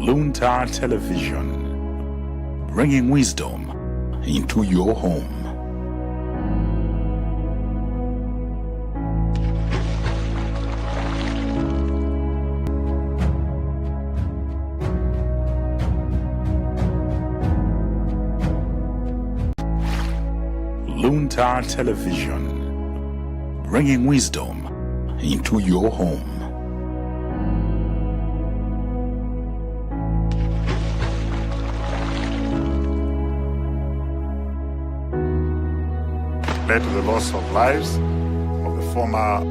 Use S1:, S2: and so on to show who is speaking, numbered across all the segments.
S1: Luntha Television, bringing wisdom into your home. Luntha Television, bringing wisdom into your home.
S2: Led to the loss of lives of the former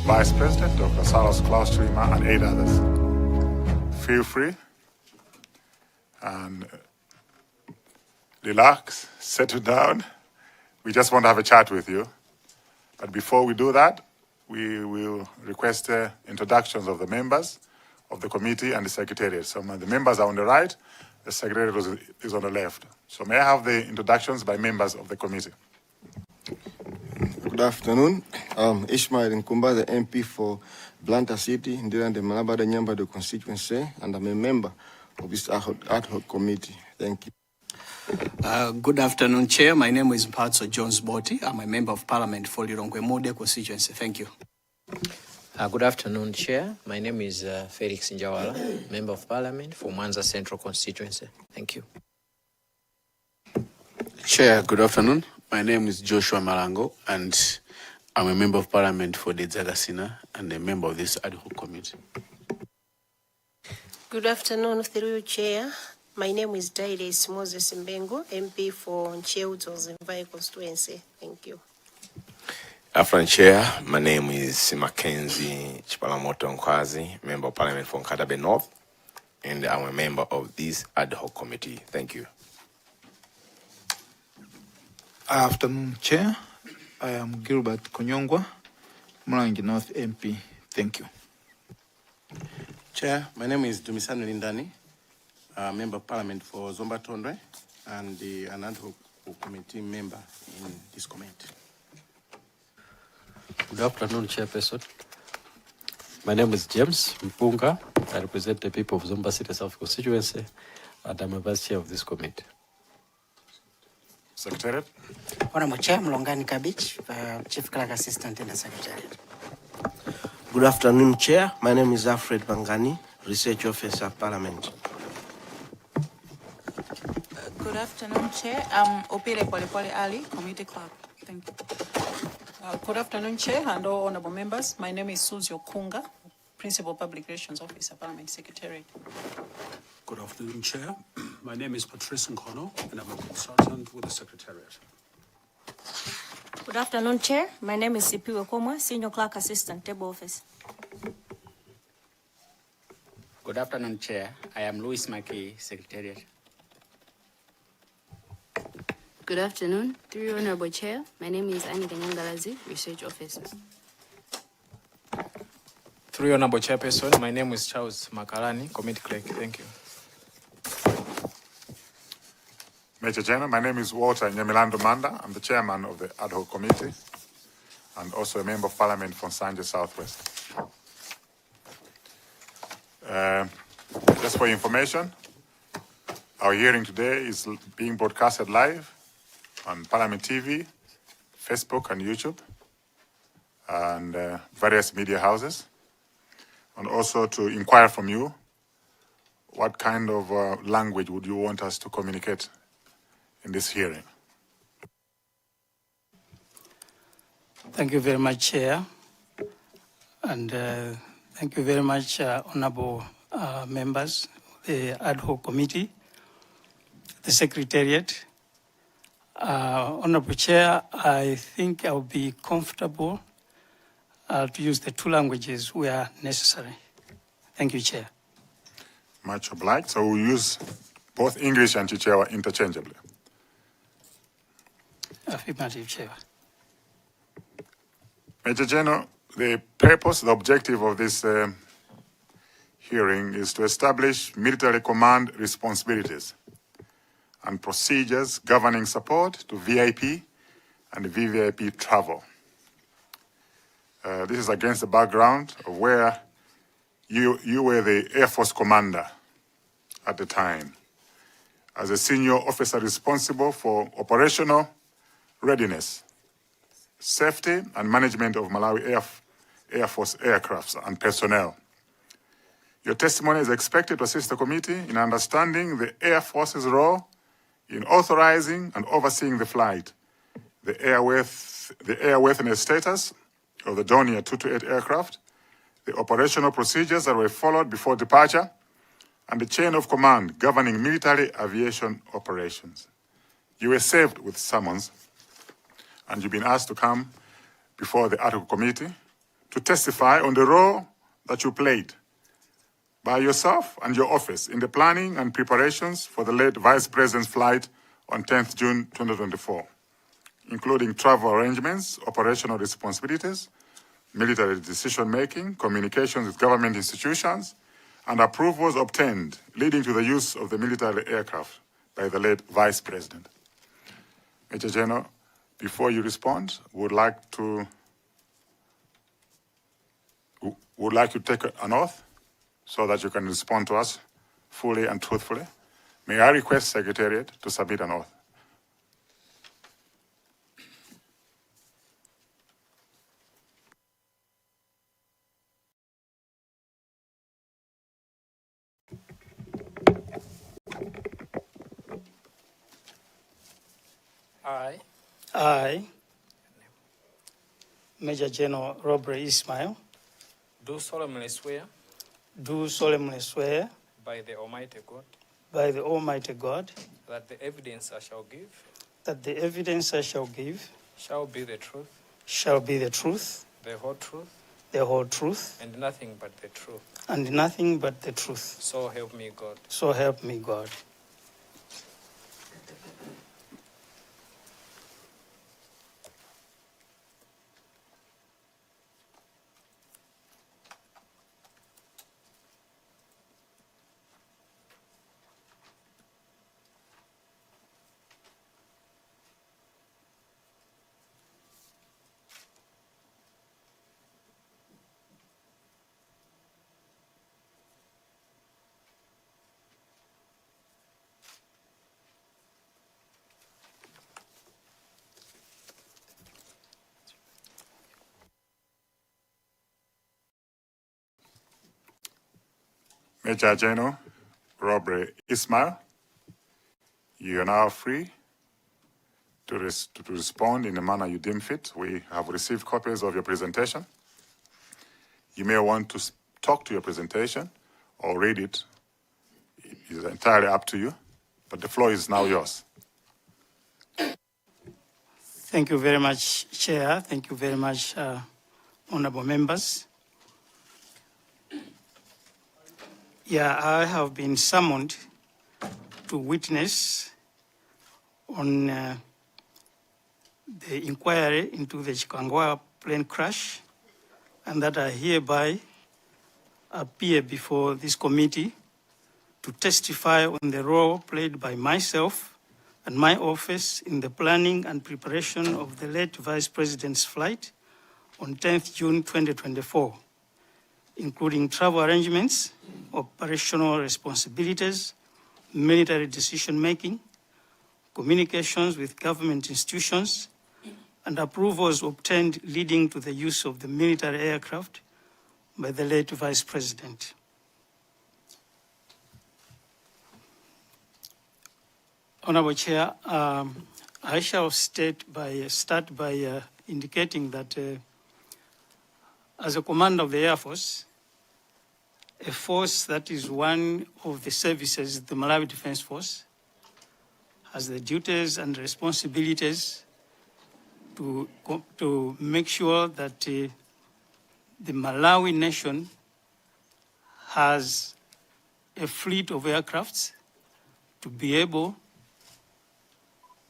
S2: Vice President, Dr. Salos Klaus-Chilima, and 8 others. Feel free and relax, settle down. We just want to have a chat with you. But before we do that, we will request introductions of the members of the committee and the secretariat. So the members are on the right, the secretariat is on the left. So may I have the introductions by members of the committee?
S3: Good afternoon. Ishmael Nkumba, the MP for Luntha City, Ndiran de Malabada Nyambado constituency, and I'm a member of this ad hoc committee. Thank you.
S4: Good afternoon, Chair. My name is Mphatso Jones Boti. I'm a member of Parliament for Lilongwe Mode constituency. Thank you.
S5: Good afternoon, Chair. My name is Felix Njawala, Member of Parliament for Mwanza Central constituency. Thank you.
S6: Chair, good afternoon. My name is Joshua Malango, and I'm a Member of Parliament for the Dzagasina and a member of this ad hoc committee.
S7: Good afternoon, through you, Chair. My name is Dairis Moses Mbengo, MP for Ncheutos in Vai constituency. Thank you.
S8: Afternoon, Chair. My name is Mackenzie Chipalamoto Nkwazi, Member of Parliament for Nkatabe North, and I'm a member of this ad hoc committee. Thank you.
S9: Afternoon, Chair. I am Gilbert Konyongwa, Mlangi North MP. Thank you.
S10: Chair, my name is Dumisano Lindani, Member of Parliament for Zomba Tondwe, and an ad hoc committee member in this committee.
S11: Good afternoon, Chairperson. My name is James Mpunga. I represent the people of Zomba City South constituency, and I'm a vice chair of this committee.
S2: Secretariat.
S12: Honorable Chair, Mlongani Kabich, Chief Clerk Assistant in the Secretariat.
S13: Good afternoon, Chair. My name is Alfred Bangani, Research Officer, Parliament.
S14: Good afternoon, Chair. I'm Opile Polepole Ali, Committee Clerk. Thank you. Good afternoon, Chair and all honorable members. My name is Suzy Okunga, Principal Public Relations Officer, Parliament Secretariat.
S15: Good afternoon, Chair. My name is Patrice Nkono, and I'm a consultant with the Secretariat.
S16: Good afternoon, Chair. My name is Sipiwe Komwa, Senior Clerk Assistant, Table Office.
S17: Good afternoon, Chair. I am Louis Maki, Secretariat.
S18: Good afternoon. Through you, Honorable Chair. My name is Anita Nyangalazi, Research Officer.
S19: Through you, Honorable Chairperson, my name is Charles Makalani, Committee Clerk. Thank you.
S2: Major General, my name is Walter Nyamilando Manda. I'm the chairman of the ad hoc committee and also a member of Parliament for Nsanje Southwest. Just for your information, our hearing today is being broadcasted live on Parliament TV, Facebook and YouTube, and various media houses. And also to inquire from you, what kind of language would you want us to communicate in this hearing?
S4: Thank you very much, Chair. And thank you very much, honorable members, the ad hoc committee, the Secretariat. Honorable Chair, I think I'll be comfortable to use the 2 languages where necessary. Thank you, Chair.
S2: Much obliged. So we'll use both English and Chichewa interchangeably.
S4: Affirmative, Chair.
S2: Major General, the purpose, the objective of this hearing is to establish military command responsibilities and procedures governing support to VIP and VVIP travel. This is against the background of where you were the Air Force commander at the time. As a senior officer responsible for operational readiness, safety, and management of Malawi Air Force aircrafts and personnel. Your testimony is expected to assist the committee in understanding the Air Force's role in authorizing and overseeing the flight, the airworthiness status of the Dornier 228 aircraft, the operational procedures that were followed before departure, and the chain of command governing military aviation operations. You were served with summons, and you've been asked to come before the ad hoc committee to testify on the role that you played by yourself and your office in the planning and preparations for the late Vice President's flight on 10th June 2024, including travel arrangements, operational responsibilities, military decision-making, communications with government institutions, and approvals obtained leading to the use of the military aircraft by the late Vice President. Major General, before you respond, would like you take an oath so that you can respond to us fully and truthfully. May I request Secretariat to submit an oath?
S4: I, Major General Robert Ismail,
S19: Do solemnly swear
S4: do solemnly swear
S19: by the Almighty God
S4: by the Almighty God
S19: that the evidence I shall give
S4: that the evidence I shall give
S19: shall be the truth,
S4: shall be the truth,
S19: the whole truth,
S4: the whole truth,
S19: and nothing but the truth.
S4: and nothing but the truth.
S19: So help me God.
S4: So help me God.
S2: Major General Robert Ismail, you are now free to respond in the manner you deem fit. We have received copies of your presentation. You may want to talk to your presentation or read it. It is entirely up to you, but the floor is now yours.
S4: Thank you very much, Chair. Thank you very much, honorable members. Yeah, I have been summoned to witness on the inquiry into the Chikangawa plane crash, and that I hereby appear before this committee to testify on the role played by myself and my office in the planning and preparation of the late Vice President's flight on 10th June 2024, including travel arrangements, operational responsibilities, military decision-making, communications with government institutions, and approvals obtained leading to the use of the military aircraft by the late Vice President. Honorable Chair, I shall start by indicating that as a commander of the Air Force, a force that is one of the services, the Malawi Defense Force, has the duties and responsibilities to make sure that the Malawi nation has a fleet of aircrafts to be able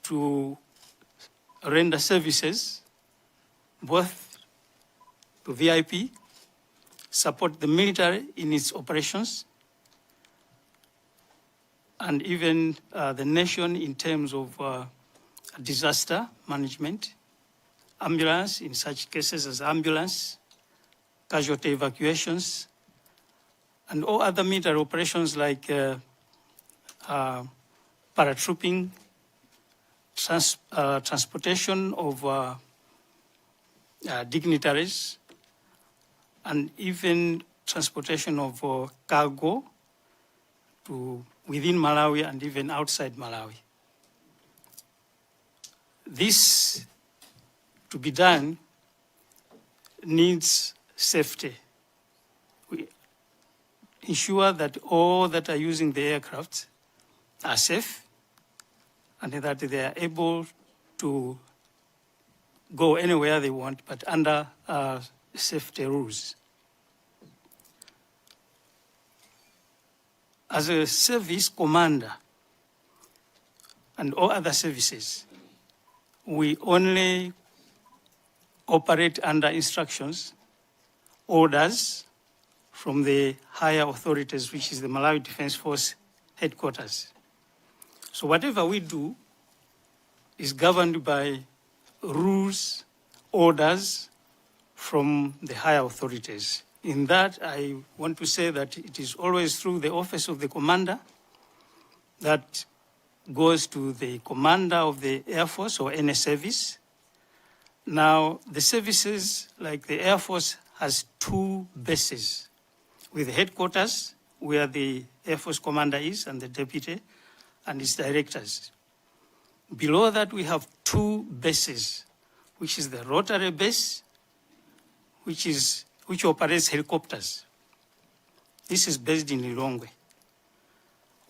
S4: to render services both to VIP, support the military in its operations, and even the nation in terms of disaster management, ambulance, in such cases as ambulance, casualty evacuations, and all other military operations like paratrooping, transportation of dignitaries, and even transportation of cargo to within Malawi and even outside Malawi. This, to be done, needs safety. We ensure that all that are using the aircraft are safe and that they are able to go anywhere they want, but under safety rules. As a service commander and all other services, we only operate under instructions, orders from the higher authorities, which is the Malawi Defense Force headquarters. So whatever we do is governed by rules, orders from the higher authorities. In that, I want to say that it is always through the office of the commander that goes to the commander of the Air Force or any service. Now, the services, like the Air Force, has two bases, with the headquarters, where the Air Force commander is, and the deputy, and its directors. Below that, we have two bases, which is the rotary base, which operates helicopters. This is based in Lilongwe.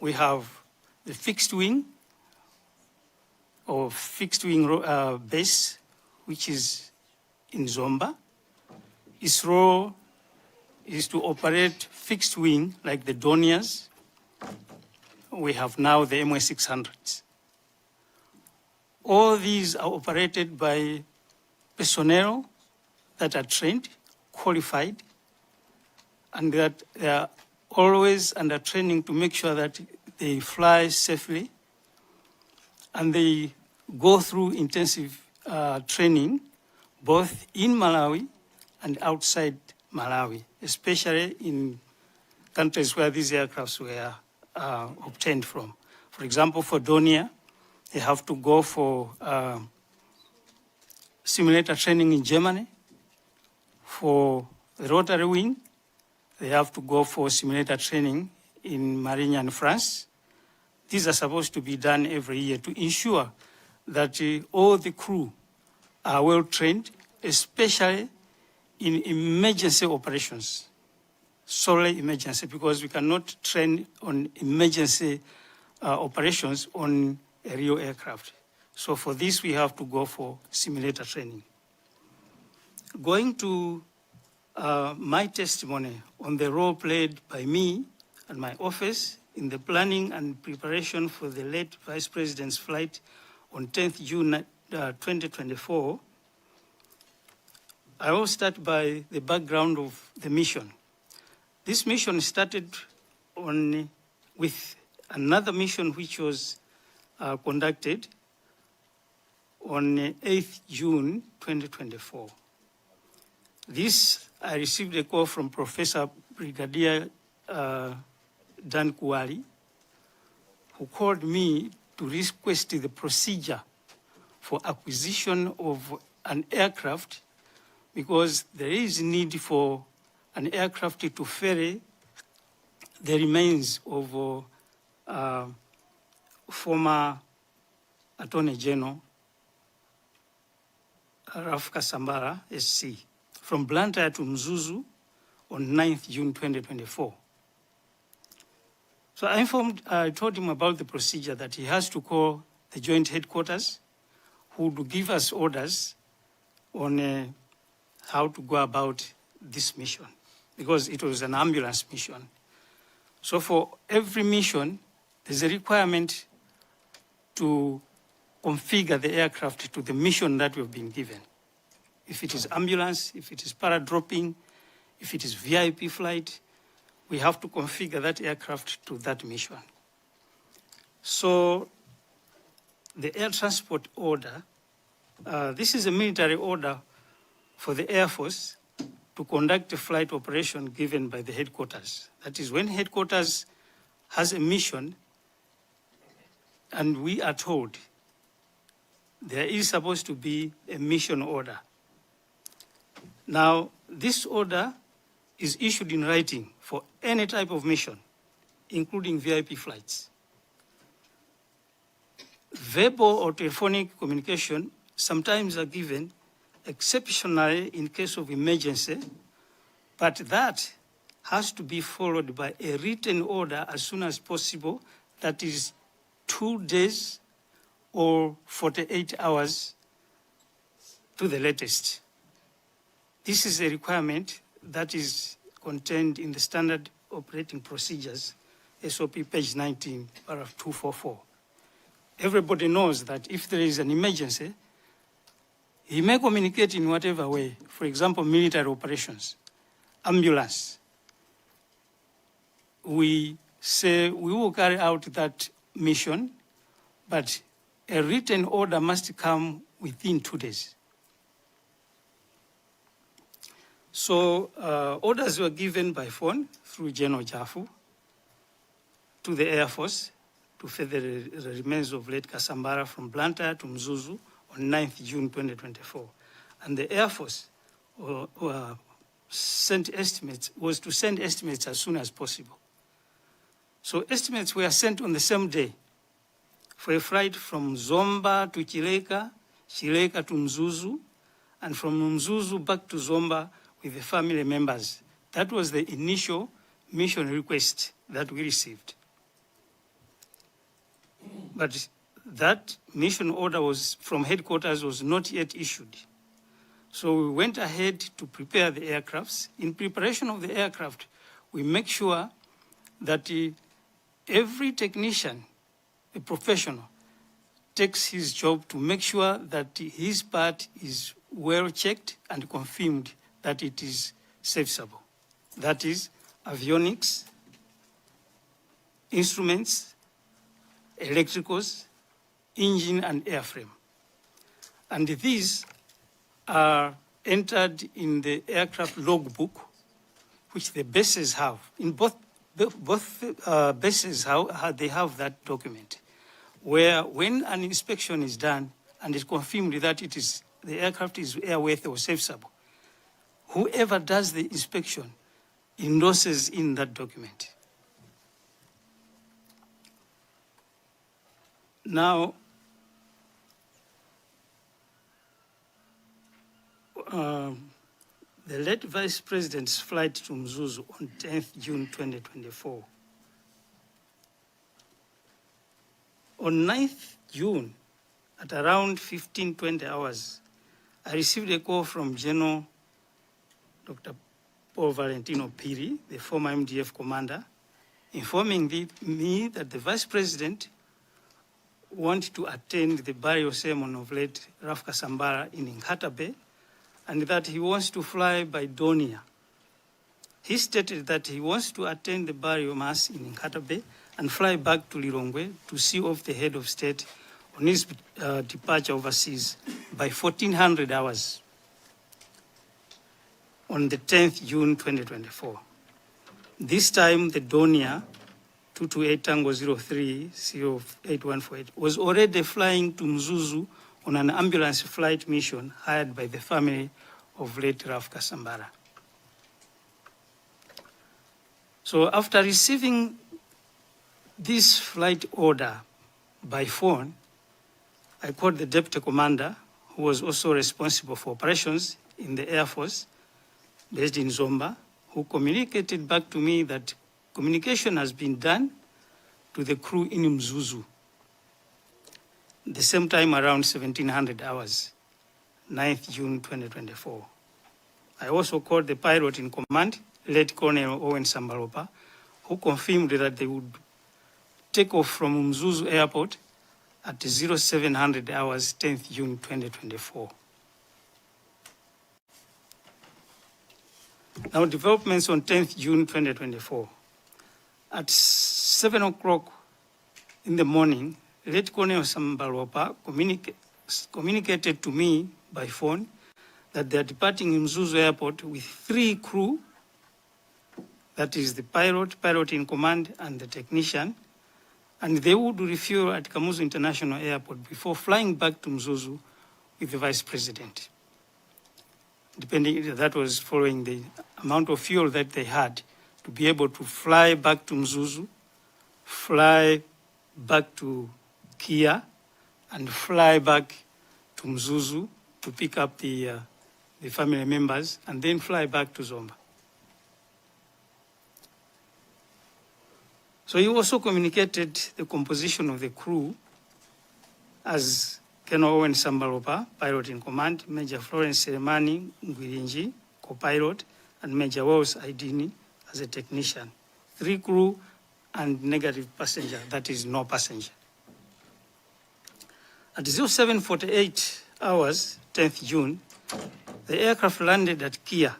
S4: We have the fixed wing base, which is in Zomba. Its role is to operate fixed wing like the Donias. We have now the MA600s. All these are operated by personnel that are trained, qualified, and that they are always under training to make sure that they fly safely, and they go through intensive training both in Malawi and outside Malawi, especially in countries where these aircrafts were obtained from. For example, for Donia, they have to go for simulator training in Germany. For the rotary wing, they have to go for simulator training in Marigny, France. These are supposed to be done every year to ensure that all the crew are well trained, especially in emergency operations, solely emergency, because we cannot train on emergency operations on a real aircraft. So for this, we have to go for simulator training. Going to my testimony on the role played by me and my office in the planning and preparation for the late Vice President's flight on 10th June 2024, I will start by the background of the mission. This mission started with another mission which was conducted on 8th June 2024. This, I received a call from Professor Brigadier Dan Kuali, who called me to request the procedure for acquisition of an aircraft, because there is need for an aircraft to ferry the remains of former Attorney General Ralph Kasambara, SC, from Luntha to Mzuzu on 9th June 2024. So I told him about the procedure, that he has to call the joint headquarters, who would give us orders on how to go about this mission, because it was an ambulance mission. So for every mission, there's a requirement to configure the aircraft to the mission that we've been given. If it is ambulance, if it is paradropping, if it is VIP flight, we have to configure that aircraft to that mission. So the air transport order, this is a military order for the Air Force to conduct a flight operation given by the headquarters. That is, when headquarters has a mission, and we are told there is supposed to be a mission order. Now, this order is issued in writing for any type of mission, including VIP flights. Verbal or telephonic communication sometimes are given exceptionally in case of emergency, but that has to be followed by a written order as soon as possible, that is 2 days or 48 hours to the latest. This is a requirement that is contained in the Standard Operating Procedures, SOP page 19, paragraph 244. Everybody knows that if there is an emergency, he may communicate in whatever way. For example, military operations, ambulance. We say we will carry out that mission, but a written order must come within 2 days. So orders were given by phone through General Jafu to the Air Force to further the remains of late Kasambara from Luntha to Mzuzu on 9th June 2024. And the Air Force was to send estimates as soon as possible. So estimates were sent on the same day for a flight from Zomba to Chileka, Chileka to Mzuzu, and from Mzuzu back to Zomba with the family members. That was the initial mission request that we received. But that mission order was from headquarters was not yet issued. So we went ahead to prepare the aircrafts. In preparation of the aircraft, we make sure that every technician, a professional, takes his job to make sure that his part is well checked and confirmed that it is serviceable. That is avionics, instruments, electricals, engine and airframe. And these are entered in the aircraft logbook, which the bases have. In both bases, they have that document, where when an inspection is done and it's confirmed that the aircraft is airworthy or serviceable, whoever does the inspection endorses in that document. Now, the late Vice President's flight to Mzuzu on 10th June 2024. On 9th June, at around 15-20 hours, I received a call from General Dr. Paul Valentino Piri, the former MDF commander, informing me that the Vice President wanted to attend the burial ceremony of late Raf Kasambara in Nkatabe, and that he wants to fly by Donia. He stated that he wants to attend the burial mass in Nkatabe and fly back to Lilongwe to see off the head of state on his departure overseas by 1400 hours on the 10th June 2024. This time, the Donia 228 Tango 03 08148 was already flying to Mzuzu on an ambulance flight mission hired by the family of late Raf Kasambara. So after receiving this flight order by phone, I called the deputy commander, who was also responsible for operations in the Air Force, based in Zomba, who communicated back to me that communication has been done to the crew in Mzuzu. The same time around 1700 hours, 9th June 2024. I also called the pilot in command, late Colonel Owen Sambalopa, who confirmed that they would take off from Mzuzu Airport at 0700 hours, 10th June 2024. Now, developments on 10th June 2024. At 7 o'clock in the morning, late Colonel Sambalopa communicated to me by phone that they are departing Mzuzu Airport with 3 crew, that is the pilot in command, and the technician, and they would refuel at Kamuzu International Airport before flying back to Mzuzu with the Vice President. That was following the amount of fuel that they had to be able to fly back to Mzuzu, fly back to Kia, and fly back to Mzuzu to pick up the family members, and then fly back to Zomba. So he also communicated the composition of the crew as Colonel Owen Sambalopa, pilot in command, Major Florence Seremani Ngwirinji, co-pilot, and Major Wells Aidini as a technician. 3 crew and negative passenger, that is no passenger. At 07:48 hours, 10th June, the aircraft landed at Kia,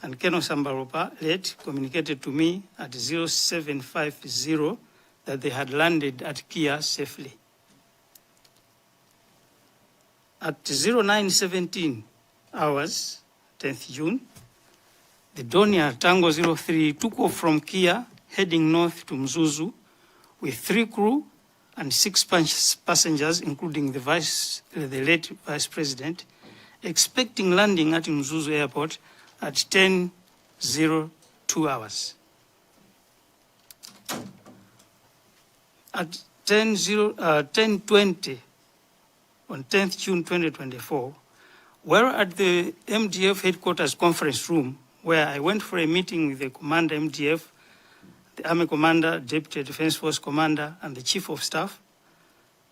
S4: and Colonel Sambalopa late communicated to me at 0750 that they had landed at Kia safely. At 09:17 hours, 10th June, the Donia Tango 03 took off from Kia, heading north to Mzuzu with 3 crew and 6 passengers, including the late Vice President, expecting landing at Mzuzu Airport at 10:02 hours. At 10:20 on 10th June 2024, we're at the MDF headquarters conference room, where I went for a meeting with the Commander MDF, the Army Commander, Deputy Defense Force Commander, and the Chief of Staff.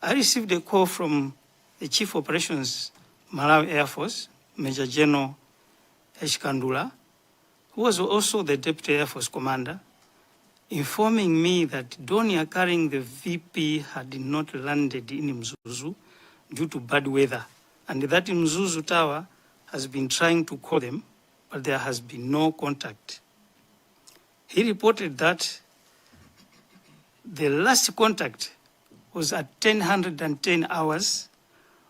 S4: I received a call from the Chief Operations Malawi Air Force, Major General Chikangawa, who was also the Deputy Air Force Commander, informing me that Donia carrying the VP had not landed in Mzuzu due to bad weather, and that Mzuzu Tower has been trying to call them, but there has been no contact. He reported that the last contact was at 10:10 hours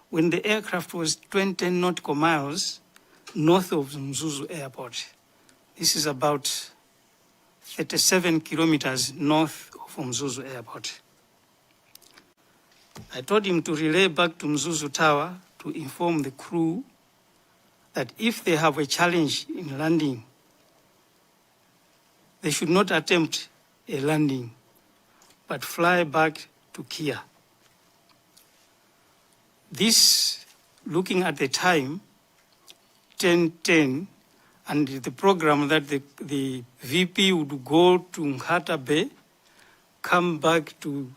S4: when the aircraft was 20 nautical miles north of Mzuzu Airport. This is about 37 kilometers north of Mzuzu Airport. I told him to relay back to Mzuzu Tower to inform the crew that if they have a challenge in landing, they should not attempt a landing, but fly back to Kia. This, looking at the time, 10:10, and the program that the VP would go to Nhata Bay, come back to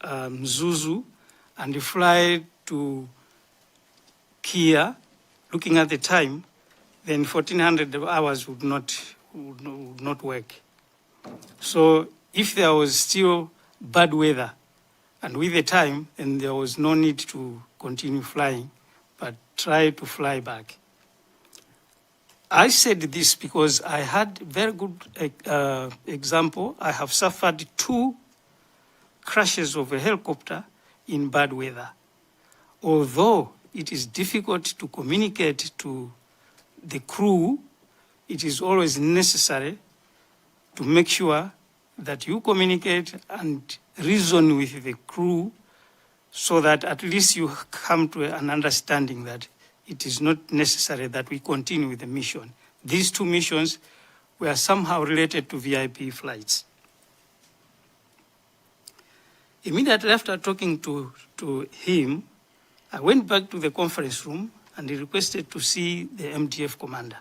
S4: Mzuzu, and fly to Kia, looking at the time, then 1400 hours would not work. So if there was still bad weather and with the time, then there was no need to continue flying, but try to fly back. I said this because I had very good example. I have suffered 2 crashes of a helicopter in bad weather. Although it is difficult to communicate to the crew, it is always necessary to make sure that you communicate and reason with the crew so that at least you come to an understanding that it is not necessary that we continue with the mission. These 2 missions were somehow related to VIP flights. Immediately after talking to him, I went back to the conference room and requested to see the MDF commander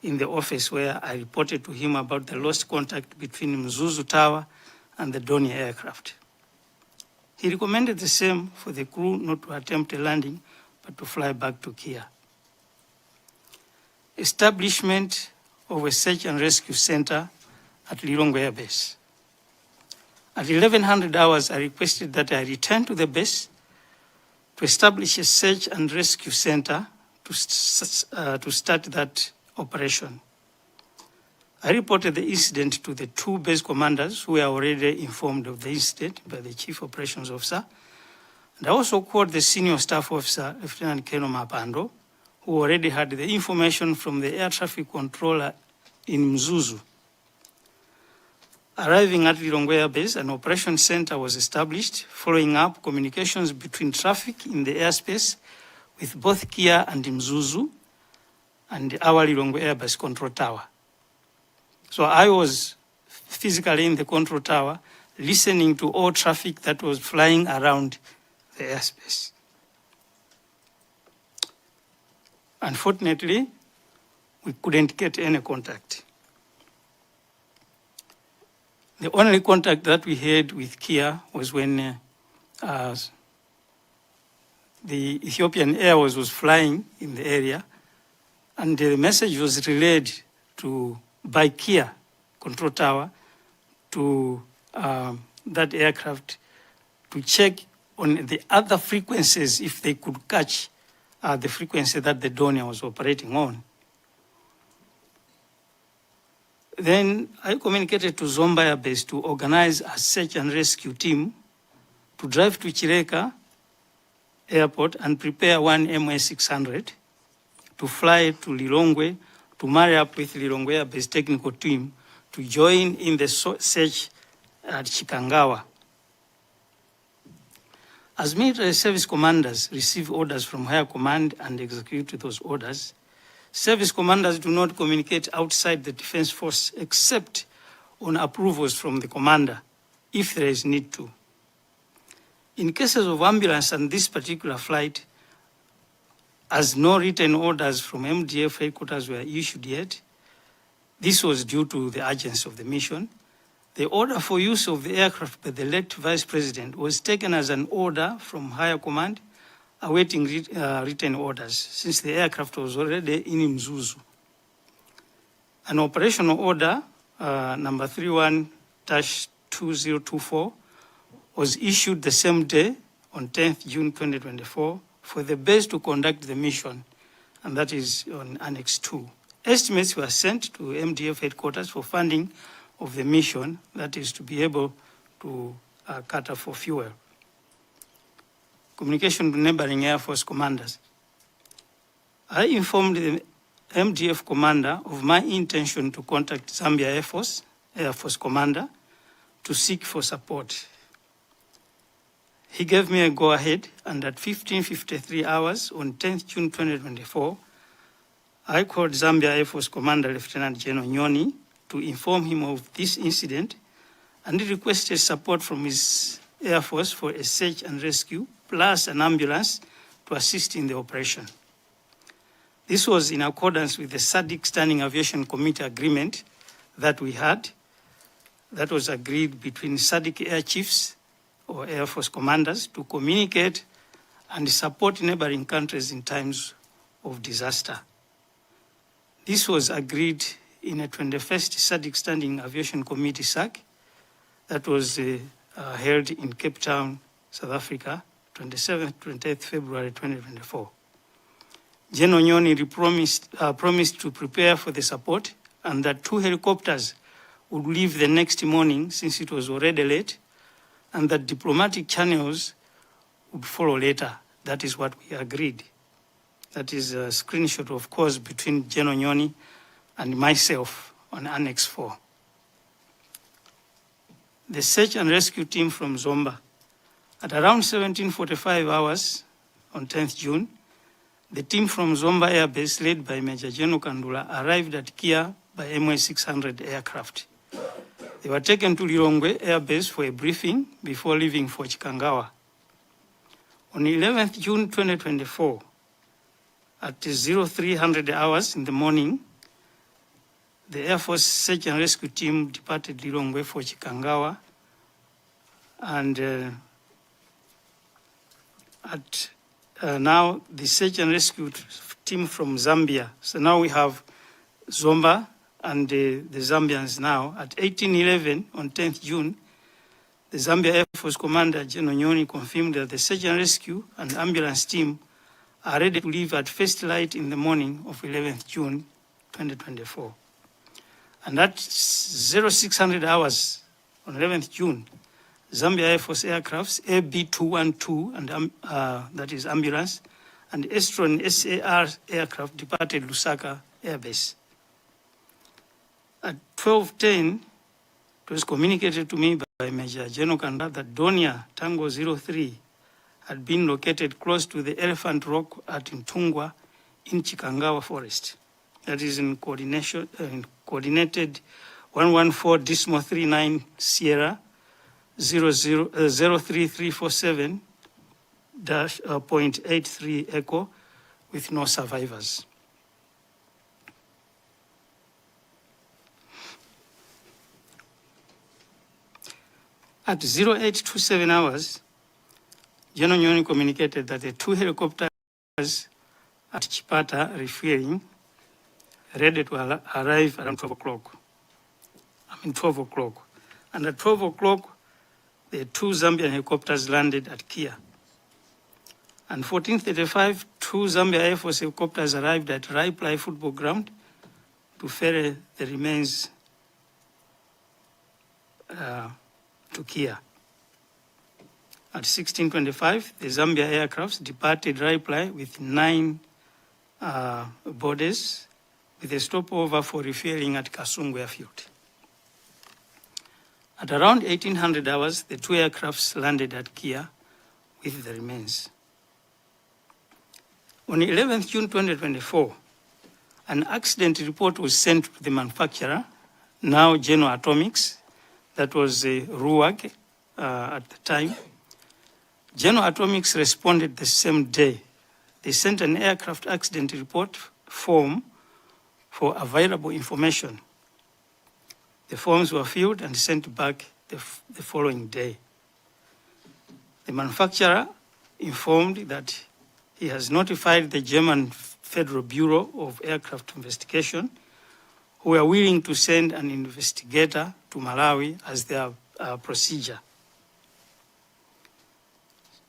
S4: in the office, where I reported to him about the lost contact between Mzuzu Tower and the Donia aircraft. He recommended the same for the crew not to attempt a landing, but to fly back to Kia. Establishment of a search and rescue center at Lilongwe Air Base. At 1100 hours, I requested that I return to the base to establish a search and rescue center to start that operation. I reported the incident to the 2 base commanders who were already informed of the incident by the Chief Operations Officer. And I also called the Senior Staff Officer, Lieutenant Colonel Mapando, who already had the information from the air traffic controller in Mzuzu. Arriving at Lilongwe Air Base, an operation center was established, following up communications between traffic in the airspace with both Kia and Mzuzu and our Lilongwe Air Base control tower. So I was physically in the control tower, listening to all traffic that was flying around the airspace. Unfortunately, we couldn't get any contact. The only contact that we had with Kia was when the Ethiopian Airways was flying in the area, and the message was relayed by Kia control tower to that aircraft to check on the other frequencies if they could catch the frequency that the Dornier was operating on. Then I communicated to Zomba Air Base to organize a search and rescue team to drive to Chireka Airport and prepare one MA600 to fly to Lilongwe to marry up with Lilongwe Air Base technical team to join in the search at Chikangawa. As military service commanders receive orders from higher command and execute those orders, service commanders do not communicate outside the defense force except on approvals from the commander, if there is need to. In cases of ambulance and this particular flight, as no written orders from MDF headquarters were issued yet, this was due to the urgency of the mission. The order for use of the aircraft by the late Vice President was taken as an order from higher command, awaiting written orders, since the aircraft was already in Mzuzu. An operational order, number 31-2024, was issued the same day, on 10th June 2024, for the base to conduct the mission, and that is on Annex 2. Estimates were sent to MDF headquarters for funding of the mission, that is to be able to cater for fuel. Communication to neighboring Air Force commanders. I informed the MDF commander of my intention to contact Zambia Air Force commander, to seek for support. He gave me a go-ahead, and at 15:53 hours on 10th June 2024, I called Zambia Air Force Commander Lieutenant General Nyoni to inform him of this incident, and he requested support from his Air Force for a search and rescue, plus an ambulance to assist in the operation. This was in accordance with the SADC Standing Aviation Committee agreement that we had, that was agreed between SADC Air Chiefs or Air Force commanders to communicate and support neighboring countries in times of disaster. This was agreed in a 21st SADC Standing Aviation Committee SAC that was held in Cape Town, South Africa, 27th, 28th February 2024. General Nyoni promised to prepare for the support, and that 2 helicopters would leave the next morning since it was already late, and that diplomatic channels would follow later. That is what we agreed. That is a screenshot, of course, between General Nyoni and myself on Annex 4. The search and rescue team from Zomba. At around 17:45 hours on 10th June, the team from Zomba Air Base, led by Major General Kandula, arrived at Kia by MA600 aircraft. They were taken to Lilongwe Air Base for a briefing before leaving for Chikangawa. On 11th June 2024, at 0300 hours in the morning, the Air Force Search and Rescue Team departed Lilongwe for Chikangawa, and now the Search and Rescue Team from Zambia. So now we have Zomba and the Zambians now. At 1811 on 10th June, the Zambia Air Force Commander General Nyoni confirmed that the Search and Rescue and ambulance team are ready to leave at first light in the morning of 11th June 2024. And at 0600 hours on 11th June, Zambia Air Force aircrafts AB212, and that is ambulance, and Estron SAR aircraft departed Lusaka Air Base. At 12:10, was communicated to me by Major General Kanda that Donia Tango 03 had been located close to the Elephant Rock at Ntungwa in Chikangawa Forest. That is in coordinated 114 Dismo 39 Sierra 03347 .83 echo with no survivors. At 0827 hours, General Nyoni communicated that the 2 helicopters at Chipata refueling ready to arrive around 12 o'clock. 12 o'clock. And at 12 o'clock, the 2 Zambian helicopters landed at Kia. And 14:35, 2 Zambia Air Force helicopters arrived at Raiplai football ground to ferry the remains to Kia. At 16:25, the Zambia aircrafts departed Raiplai with 9 bodies, with a stopover for refueling at Kasungu Airfield. At around 1800 hours, the 2 aircrafts landed at Kia with the remains. On 11th June 2024, an accident report was sent to the manufacturer, now General Atomics, that was RUAG at the time. General Atomics responded the same day. They sent an aircraft accident report form for available information. The forms were filled and sent back the following day. The manufacturer informed that he has notified the German Federal Bureau of Aircraft Investigation, who are willing to send an investigator to Malawi as their procedure.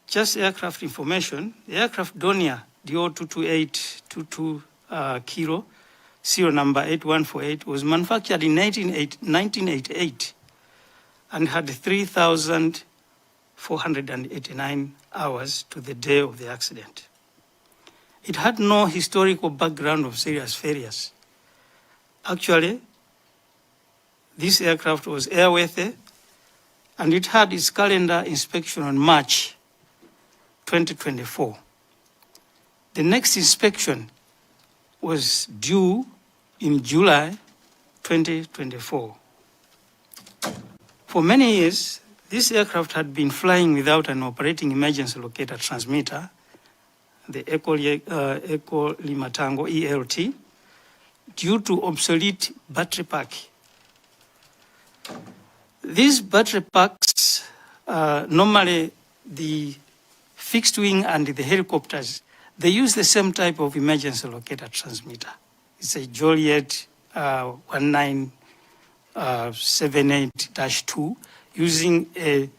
S4: Just aircraft information, the aircraft Donia DO22822 Kilo, serial number 8148, was manufactured in 1988 and had 3,489 hours to the day of the accident. It had no historical background of serious failures. Actually, this aircraft was airworthy, and it had its calendar inspection on March 2024. The next inspection was due in July 2024. For many years, this aircraft had been flying without an operating emergency locator transmitter, the Echo Lima Tango ELT, due to obsolete battery pack. These battery packs, normally the fixed wing and the helicopters, they use the same type of emergency locator transmitter. It's a Joliet 1978-2 using a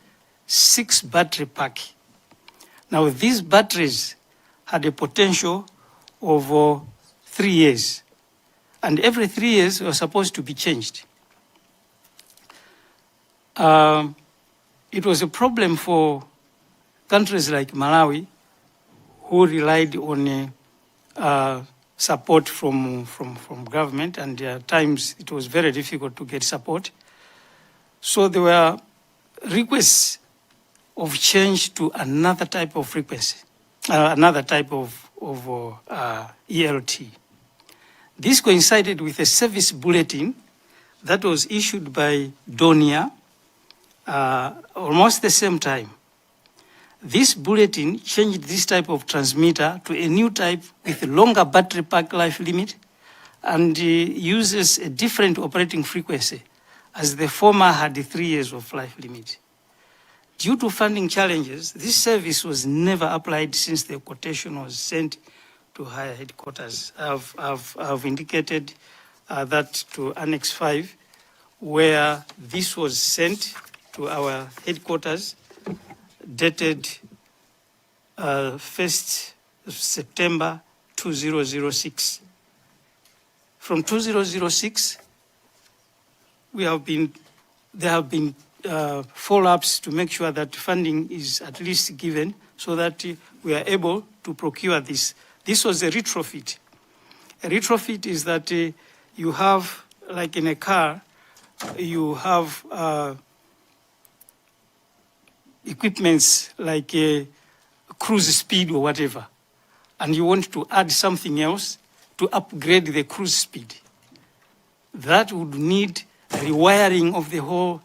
S4: 6 battery pack. Now these batteries had a potential of 3 years, and every 3 years were supposed to be changed. It was a problem for countries like Malawi, who relied on support from government, and at times it was very difficult to get support. So there were requests of change to another type of frequency, another type of ELT. This coincided with a service bulletin that was issued by Donia almost the same time. This bulletin changed this type of transmitter to a new type with a longer battery pack life limit and uses a different operating frequency, as the former had 3 years of life limit. Due to funding challenges, this service was never applied since the quotation was sent to higher headquarters. I've indicated that to Annex 5, where this was sent to our headquarters, dated 1st September 2006. From 2006, there have been follow-ups to make sure that funding is at least given so that we are able to procure this. This was a retrofit. A retrofit is that you have, like in a car, you have equipments like a cruise speed or whatever, and you want to add something else to upgrade the cruise speed, that would need rewiring of the whole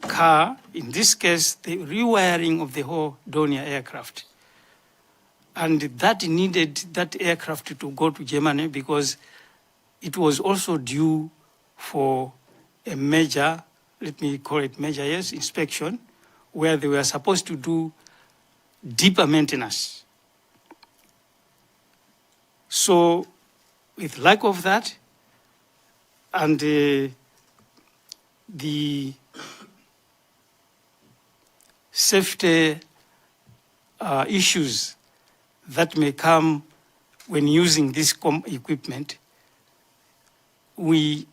S4: car, in this case, the rewiring of the whole Dornier aircraft. And that needed that aircraft to go to Germany because it was also due for a major, let me call it major, yes, inspection, where they were supposed to do deeper maintenance. So with lack of that, and the safety issues that may come when using this equipment, we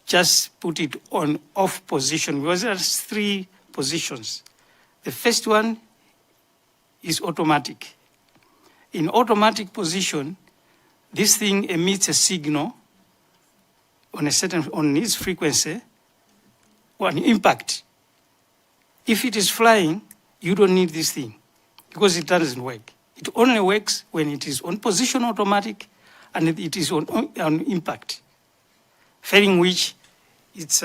S4: just put it on off position because there's 3 positions. The first one is automatic. In automatic position, this thing emits a signal on its frequency or an impact. If it is flying, you don't need this thing because it doesn't work. It only works when it is on position automatic and it is on impact, failing which it's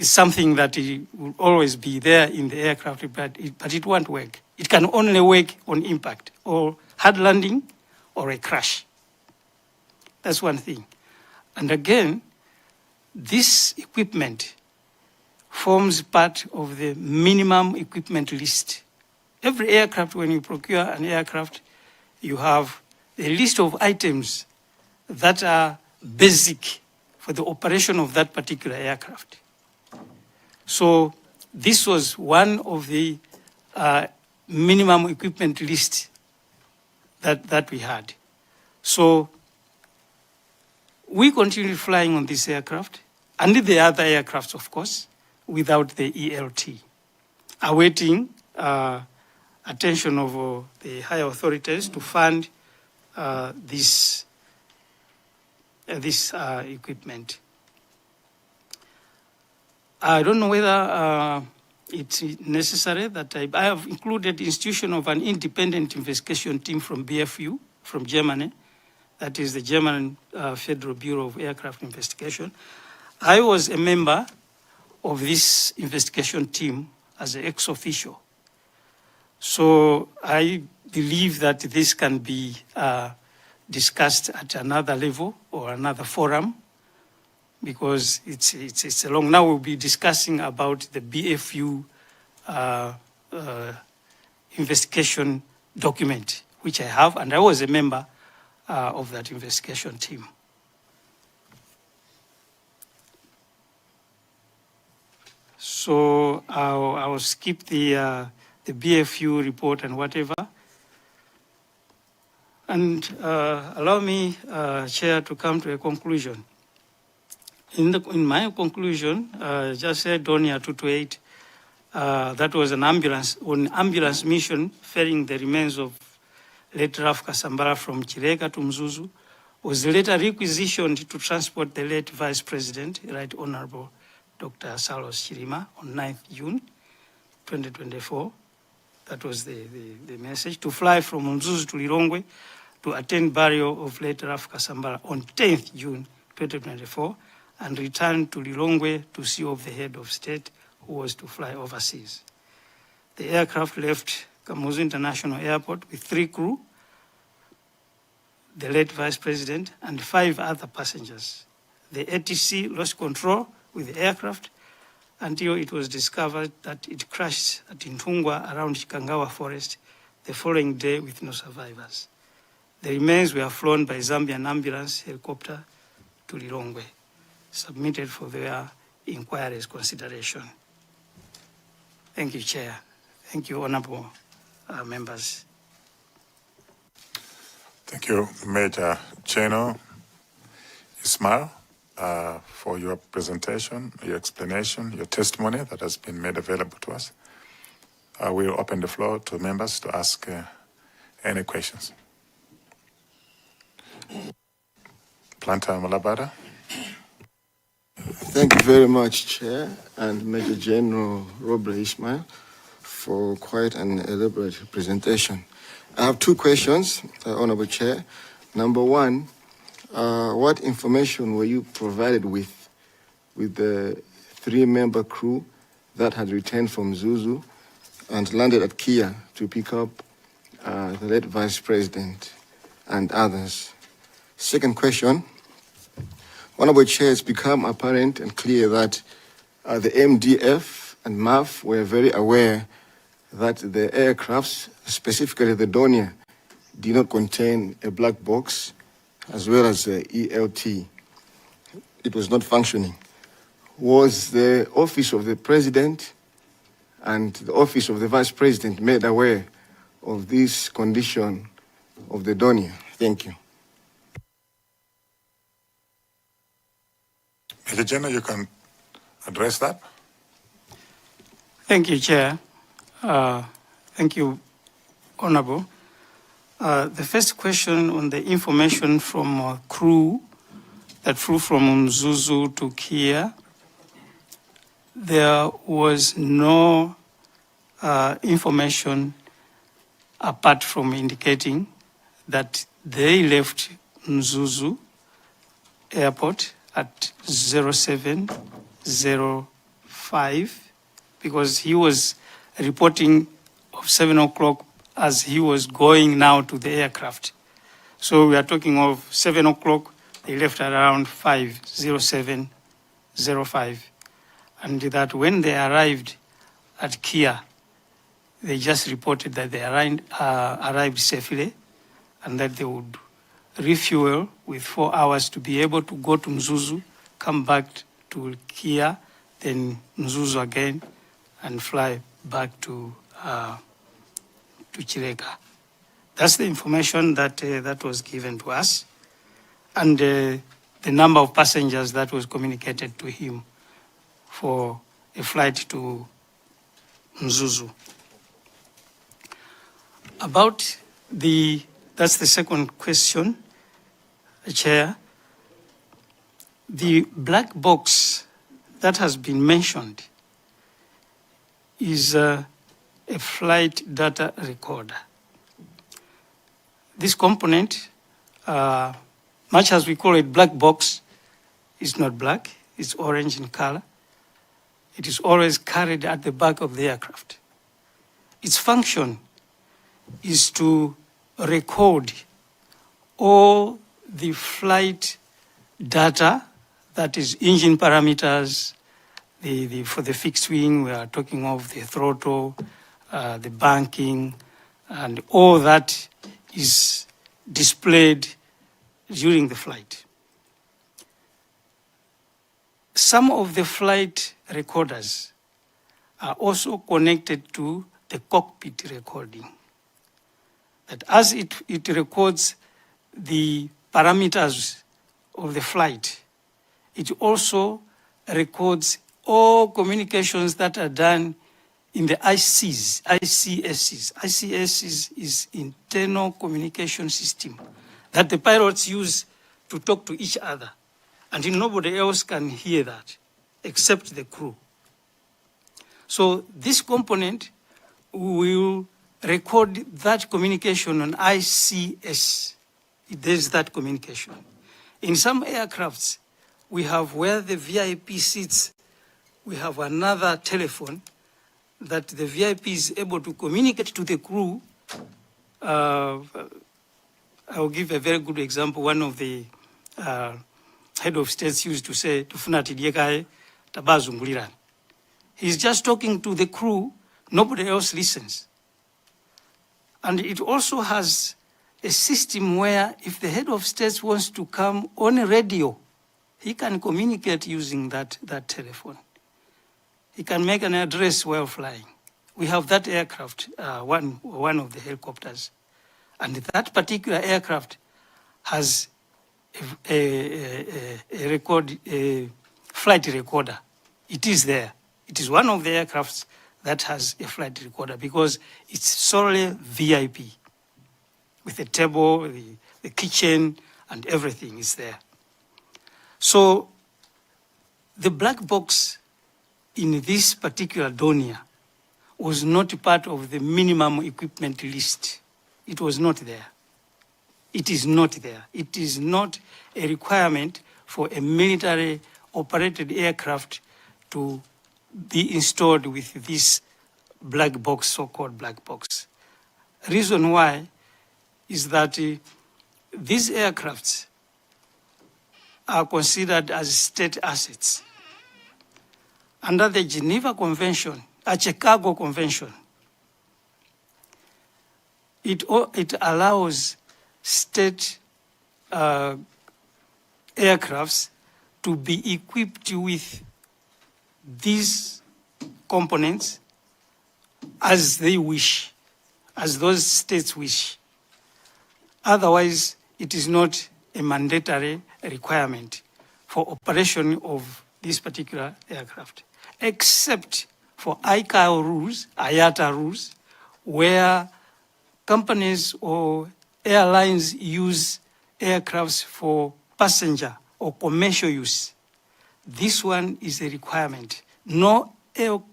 S4: something that it will always be there in the aircraft, but it won't work. It can only work on impact or hard landing or a crash. That's one thing. And again, this equipment forms part of the minimum equipment list. Every aircraft, when you procure an aircraft, you have a list of items that are basic for the operation of that particular aircraft. So this was one of the minimum equipment list that we had. So we continued flying on this aircraft and the other aircrafts, of course, without the ELT, awaiting attention of the higher authorities to fund this equipment. I don't know whether it's necessary that I have included the institution of an independent investigation team from BFU, from Germany, that is the German Federal Bureau of Aircraft Investigation. I was a member of this investigation team as an ex-officio. So I believe that this can be discussed at another level or another forum, because it's a long, now we'll be discussing about the BFU investigation document, which I have, and I was a member of that investigation team. So I'll skip the BFU report and whatever. And allow me, Chair, to come to a conclusion. In my conclusion, just said Dornier 228, that was an ambulance mission ferrying the remains of late Raf Kasambara from Chireka to Mzuzu, was later requisitioned to transport the late Vice President, Right Honorable Dr. Salos Chirima, on 9th June 2024. That was the message, to fly from Mzuzu to Lilongwe to attend burial of late Raf Kasambara on 10th June 2024, and return to Lilongwe to see off the head of state who was to fly overseas. The aircraft left Kamuzu International Airport with 3 crew, the late Vice President, and 5 other passengers. The ATC lost control with the aircraft until it was discovered that it crashed at Ntungwa around Chikangawa forest the following day with no survivors. The remains were flown by Zambian ambulance helicopter to Lilongwe, submitted for their inquiry's consideration. Thank you, Chair. Thank you, honorable members.
S2: Thank you, Major Cheno Ismail, for your presentation, your explanation, your testimony that has been made available to us. We'll open the floor to members to ask any questions. Luntha Malabada.
S3: Thank you very much, Chair and Major General Robert Ishmael, for quite an elaborate presentation. I have two questions, Honorable Chair. Number one, what information were you provided with the three-member crew that had returned from Zuzu and landed at Kia to pick up the late Vice President and others? Second question, Honorable Chair, it's become apparent and clear that the MDF and MAF were very aware that the aircrafts, specifically the Donia, did not contain a black box as well as the ELT. It was not functioning. Was the Office of the President and the Office of the Vice President made aware of this condition of the Donia? Thank you.
S2: Major General, you can address that.
S4: Thank you, Chair. Thank you, Honorable. The first question on the information from crew that flew from Mzuzu to Kia, there was no information apart from indicating that they left Mzuzu airport at 07:05 because he was reporting of 7 o'clock as he was going now to the aircraft. So we are talking of 7 o'clock, they left around 07:05. And that when they arrived at Kia, they just reported that they arrived safely and that they would refuel with 4 hours to be able to go to Mzuzu, come back to Kia, then Mzuzu again, and fly back to Chileka. That's the information that was given to us, and the number of passengers that was communicated to him for a flight to Mzuzu. That's the second question, Chair. The black box that has been mentioned is a flight data recorder. This component, much as we call it black box, is not black, it's orange in color. It is always carried at the back of the aircraft. Its function is to record all the flight data, that is engine parameters, for the fixed wing, we are talking of the throttle, the banking, and all that is displayed during the flight. Some of the flight recorders are also connected to the cockpit recording. That as it records the parameters of the flight, it also records all communications that are done in the ICSs. ICSs is internal communication system that the pilots use to talk to each other. And nobody else can hear that except the crew. So this component will record that communication on ICS. There's that communication. In some aircrafts, we have where the VIP sits, we have another telephone that the VIP is able to communicate to the crew. I'll give a very good example. One of the head of states used to say, he's just talking to the crew, nobody else listens. And it also has a system where if the head of states wants to come on a radio, he can communicate using that telephone. He can make an address while flying. We have that aircraft, one of the helicopters. And that particular aircraft has a flight recorder. It is there. It is one of the aircrafts that has a flight recorder because it's solely VIP. With the table, the kitchen, and everything is there. So The black box in this particular donia was not part of the minimum equipment list. It was not there. It is not there. It is not a requirement for a military operated aircraft to be installed with this black box, so-called black box. Reason why is that these aircrafts are considered as state assets. Under the Geneva Convention, a Chicago Convention, it allows state aircrafts to be equipped with these components as they wish, as those states wish. Otherwise, it is not a mandatory requirement for operation of this particular aircraft, except for ICAO rules, IATA rules, where companies or airlines use aircrafts for passenger or commercial use. This one is a requirement. No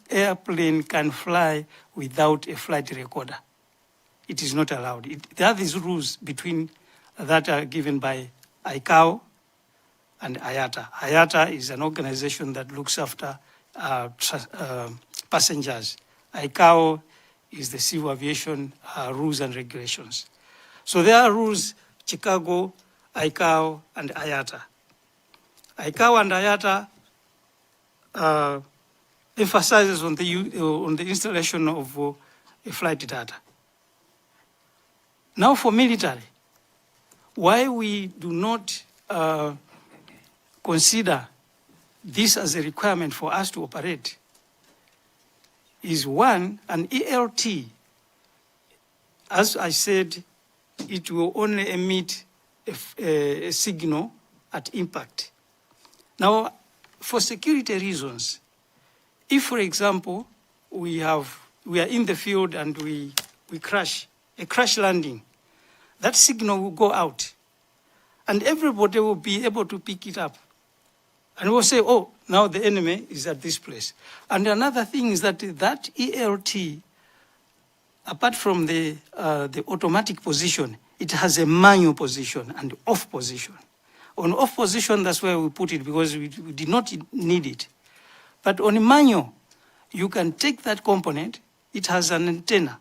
S4: airplane can fly without a flight recorder. It is not allowed. There are these rules between that are given by ICAO and IATA. IATA is an organization that looks after passengers. ICAO is the civil aviation rules and regulations. So there are rules, Chicago, ICAO, and IATA. ICAO and IATA emphasizes on the installation of a flight data. Now for military, why we do not consider this as a requirement for us to operate is one, an ELT, as I said, it will only emit a signal at impact. Now, for security reasons, if, for example, we are in the field and we crash, a crash landing, that signal will go out and everybody will be able to pick it up. And we'll say, oh, now the enemy is at this place. And another thing is that that ELT, apart from the automatic position, it has a manual position and off position. On off position, that's where we put it because we did not need it. But on manual, you can take that component, it has an antenna.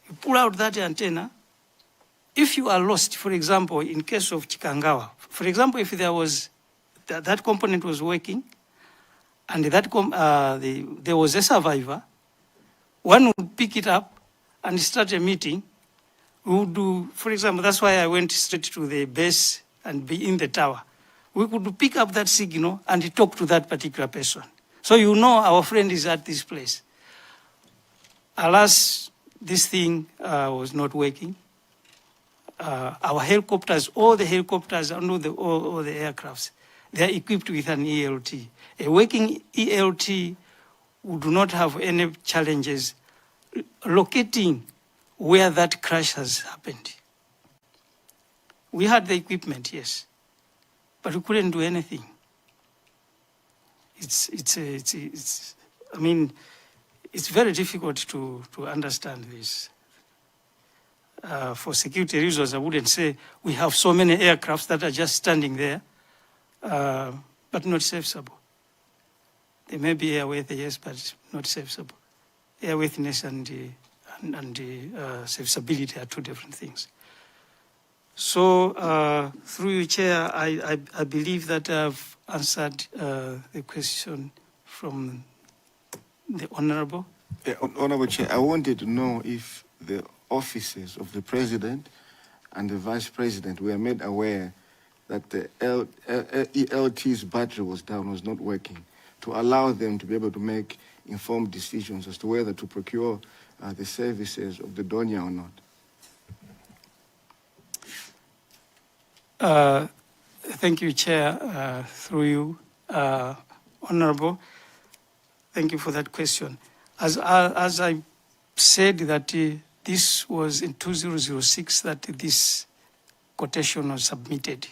S4: You pull out that antenna. If you are lost, for example, in case of Chikangawa, for example, if there was that component was working and there was a survivor, one would pick it up and start a meeting. We would do, for example, that's why I went straight to the base and be in the tower. We could pick up that signal and talk to that particular person. So you know our friend is at this place. Alas, this thing was not working. Our helicopters, all the helicopters and all the aircrafts, they are equipped with an ELT. A working ELT would not have any challenges locating where that crash has happened. We had the equipment, yes, but we couldn't do anything. I mean, it's very difficult to understand this. For security reasons, I wouldn't say we have so many aircrafts that are just standing there, but not serviceable. They may be airworthy, yes, but not serviceable. Airworthiness and serviceability are two different things. So, through you, Chair, I believe that I've answered the question from the Honorable.
S3: Honorable Chair, I wanted to know if the offices of the President and the Vice President were made aware that the ELT's battery was down, was not working, to allow them to be able to make informed decisions as to whether to procure the services of the Donia or not.
S4: Thank you, Chair, through you, Honorable. Thank you for that question. As I said that this was in 2006 that this quotation was submitted.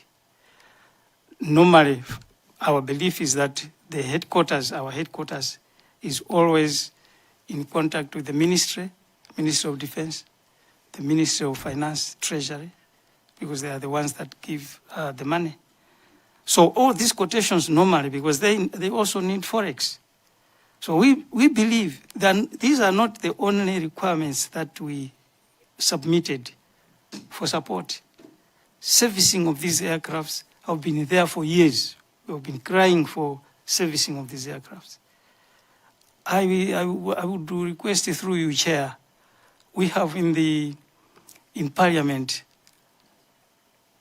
S4: Normally, our belief is that the headquarters, our headquarters, is always in contact with the Ministry of Defense, the Ministry of Finance, Treasury, because they are the ones that give the money. So all these quotations normally, because they also need Forex. So we believe that these are not the only requirements that we submitted for support. Servicing of these aircrafts have been there for years. We've been crying for servicing of these aircrafts. I would request through you, Chair, we have in Parliament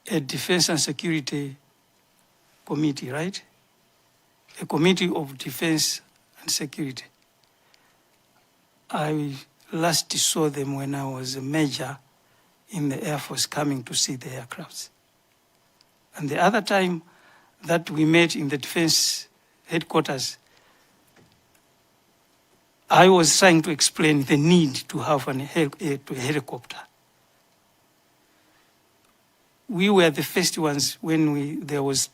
S4: a Defense and Security Committee, right? A Committee of Defense and Security. I last saw them when I was a major in the Air Force coming to see the aircrafts. And the other time that we met in the Defense headquarters, I was trying to explain the need to have a helicopter. We were the first ones when there was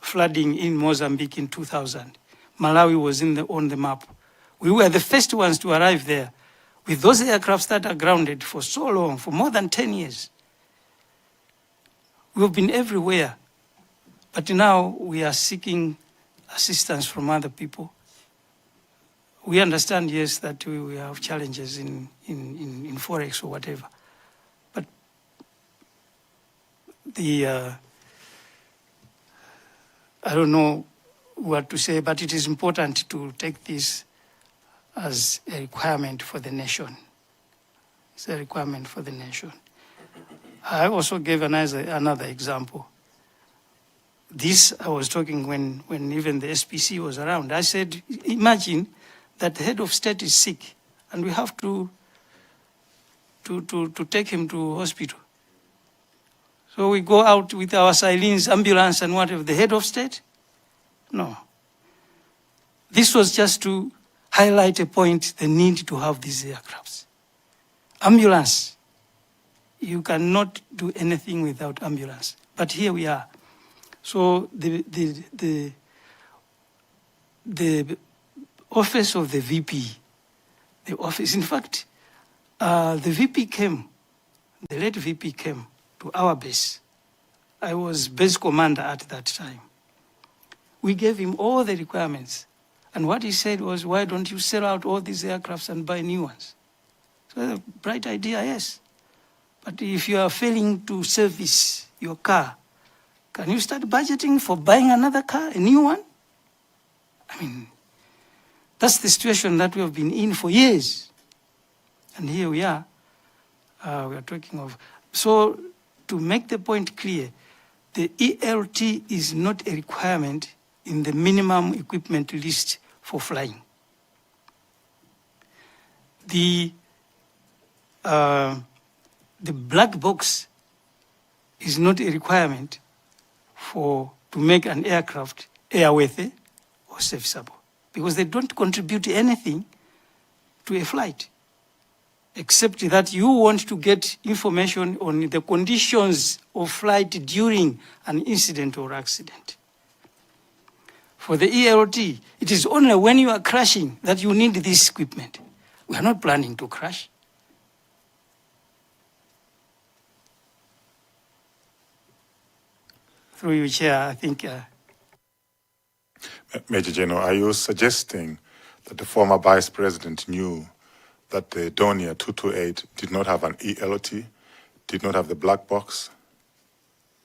S4: flooding in Mozambique in 2000. Malawi was on the map. We were the first ones to arrive there with those aircrafts that are grounded for so long, for more than 10 years. We've been everywhere, but now we are seeking assistance from other people. We understand, yes, that we have challenges in Forex or whatever, but I don't know what to say, but it is important to take this as a requirement for the nation. It's a requirement for the nation. I also gave another example. This I was talking when even the SPC was around. I said, imagine that the head of state is sick and we have to take him to hospital. So we go out with our Silence ambulance and whatever. The head of state? No. This was just to highlight a point, the need to have these aircrafts. Ambulance. You cannot do anything without ambulance. But here we are. So the office of the VP, the office, in fact, the VP came, the late VP came to our base. I was base commander at that time. We gave him all the requirements. And what he said was, why don't you sell out all these aircrafts and buy new ones? So a bright idea, yes. But if you are failing to service your car, can you start budgeting for buying another car, a new one? I mean, that's the situation that we have been in for years. And here we are. We are talking of... So to make the point clear, the ELT is not a requirement in the minimum equipment list for flying. The black box is not a requirement to make an aircraft airworthy or serviceable, because they don't contribute anything to a flight, except that you want to get information on the conditions of flight during an incident or accident. For the ELT, it is only when you are crashing that you need this equipment. We are not planning to crash. Through you, Chair, I think...
S2: Major General, are you suggesting that the former Vice President knew that the Donia 228 did not have an ELT, did not have the black box,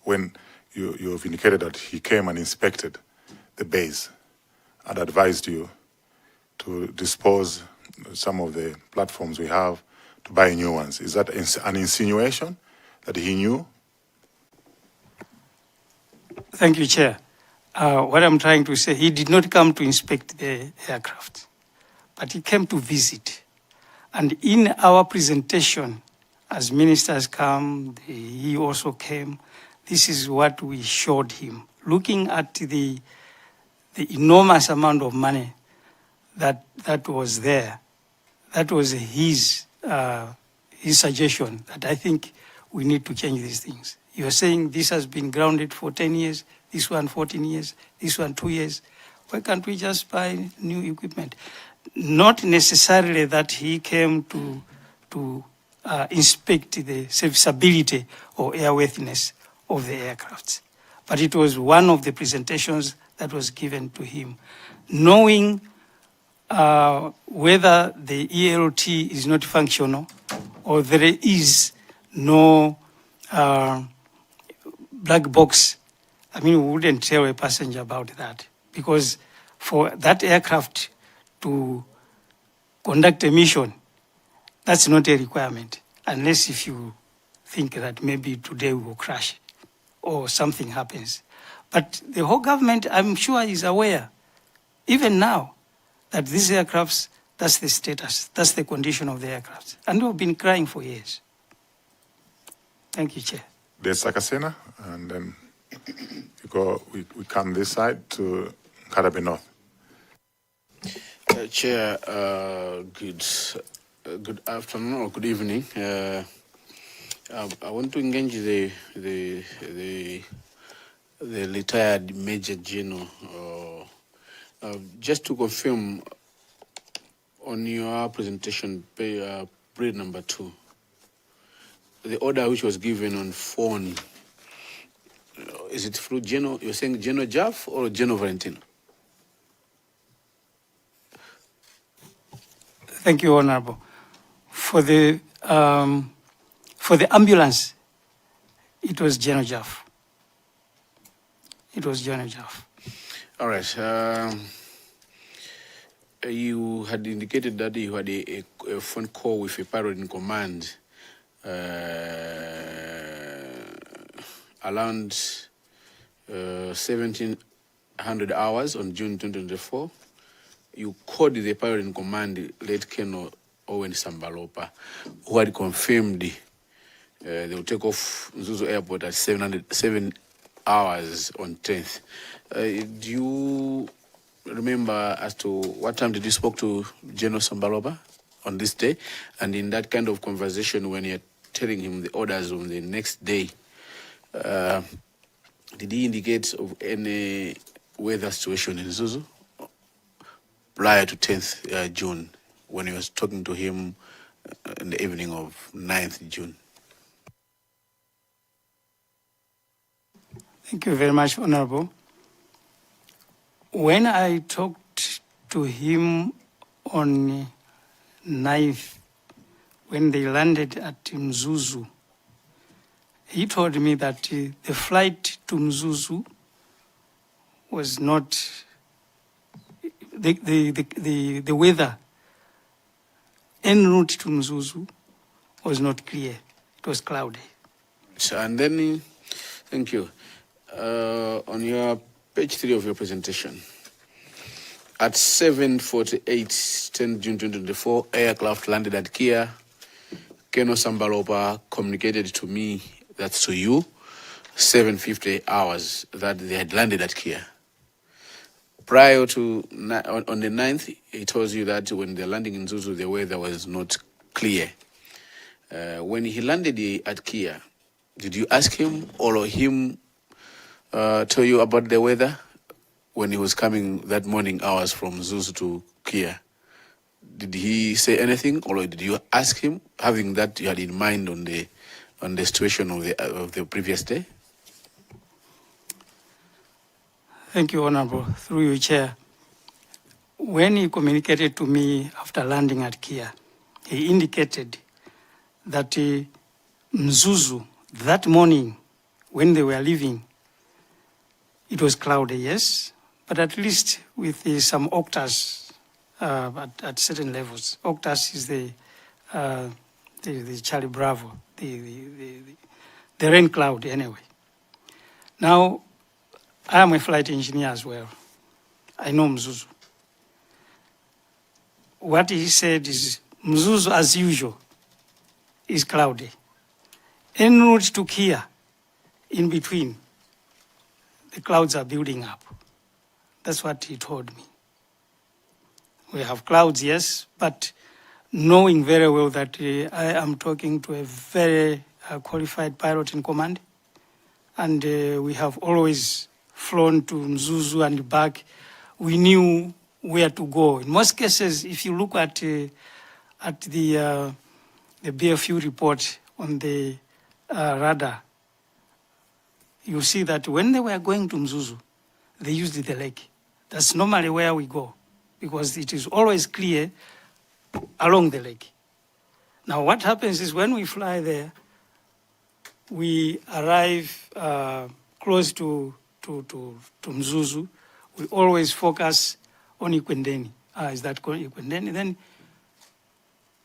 S2: when you've indicated that he came and inspected the base and advised you to dispose some of the platforms we have to buy new ones? Is that an insinuation that he knew?
S4: Thank you, Chair. What I'm trying to say, he did not come to inspect the aircraft, but he came to visit. And in our presentation, as ministers come, he also came. This is what we showed him, looking at the enormous amount of money that was there. That was his suggestion, that I think we need to change these things. You're saying this has been grounded for 10 years. this one 14 years, this one 2 years. Why can't we just buy new equipment? Not necessarily that he came to inspect the serviceability or airworthiness of the aircrafts, but it was one of the presentations that was given to him, knowing whether the ELT is not functional or there is no black box. I mean, we wouldn't tell a passenger about that, because for that aircraft to conduct a mission, that's not a requirement, unless if you think that maybe today we will crash or something happens. But the whole government, I'm sure, is aware, even now, that these aircrafts, that's the status, that's the condition of the aircrafts. And we've been crying for years. Thank you, Chair.
S2: There's Sakasena, and then we come this side to Nkatabe North.
S6: Chair, good afternoon or good evening. I want to engage the retired Major General, just to confirm on your presentation, period number 2, the order which was given on phone, is it through General? You're saying General Jaff or General Valentino?
S4: Thank you, Honorable. For the ambulance, it was General Jaff. It was General Jaff.
S6: All right. You had indicated that you had a phone call with a pilot in command around 1700 hours on June 2024. You called the pilot in command, late Colonel Owen Sambalopa, who had confirmed they will take off Zuzu Airport at 7 hours on 10th. Do you remember as to what time did you spoke to General Sambalopa on this day? And in that kind of conversation, when you're telling him the orders on the next day, did he indicate of any weather situation in Zuzu prior to 10th June, when he was talking to him in the evening of 9th June?
S4: Thank you very much, Honorable. When I talked to him on 9th, when they landed at Mzuzu, he told me that the flight to Mzuzu was not, the weather en route to Mzuzu was not clear. It was cloudy.
S6: So, and then, thank you. On your page 3 of your presentation, at 7:48, 10 June 2024, aircraft landed at Kia. Colonel Sambalopa communicated to me, that's to you, 7:50 hours that they had landed at Kia. Prior to, on the 9th, he told you that when they're landing in Zuzu, the weather was not clear. When he landed at Kia, did you ask him or him tell you about the weather when he was coming that morning hours from Zuzu to Kia? Did he say anything, or did you ask him, having that you had in mind on the situation of the previous day?
S4: Thank you, Honorable. Through you, Chair. When he communicated to me after landing at Kia, he indicated that Mzuzu, that morning when they were leaving, it was cloudy, yes, but at least with some octas at certain levels. Octas is the Charlie Bravo, the rain cloud anyway. Now, I am a flight engineer as well. I know Mzuzu. What he said is Mzuzu, as usual, is cloudy. En route to Kia, in between, the clouds are building up. That's what he told me. We have clouds, yes, but knowing very well that I am talking to a very qualified pilot in command, and we have always flown to Mzuzu and back, we knew where to go. In most cases, if you look at the BFU report on the radar, you see that when they were going to Mzuzu, they used the lake. That's normally where we go, because it is always clear along the lake. Now, what happens is when we fly there, we arrive close to Mzuzu. We always focus on Ikwendeni. Is that called Ikwendeni? Then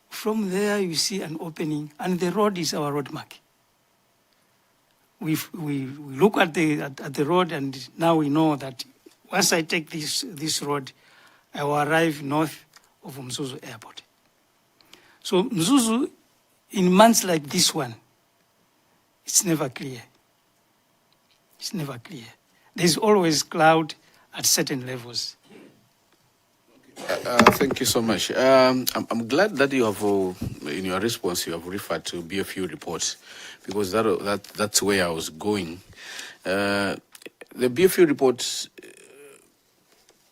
S4: from there, you see an opening, and the road is our road mark. We look at the road, and now we know that once I take this road, I will arrive north of Mzuzu Airport. So Mzuzu, in months like this one, it's never clear. It's never clear. There's always cloud at certain levels.
S6: Thank you so much. I'm glad that you have, in your response, you have referred to BFU reports, because that's where I was going. The BFU report,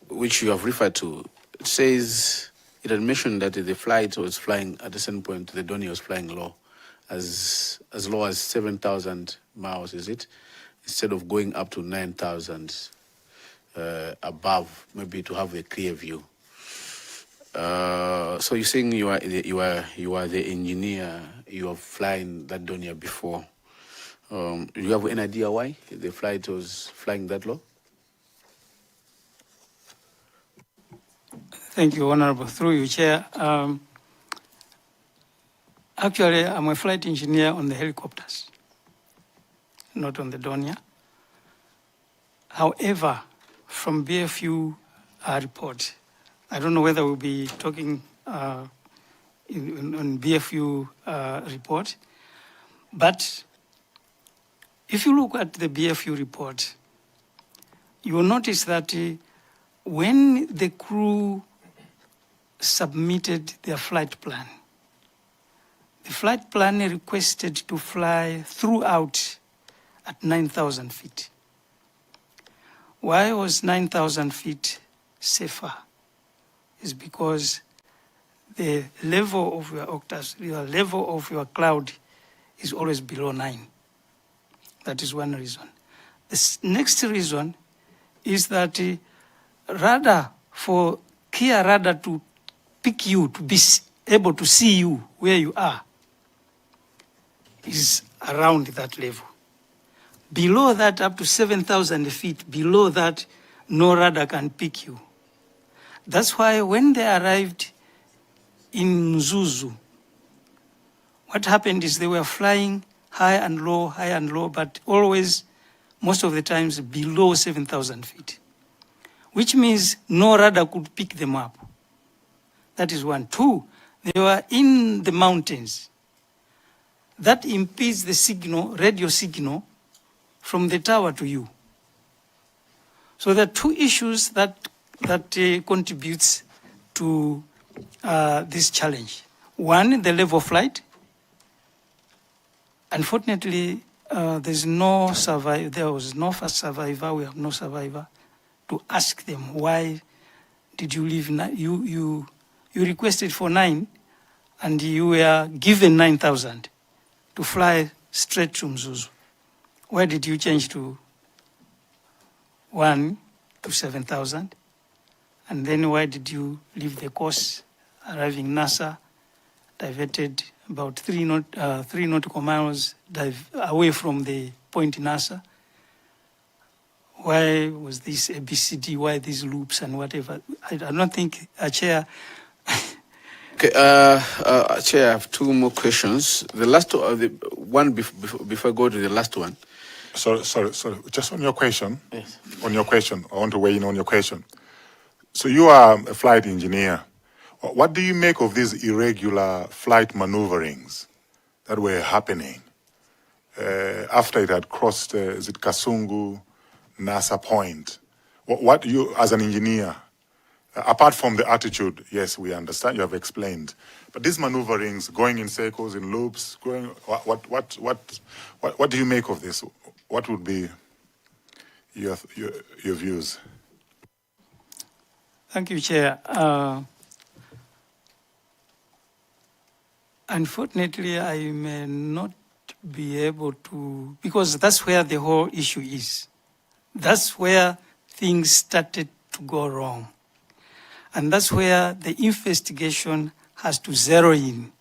S6: which you have referred to, it says, it had mentioned that the flight was flying at a certain point, the Donia was flying low, as low as 7,000 miles, is it? Instead of going up to 9,000 above, maybe to have a clear view. So you're saying you are the engineer, you have flying that Donia before. Do you have any idea why the flight was flying that low?
S4: Thank you, Honorable. Through you, Chair. Actually, I'm a flight engineer on the helicopters, not on the Donia. However, from BFU report, I don't know whether we'll be talking on BFU report, but if you look at the BFU report, you will notice that when the crew submitted their flight plan, the flight plan requested to fly throughout at 9,000 feet. Why was 9,000 feet safer? Is because the level of your octaves, the level of your cloud is always below 9. That is one reason. The next reason is that radar, for Kia radar to pick you, to be able to see you where you are, is around that level. Below that, up to 7,000 feet, below that, no radar can pick you. That's why when they arrived in Mzuzu, what happened is they were flying high and low, but always, most of the times, below 7,000 feet, which means no radar could pick them up. That is one. Two, they were in the mountains. That impedes the signal, radio signal, from the tower to you. So there are two issues that contributes to this challenge. One, the level of flight. Unfortunately, there was no first survivor, we have no survivor, to ask them, why did you leave? You requested for 9, and you were given 9,000 to fly straight to Mzuzu. Why did you change to 1 to 7,000? And then why did you leave the course, arriving NASA, diverted about 3 nautical miles away from the point NASA? Why was this ABCD? Why these loops and whatever? I don't think, Chair.
S6: Okay, Chair, I have 2 more questions. The last one, before I go to the last one.
S2: Sorry. Just on your question. Yes. On your question, I want to weigh in on your question. So you are a flight engineer. What do you make of these irregular flight maneuverings that were happening after it had crossed, is it Kasungu, NASA Point? What you, as an engineer, apart from the attitude, yes, we understand, you have explained, but these maneuverings, going in circles, in loops, what do you make of this? What would be your views.
S4: Thank you, Chair. Unfortunately, I may not be able to, because that's where the whole issue is. That's where things started to go wrong. And that's where the investigation has to zero in.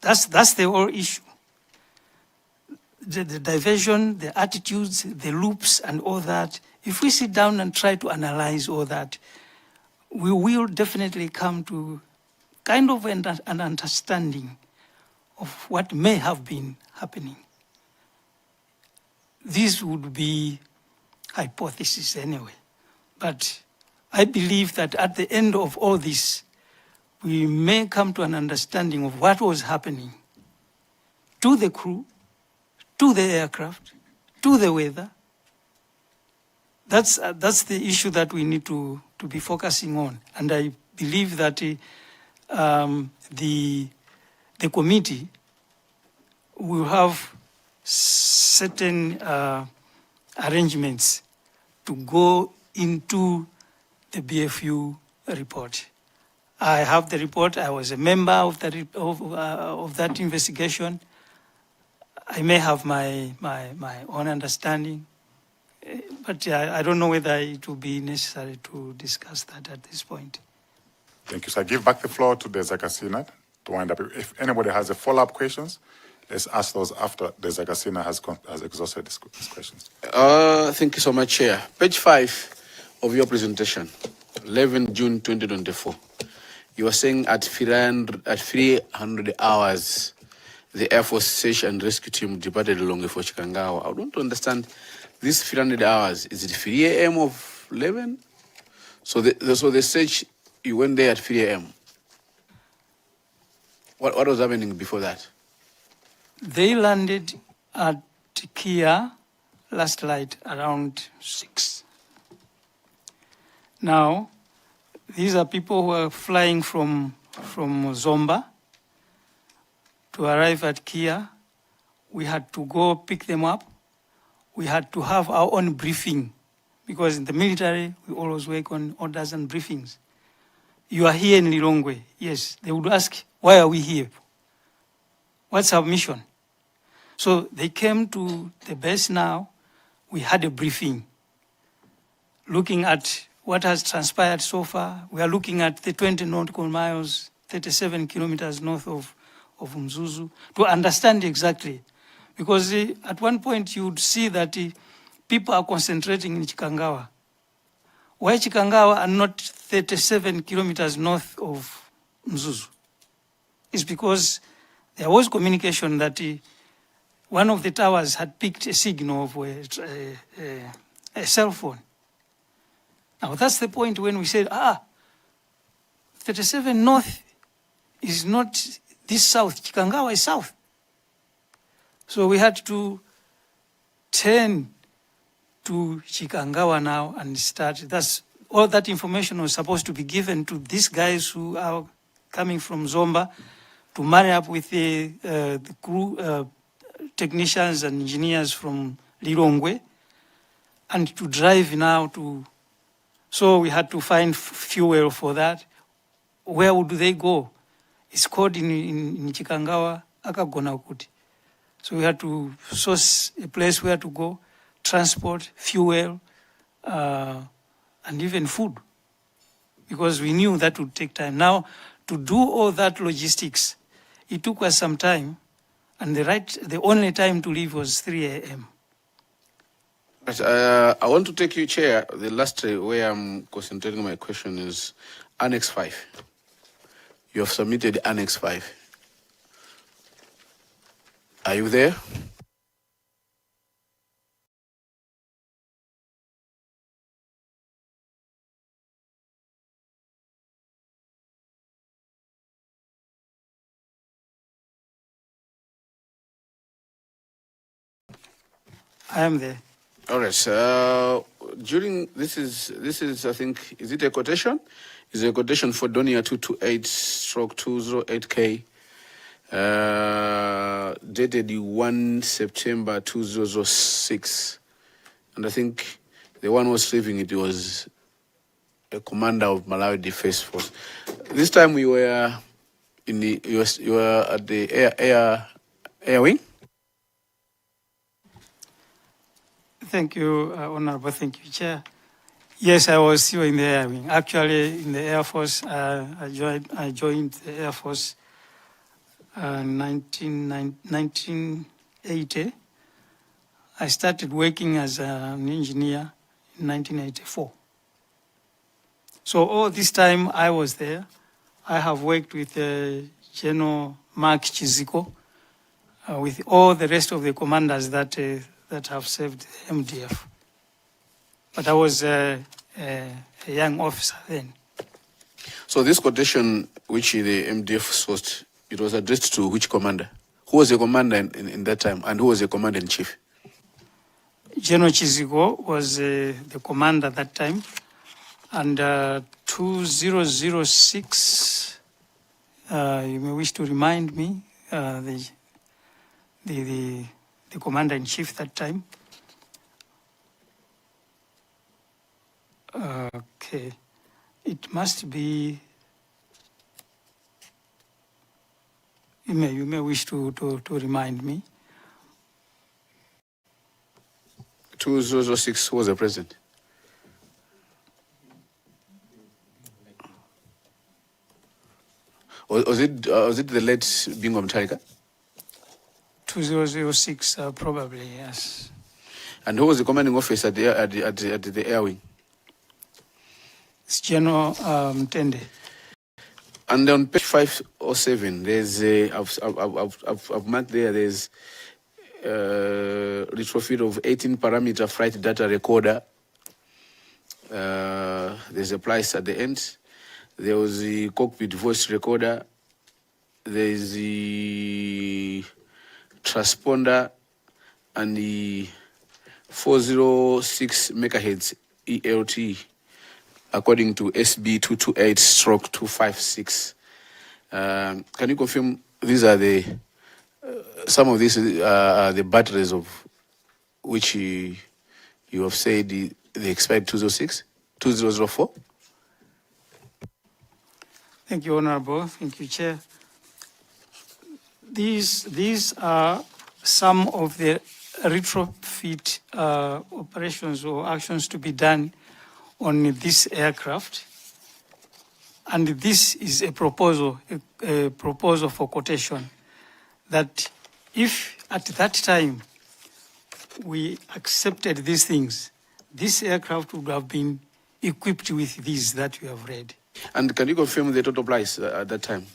S4: That's the whole issue. The diversion, the attitudes, the loops, and all that. If we sit down and try to analyze all that, we will definitely come to kind of an understanding of what may have been happening. This would be hypothesis anyway. But I believe that at the end of all this, we may come to an understanding of what was happening to the crew, to the aircraft, to the weather. That's the issue that we need to be focusing on. And I believe that the committee will have certain arrangements to go into the BFU report. I have the report. I was a member of that investigation. I may have my own understanding, but I don't know whether it will be necessary to discuss that at this point.
S2: Thank you. So I give back the floor to the Zakasina to wind up. If anybody has a follow-up questions, let's ask those after the Zakasina has exhausted these questions.
S6: Thank you so much, Chair. Page 5 of your presentation, 11 June 2024. You were saying at 300 hours, the Air Force Search and Rescue Team departed Lilongwe for Chikangawa. I want to understand, this 300 hours, is it 3 a.m. of 11? So the search, you went there at 3 a.m. What was happening before that?
S4: They landed at Kia last night around 6. Now, these are people who are flying from Zomba to arrive at Kia. We had to go pick them up. We had to have our own briefing because in the military, we always work on orders and briefings. You are here in Lilongwe. Yes, they would ask, why are we here? What's our mission? So they came to the base now. We had a briefing looking at what has transpired so far. We are looking at the 20 nautical miles, 37 kilometers north of Mzuzu, to understand exactly. Because at one point you would see that people are concentrating in Chikangawa. Why Chikangawa and not 37 kilometers north of Mzuzu? It's because there was communication that one of the towers had picked a signal of a cell phone. Now that's the point when we said, 37 north is not this south, Chikangawa is south. So we had to turn to Chikangawa now and start. All that information was supposed to be given to these guys who are coming from Zomba to marry up with the crew, technicians and engineers from Lilongwe, and to drive now to. So we had to find fuel for that. Where would they go? It's called in Chikangawa, Akagonakuti. So we had to source a place where to go, transport, fuel, and even food, because we knew that would take time. Now, to do all that logistics, it took us some time, and the only time to leave was 3 a.m.
S6: I want to take you, Chair. The last where I'm concentrating my question is Annex 5. You have submitted Annex 5. Are you there?
S4: I am there.
S6: All right. During this is I think, is it a quotation? Is it a quotation for Donia 228/208K? dated 1 September 2006. And I think the one who was receiving it was a commander of Malawi Defense Force. This time we were in the you were at the air wing.
S4: Thank you, Honorable. Thank you, Chair. Yes, I was still in the Air Wing. Actually, in the Air Force, I joined the Air Force in 1980. I started working as an engineer in 1984. So all this time I was there, I have worked with General Mark Chiziko, with all the rest of the commanders that have served the MDF. But I was a young officer then.
S6: So this quotation, which the MDF sourced, it was addressed to which commander? Who was the commander in that time, and who was the commander-in-chief?
S4: General Chiziko was the commander that time, and 2006, you may wish to remind me, the commander-in-chief that time. Okay, it must be. You may wish to remind me.
S6: 2006 was the president. Was it the late Bingo Mtalika?
S4: 2006, probably, yes.
S6: And who was the commanding officer at the air wing?
S4: It's General Mtende.
S6: And on page 507, there's I've marked there. There's retrofit of 18 parameter flight data recorder. There's a price at the end. There was the cockpit voice recorder. There's the transponder and the 406 megahertz ELT, according to SB 228/256. Can you confirm these are the some of these are the batteries of which you have said they expired 2004?
S4: Thank you, Honorable. Thank you, Chair. These are some of the retrofit operations or actions to be done on this aircraft. And this is a proposal for quotation that if at that time we accepted these things, this aircraft would have been equipped with these that we have read.
S6: And can you confirm the total price at that time?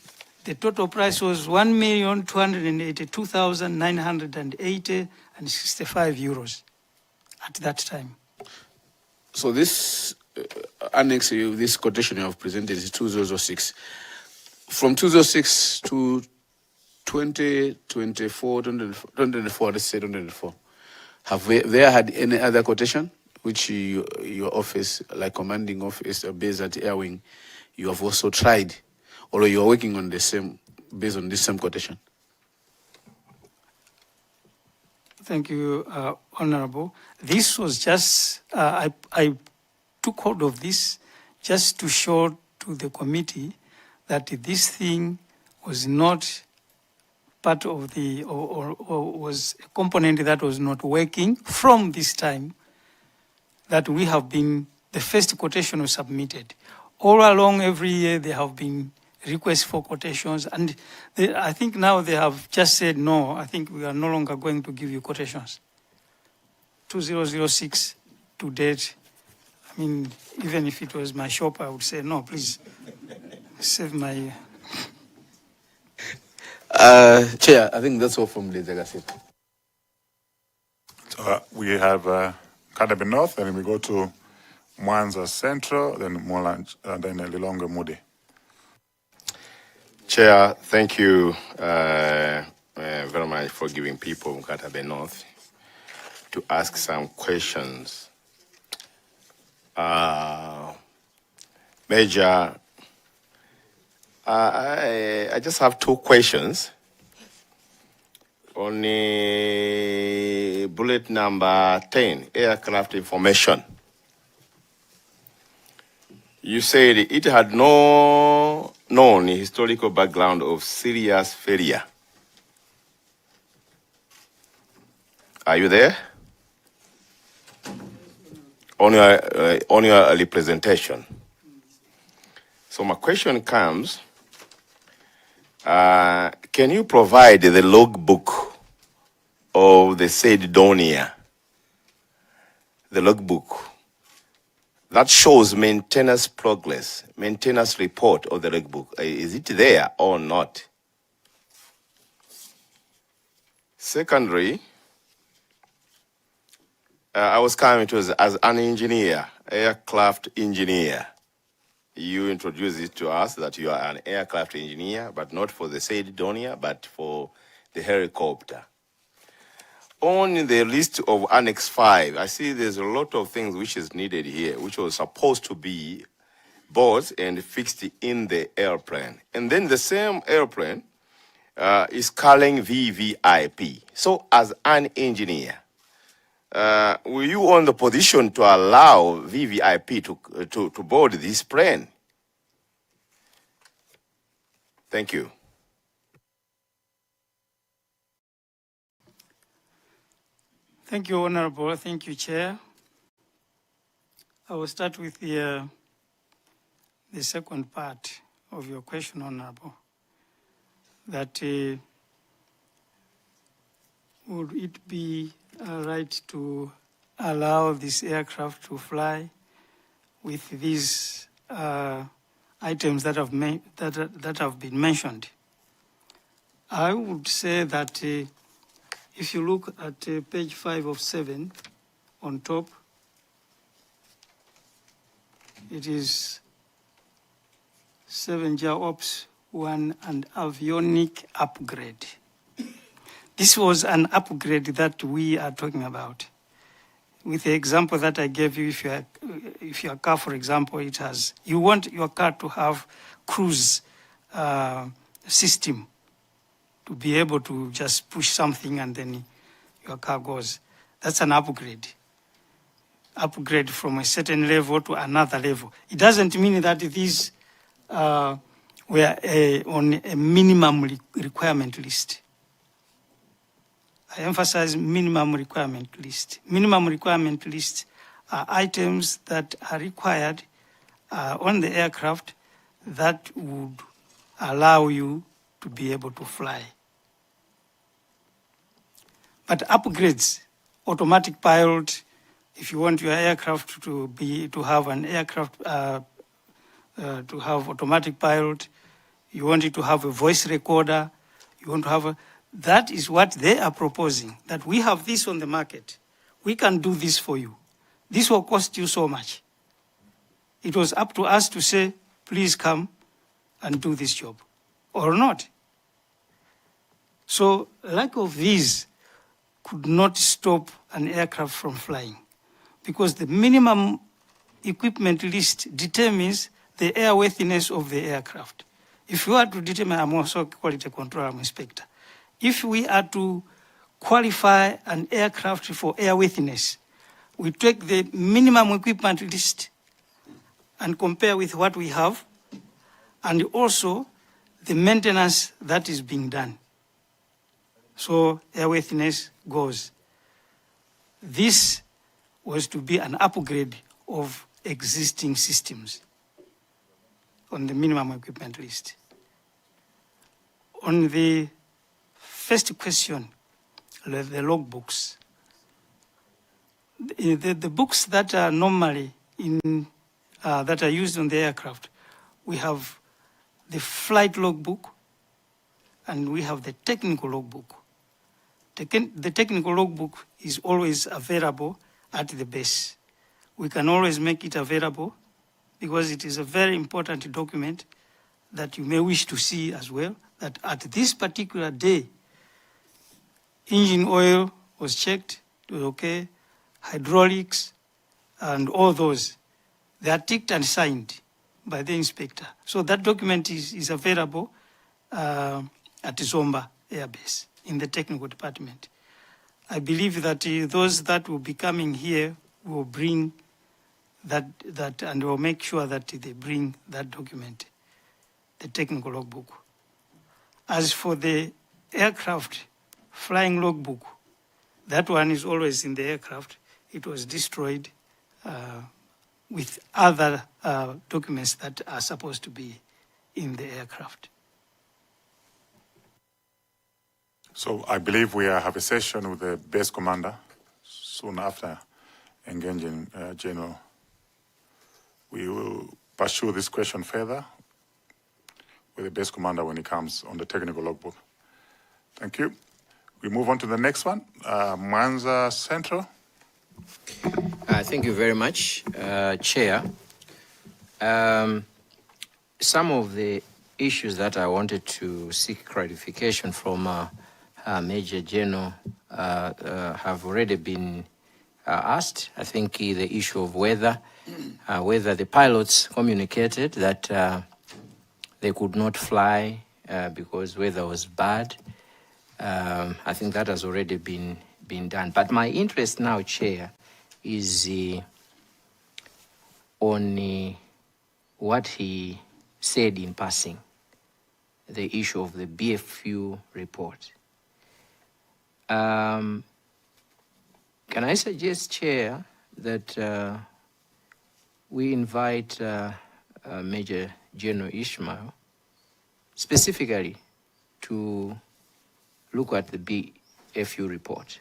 S4: The total price was 1,282,980.65 euros at that time.
S6: So this annex, this quotation you have presented is 2006. From 2006 to 2024, 2024, let's say 2024, have there had any other quotation which your office, like commanding office based at Air Wing, you have also tried, or you are working on the same, based on this same quotation?
S4: Thank you, Honorable. This was just, I took hold of this just to show to the committee that this thing was not part of the, or was a component that was not working from this time that we have been, the first quotation was submitted. All along every year there have been requests for quotations, and I think now they have just said, no, I think we are no longer going to give you quotations. 2006 to date, I mean, even if it was my shop, I would say, no, please, save my...
S6: Chair, I think that's all from the Legacy.
S2: So we have Nkatabe North, and we go to Mwanza Central, then Molanj, and then Lilongwe Mudi.
S8: Chair, thank you very much for giving people Nkatabe North to ask some questions. Major, I just have two questions. On bullet number 10, aircraft information. You said it had no known historical background of serious failure. Are you there? On your representation. So my question comes, can you provide the logbook of the said Donia, the logbook that shows maintenance progress, maintenance report of the logbook? Is it there or not? Secondly, I was coming to as an engineer, aircraft engineer. You introduced it to us that you are an aircraft engineer, but not for the said Donia, but for the helicopter. On the list of Annex 5, I see there's a lot of things which is needed here, which was supposed to be bought and fixed in the airplane. And then the same airplane is calling VVIP. So as an engineer, were you on the position to allow VVIP to board this plane? Thank you.
S4: Thank you, Honorable. Thank you, Chair. I will start with the second part of your question, Honorable. That would it be right to allow this aircraft to fly with these items that have been mentioned? I would say that if you look at page 5 of 7 on top, it is 7 Ops 1 and avionic upgrade. This was an upgrade that we are talking about. With the example that I gave you, if your car, for example, you want your car to have cruise system, to be able to just push something and then your car goes. That's an upgrade. Upgrade from a certain level to another level. It doesn't mean that these were on a minimum requirement list. I emphasize minimum requirement list. Minimum requirement list are items that are required on the aircraft that would allow you to be able to fly. But upgrades, automatic pilot, if you want your aircraft to have automatic pilot, you want it to have a voice recorder, you want to have that is what they are proposing, that we have this on the market. We can do this for you. This will cost you so much. It was up to us to say, please come and do this job, or not. So lack of these could not stop an aircraft from flying, because the minimum equipment list determines the airworthiness of the aircraft. If you are to determine, I'm also quality control, I'm inspector. If we are to qualify an aircraft for airworthiness, we take the minimum equipment list and compare with what we have, and also the maintenance that is being done. So airworthiness goes. This was to be an upgrade of existing systems on the minimum equipment list. On the first question, the logbooks. The books that are normally that are used on the aircraft, we have the flight logbook and we have the technical logbook. The technical logbook is always available at the base. We can always make it available because it is a very important document that you may wish to see as well, that at this particular day, engine oil was checked, it was okay, hydraulics, and all those. They are ticked and signed by the inspector. So that document is available at Zomba Air Base. in the technical department. I believe that those that will be coming here will bring that and will make sure that they bring that document, the technical logbook. As for the aircraft flying logbook, that one is always in the aircraft. It was destroyed with other documents that are supposed to be in the aircraft.
S2: So I believe we have a session with the base commander soon after engaging General. We will pursue this question further with the base commander when he comes on the technical logbook. Thank you. We move on to the next one, Mwanza Central.
S5: Thank you very much, Chair. Some of the issues that I wanted to seek clarification from Major General have already been asked. I think the issue of whether the pilots communicated that they could not fly because weather was bad. I think that has already been done. But my interest now, Chair, is on what he said in passing, the issue of the BFU report. Can I suggest, Chair, that we invite Major General Ishmael specifically to look at the BFU report,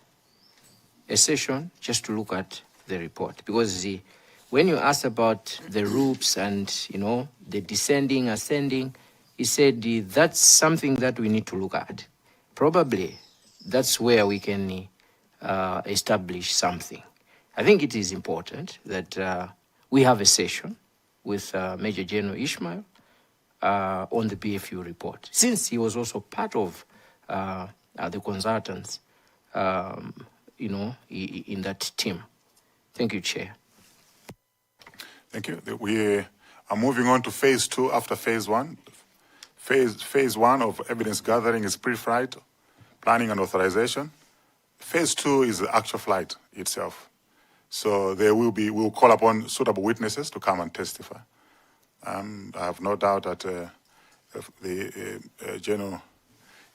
S5: a session just to look at the report, because when you asked about the routes and the descending, ascending, he said that's something that we need to look at. Probably that's where we can establish something. I think it is important that we have a session with Major General Ishmael on the BFU report, since he was also part of the consultants, in that team. Thank you, Chair.
S2: Thank you. We are moving on to phase 2 after phase 1. Phase 1 of evidence gathering is pre-flight, planning and authorization. Phase 2 is the actual flight itself. So we'll call upon suitable witnesses to come and testify. I have no doubt that the General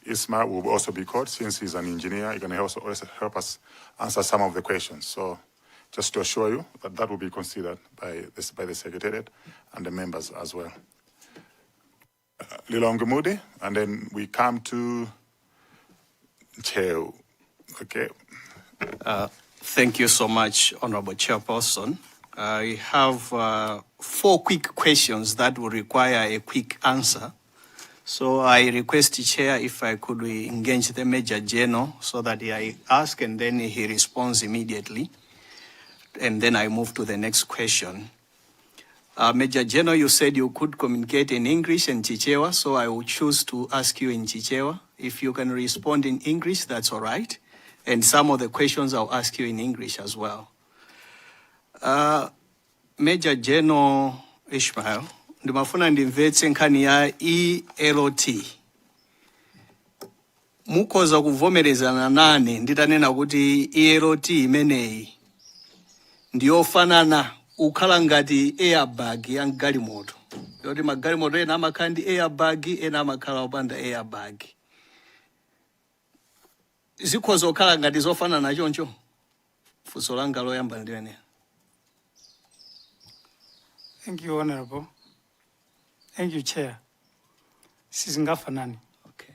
S2: Ismail will also be called, since he's an engineer. He can also help us answer some of the questions. So just to assure you that that will be considered by the Secretariat and the members as well. Lilonge Moody, and then we come to Chair. Okay.
S20: Thank you so much, Honorable Chairperson. I have 4 quick questions that will require a quick answer. So I request the Chair if I could engage the Major General so that I ask and then he responds immediately. And then I move to the next question. Major General, you said you could communicate in English and Chichewa, so I will choose to ask you in Chichewa. If you can respond in English, that's all right. And some of the questions I'll ask you in English as well. Major General Ishmael, ndimafuna ndimvetse nkhani ya ELT. Mukoza kuvomerezana nane nditanena kuti ELT imeneyi ndiyofanana ukhala ngati airbag ya galimoto. Yoti magalimoto ena amakhala ndi airbag, ena amakhala opanda airbag. Zikhoza kukhala ngati zofanana choncho? Funso langa loyamba ndiwene.
S4: Thank you, Honorable. Thank you, Chair. Sizingafanani.
S20: Okay.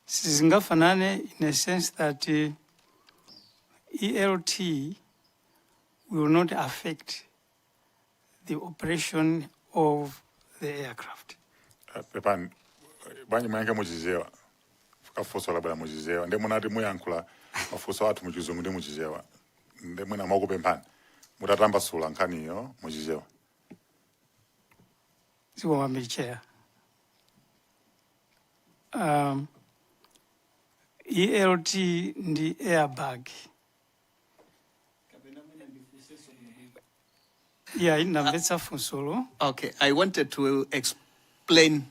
S4: Sizingafanani in a sense that ELT will not affect the operation of the aircraft.
S2: Pepani, banyi mwange mujizewa. Fukafuso labda mujizewa. Nde munati muyankula mafuso watu mujizungu ndi mujizewa. Nde muna mwaku pempani. Mutatamba sula nkhani yo mujizewa.
S4: Siwa wami Chair. ELT ndi airbag. Yeah, inamvetsa funsolo.
S20: Okay, I wanted to explain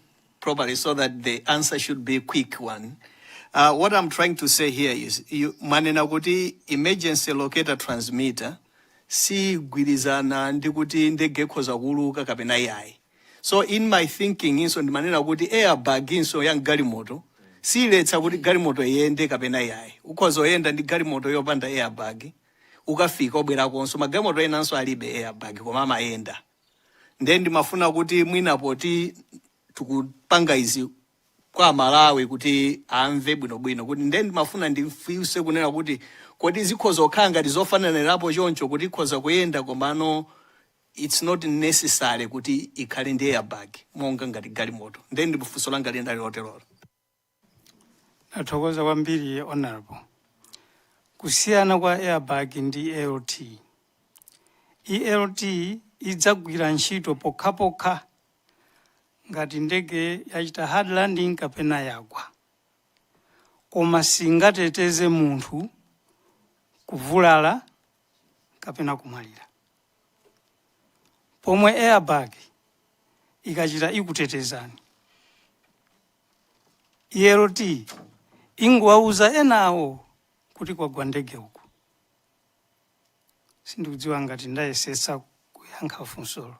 S20: properly so that the answer should be a quick one. What I'm trying to say here is, manena kuti emergency locator transmitter, si gwirizana ndi kuti ndege khoza kuluka kapena yayi. So in my thinking, inso ndi manena kuti airbag inso yang galimoto, si letsa kuti galimoto yende kapena yayi. Ukhoza yenda ndi galimoto yopanda airbag, ukafika obwera konso magalimoto ena nso alibe airbag koma amayenda. Then mafuna kuti mwina poti tukupanga izi kwa Malawi kuti amve bwinobwino kuti then mafuna ndimfuse kunena kuti kodi zikhoza okhanga ndizofananirapo choncho kuti ikhoza kuyenda komano it's not necessary kuti ikhale ndi airbag monga ngati galimoto. Then ndifunso langa lenda lotero.
S4: Nathokoza kwambiri honorable. Kusiyana kwa airbag ndi LT. LT idzagwira ntchito pokhapokha ngati ndege yachita hard landing kapena yagwa. Koma singateteze munthu kuvulala kapena kumwalira. Pomwe airbag ikachita ikutetezani. LT ingwauza enawo kuti kwagwa ndege uku. Sindikudziwa ngati ndayesetsa kuyankha funsolo.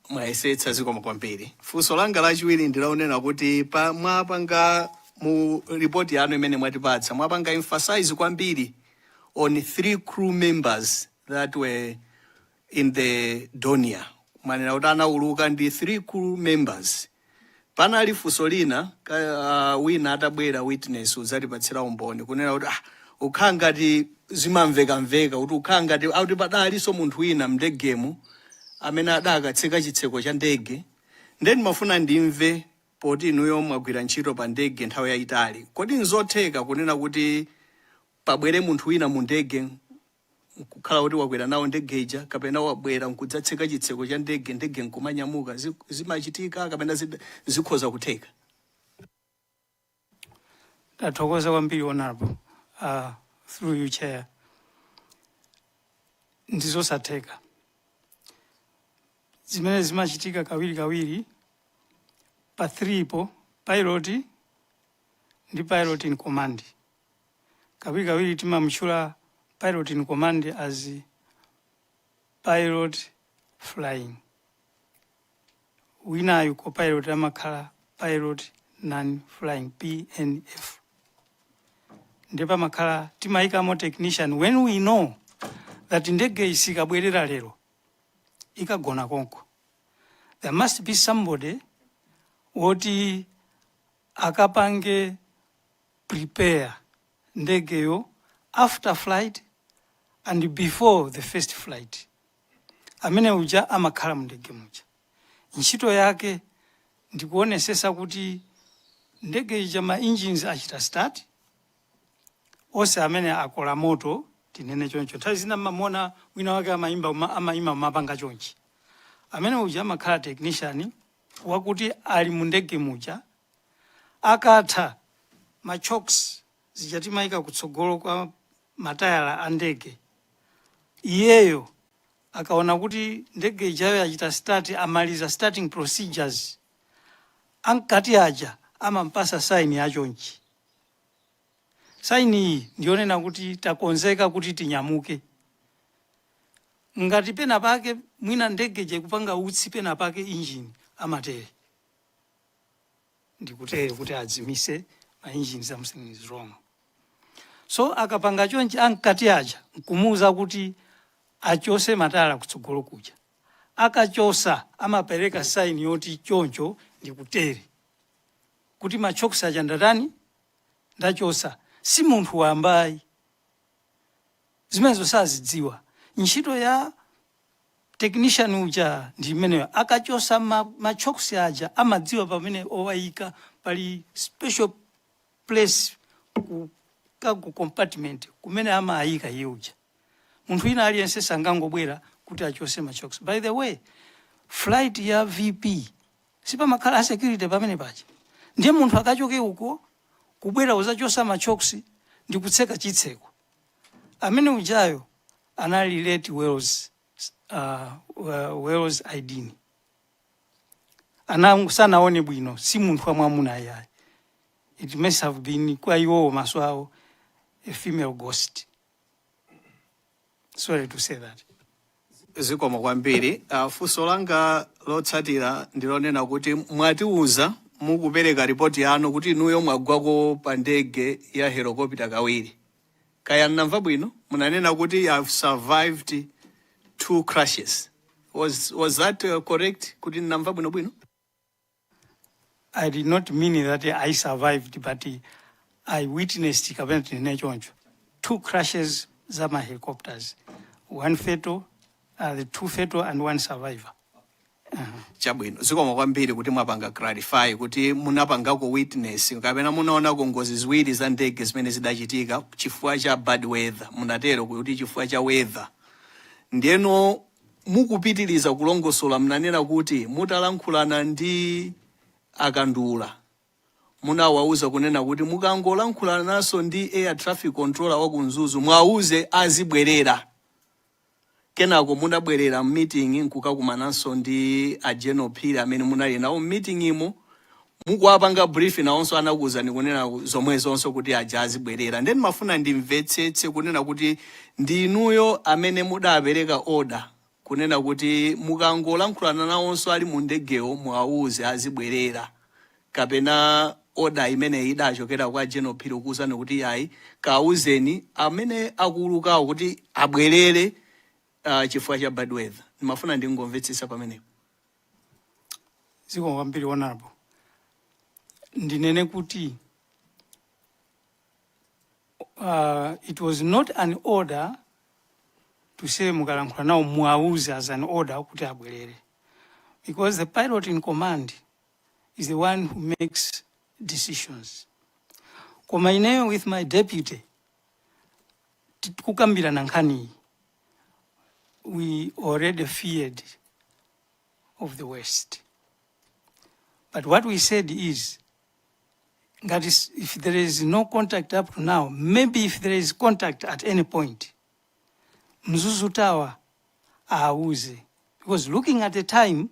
S20: Mwayesetsa zikoma kwambiri. Funso langa lachiwiri ndilaonena kuti mwapanga mu report yanu imene mwatipatsa mwapanga emphasize kwambiri on 3 crew members that were in the Donia. Manena kuti anauluka ndi 3 crew members. Panali funso lina wina atabwera witness uzatipatsira umboni kunena kuti ukhangati zimamveka kuti ukhangati auti padaliso munthu wina mndegemu amene adakatseka chitseko cha ndege. Then mafuna ndimve poti inuyo mwagwira ntchito pa ndege nthawi yayitali. Kodi nzotheka kunena kuti pabwere munthu wina mu ndege kukhala kuti wakwera nawo ndege ija kapena wabwera nkudzatseka chitseko cha ndege nkumanyamuka zimachitika kapena zikhoza kutheka?
S4: Nathokoza kwambiri honorable. Through you chair. Ndizosatheka. Zimene zimachitika kawiri pa 3 po pilot ndi pilot in command. Kawiri timamutchula pilot in command as pilot flying. Winayu ko pilot amakhala pilot non-flying PNF. Ndipo makhala timayikamo technician when we know that ndege isikabwerera lero ikagona konko. There must be somebody woti akapange prepare ndegeyo after flight and before the first flight. Amene uja amakhala mndege muja. Ntchito yake ndikuonesesa kuti ndege ija ma engines achita start. Ose amene akola moto tinene choncho. Nthawi zina mamona wina wake amaimba mapanga chonchi. Amene uja amakhala technician wakuti ali mundege muja akatha ma chocks zijatimaika kutsogolo kwa matayala a ndege. Iyeyo akaona kuti ndege ijayo yachita start amaliza starting procedures. Ankati aja amampasa sign ya chonchi. Sign iyi ndionena kuti takonzeka kuti tinyamuke. Ngati pena pake mwina ndege je kupanga utsi pena pake engine amatere. Ndikutere kuti adzimise ma engine something is wrong. So akapanga chonchi ankati aja nkumuza kuti achose matala kutsogolo kuja. Akachosa amapereka sign yoti choncho ndikutere. Kuti machoksa aja ndatani ndachosa. Si munthu wambayi. Zimenezo sazidziwa. Ntchito ya technician uja ndi imeneyo. Akachosa machoksi aja amadziwa pamene owayika pali special place ku cargo compartment kumene amayika iye uja. Munthu ina aliyense sangangobwera kuti achose machoksi. By the way, flight ya VP sipamakhala security pamene paja. Ndiye munthu akachoke uko kubwera uzachosa machoksi ndi kutseka chitseko. Amene ujayo anali late Wales ID. Anangu sanaone bwino, si munthu wa mwamuna yayi. It must have been kwa iwo maso awo a female ghost. Sorry to say that.
S20: Zikomo kwambiri. Funso langa lotsatira ndilonena kuti mwatiuza mukupereka ripoti yanu kuti inuyo mwagwako pa ndege ya helicopter kawiri. Kaya namva bwino munanena kuti you have survived 2 crashes. Was that correct? Kuti namva bwino bwino?
S4: I did not mean that I survived, but I witnessed 2 crashes zama helicopters. 1 fatal, the 2 fatal and 1 survivor.
S20: Chabwino. Zikomo kwambiri kuti mwapanga clarify kuti munapangako witness kapena munaonako ngozi ziwiri za ndege zimene zidachitika chifukwa cha bad weather. Munatero kuti chifukwa cha weather. Ndiyeno mukupitiriza kulongosola mnanena kuti mutalankhulana ndi akandula. Munawauza kunena kuti mukangolankhulana naso ndi air traffic controller wa kunzuzu mwauze azibwerera. Kenako munabwerera meeting nkukakumananso ndi a General Phiri amene munali nawo meeting imo mukuwapanga brief nawonso anakuwuzani kunena zomwe zonso kuti aja azibwerera. Then mafuna ndimvetsetse kunena kuti ndi inuyo amene mudapereka order kunena kuti mukangolankhulana nawonso ali mu ndegewo mwauze azibwerera. Kapena order imene idachokera kwa General Phiri kuwuzani kuti ayi kauzeni amene akulukawo kuti abwerere chifukwa cha bad weather. Mafuna ndingomvetsesa pamenepo.
S4: Zikomo kwambiri honorable. Ndinene kuti it was not an order to say mukalankhula nawo mwauze as an order kuti abwerere. Because the pilot in command is the one who makes decisions. Koma ineyo with my deputy kukambira nankhani. We already feared of the West. But what we said is, that is, if there is no contact up to now, maybe if there is contact at any point, Mzuzu Tower, auze. Because looking at the time,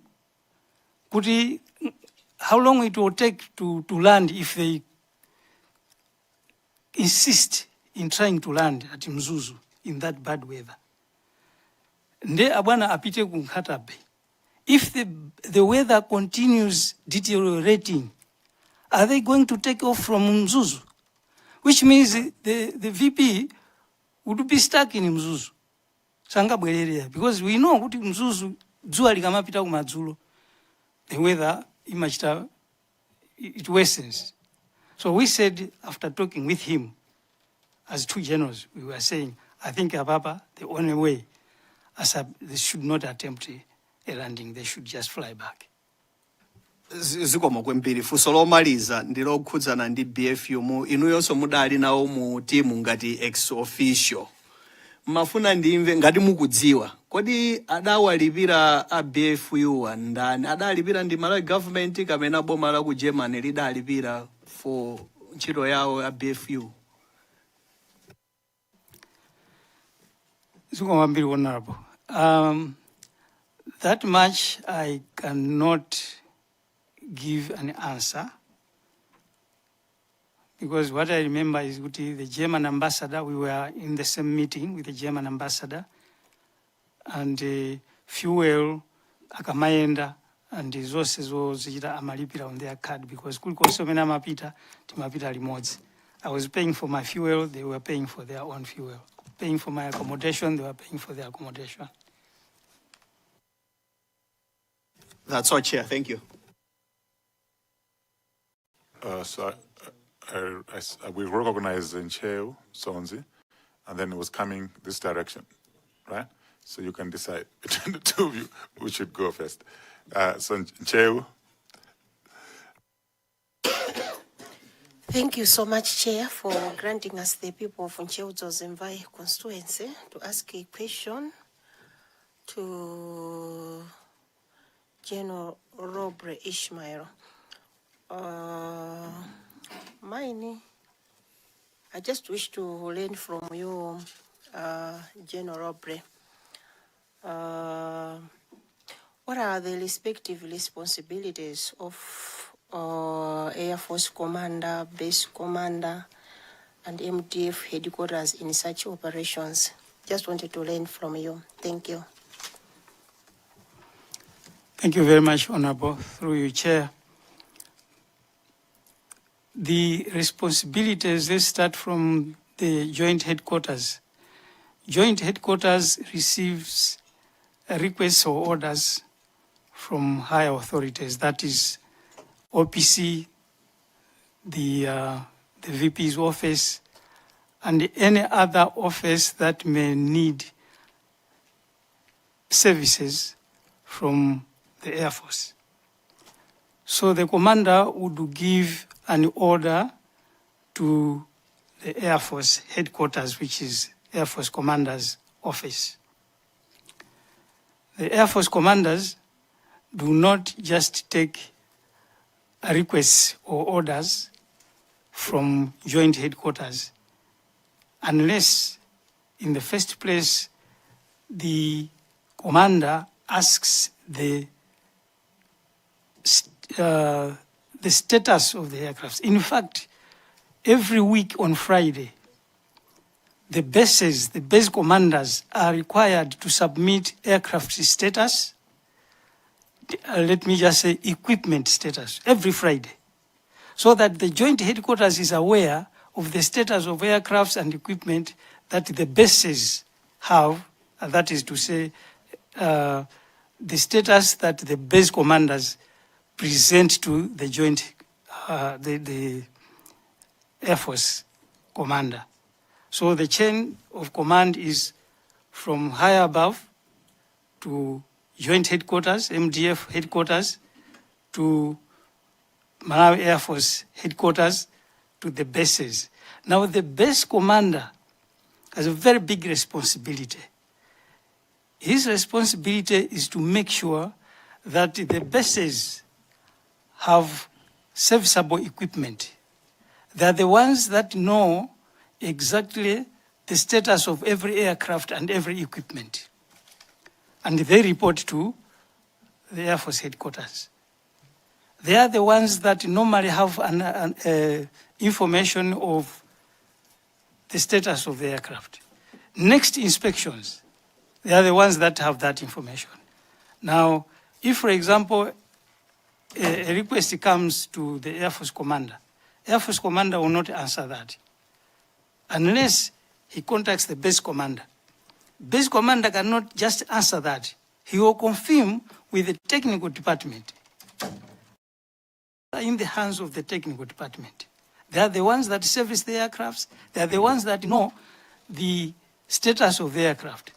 S4: how long it will take to land if they insist in trying to land at Mzuzu in that bad weather. Nde abwana apite ku Nkatabe. If the weather continues deteriorating, are they going to take off from Mzuzu? Which means the VP would be stuck in Mzuzu. Sangabwerere, because we know kuti Mzuzu dzuwa likamapita kumadzulo, the weather imachita it worsens. So we said after talking with him as 2 generals, we were saying, I think Ababa, the only way they should not attempt a landing, they should just fly back.
S20: Zikomo kwambiri. Funso lomaliza ndilokhudzana ndi BFU mu inuyonso mudali nawo mu timu ngati ex official. Mafuna ndimve ngati mukudziwa. Kodi adawalipira a BFU ndani? Adalipira ndi Malawi government kapena boma la ku Germany lidalipira for ntchito yawo a BFU?
S4: Zikomo kwambiri honorable. That much I cannot give an answer, because what I remember is the German ambassador, we were in the same meeting with the German ambassador, and fuel akamaenda and resources zichita amalipira on their card, because kulikonse mena mapita timapita limodzi. I was paying for my fuel, they were paying for their own fuel. Paying for my accommodation, they were paying for their accommodation.
S20: That's all, Chair. Thank you.
S2: So we recognize Ncheu Sonzi, and then it was coming this direction, right? So you can decide between the two of you who should go first. So Ncheu.
S7: Thank you so much, Chair, for granting us the people of Ncheu Zozimvai constituency to ask a question to General Robre Ishmael. Mine, I just wish to learn from you, General Robre. What are the respective responsibilities of Air Force Commander, Base Commander, and MDF headquarters in such operations? Just wanted to learn from you. Thank you.
S4: Thank you very much, Honorable, through you, Chair. The responsibilities, they start from the Joint Headquarters. Joint Headquarters receives requests or orders from higher authorities, that is OPC, the VP's office, and any other office that may need services from the Air Force. So the commander would give an order to the Air Force headquarters, which is Air Force Commander's office. The Air Force commanders do not just take requests or orders from Joint Headquarters unless, in the first place, the commander asks the status of the aircraft. In fact, every week on Friday, the bases, the base commanders are required to submit aircraft status, let me just say equipment status, every Friday, so that the Joint Headquarters is aware of the status of aircrafts and equipment that the bases have, that is to say, the status that the base commanders present to the Joint, the Air Force commander. So the chain of command is from high above to Joint Headquarters, MDF headquarters, to Malawi Air Force headquarters, to the bases. Now the base commander has a very big responsibility. His responsibility is to make sure that the bases have serviceable equipment. They are the ones that know exactly the status of every aircraft and every equipment. And they report to the Air Force headquarters. They are the ones that normally have information of the status of the aircraft. Next inspections, they are the ones that have that information. Now, if, for example, a request comes to the Air Force commander will not answer that unless he contacts the base commander. Base commander cannot just answer that. He will confirm with the technical department. In the hands of the technical department. They are the ones that service the aircrafts. They are the ones that know the status of the aircraft.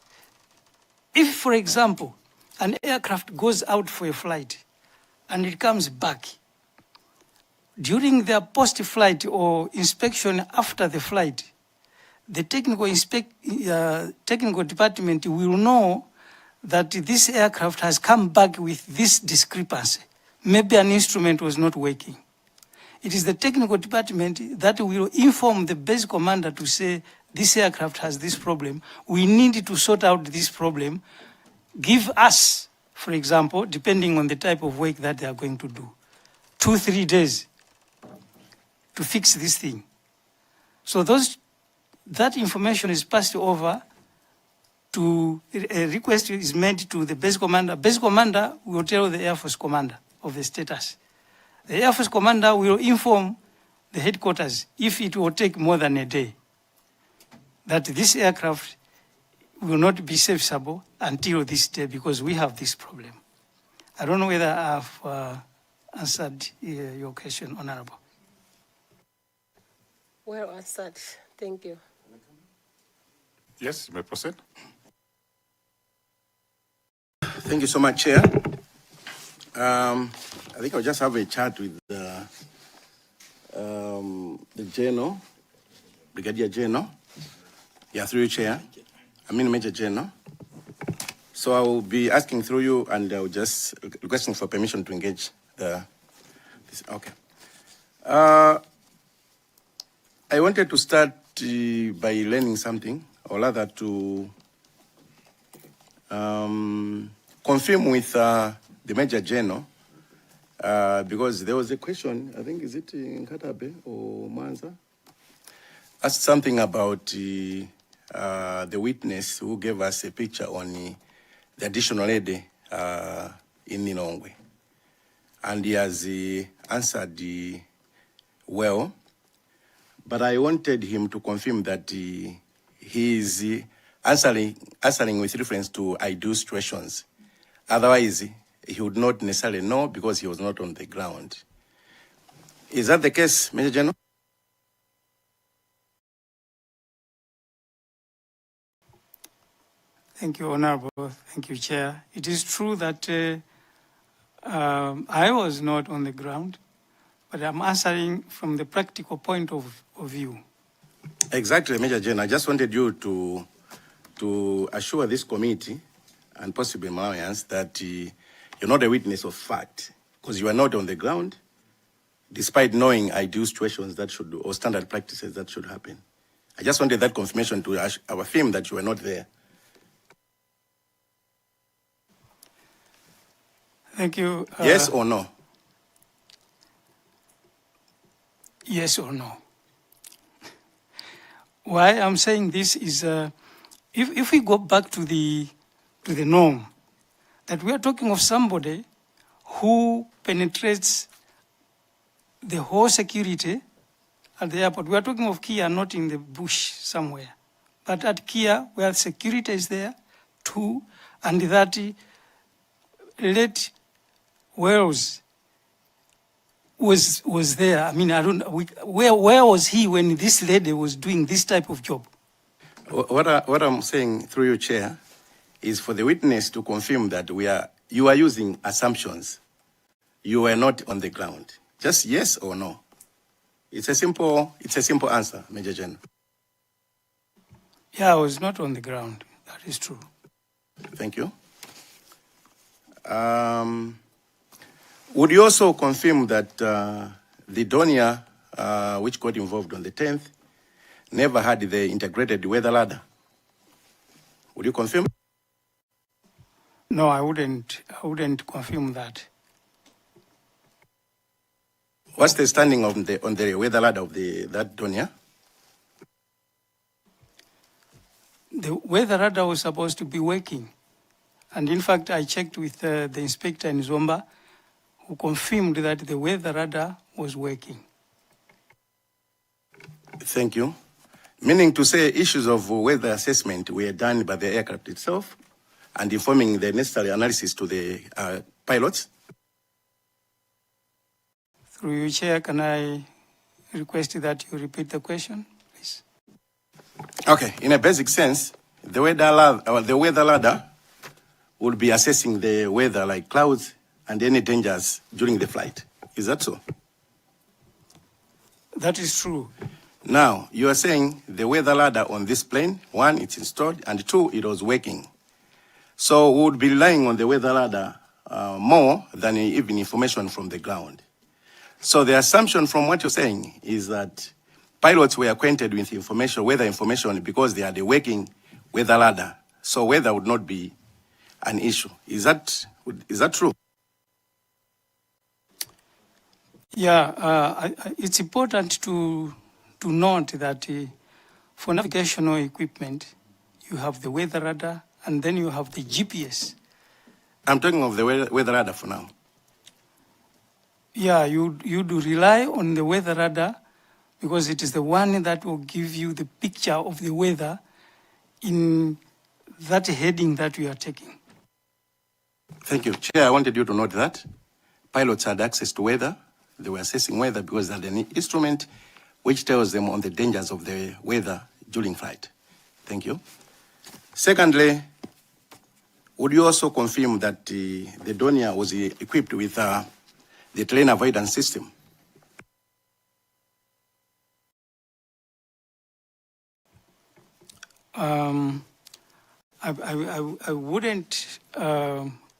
S4: If, for example, an aircraft goes out for a flight and it comes back, during their post-flight or inspection after the flight, the technical department will know that this aircraft has come back with this discrepancy. Maybe an instrument was not working. It is the technical department that will inform the base commander to say, this aircraft has this problem. We need to sort out this problem. Give us, for example, depending on the type of work that they are going to do, 2-3 days to fix this thing. So that information is passed over to, a request is made to the base commander. Base commander will tell the Air Force commander of the status. The Air Force commander will inform the headquarters if it will take more than a day that this aircraft will not be serviceable until this day because we have this problem. I don't know whether I've answered your question, Honorable.
S7: Well answered. Thank you.
S2: Yes, you may proceed.
S10: Thank you so much, Chair. I think I'll just have a chat with the General, Brigadier General. Yeah, through you, Chair. I mean Major General. So I will be asking through you, and I will just requesting for permission to engage this. Okay. I wanted to start by learning something, or rather to confirm confirm with the Major General, because there was a question, I think, is it in Katabe or Manza? Asked something about the witness who gave us a picture on the additional lady in Ninongwe. And he has answered well, but I wanted him to confirm that he is answering with reference to ideal situations. Otherwise, he would not necessarily know because he was not on the ground. Is that the case, Major General?
S4: Thank you, Honorable. Thank you, Chair. It is true that I was not on the ground, but I'm answering from the practical point of view.
S10: Exactly, Major General. I just wanted you to assure this committee and possibly Malawians that you're not a witness of fact because you are not on the ground, despite knowing ideal situations that should, or standard practices that should happen. I just wanted that confirmation to affirm that you were not there.
S4: Thank you.
S10: Yes or no?
S4: Yes or no? Why I'm saying this is, if we go back to the norm, that we are talking of somebody who penetrates the whole security at the airport. We are talking of Kia, not in the bush somewhere, but at Kia, where security is there too, and that late Wells was there. I mean, I don't know, where was he when this lady was doing this type of job?
S10: What I'm saying through your chair is for the witness to confirm that you are using assumptions. You were not on the ground. Just yes or no. It's a simple answer, Major General.
S4: Yeah, I was not on the ground. That is true.
S10: Thank you. Would you also confirm that the Donia, which got involved on the 10th, never had the integrated weather ladder? Would you confirm?
S4: No, I wouldn't confirm that.
S10: What's the standing on the weather ladder of that Donia?
S4: The weather radar was supposed to be working. And in fact, I checked with the inspector in Zomba, who confirmed that the weather radar was working.
S10: Thank you. Meaning to say issues of weather assessment were done by the aircraft itself and informing the necessary analysis to the pilots?
S4: Through you, Chair, can I request that you repeat the question, please?
S10: Okay, in a basic sense, the weather ladder would be assessing the weather like clouds and any dangers during the flight. Is that so?
S4: That is true.
S10: Now, you are saying the weather ladder on this plane, one, it's installed, and two, it was working. So we would be relying on the weather ladder more than even information from the ground. So the assumption from what you're saying is that pilots were acquainted with information, weather information, because they had a working weather ladder. So weather would not be an issue. Is that true?
S4: Yeah, it's important to note that for navigational equipment, you have the weather radar and then you have the GPS.
S10: I'm talking of the weather radar for now.
S4: Yeah, you do rely on the weather radar because it is the one that will give you the picture of the weather in that heading that we are taking.
S10: Thank you. Chair, I wanted you to note that pilots had access to weather. They were assessing weather because they had an instrument which tells them on the dangers of the weather during flight. Thank you. Secondly, would you also confirm that the Donia was equipped with the terrain avoidance system?
S4: I wouldn't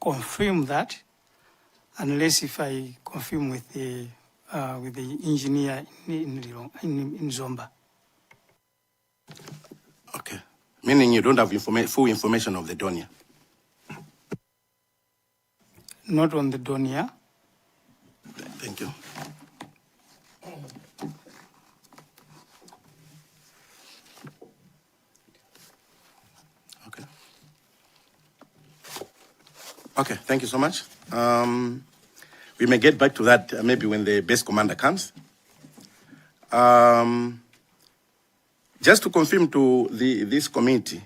S4: confirm that unless if I confirm with the engineer in Zomba.
S10: Okay. Meaning you don't have full information of the Donia?
S4: not on the Donia.
S10: Thank you. Okay. Okay, thank you so much. We may get back to that maybe when the base commander comes. Just to confirm to this committee,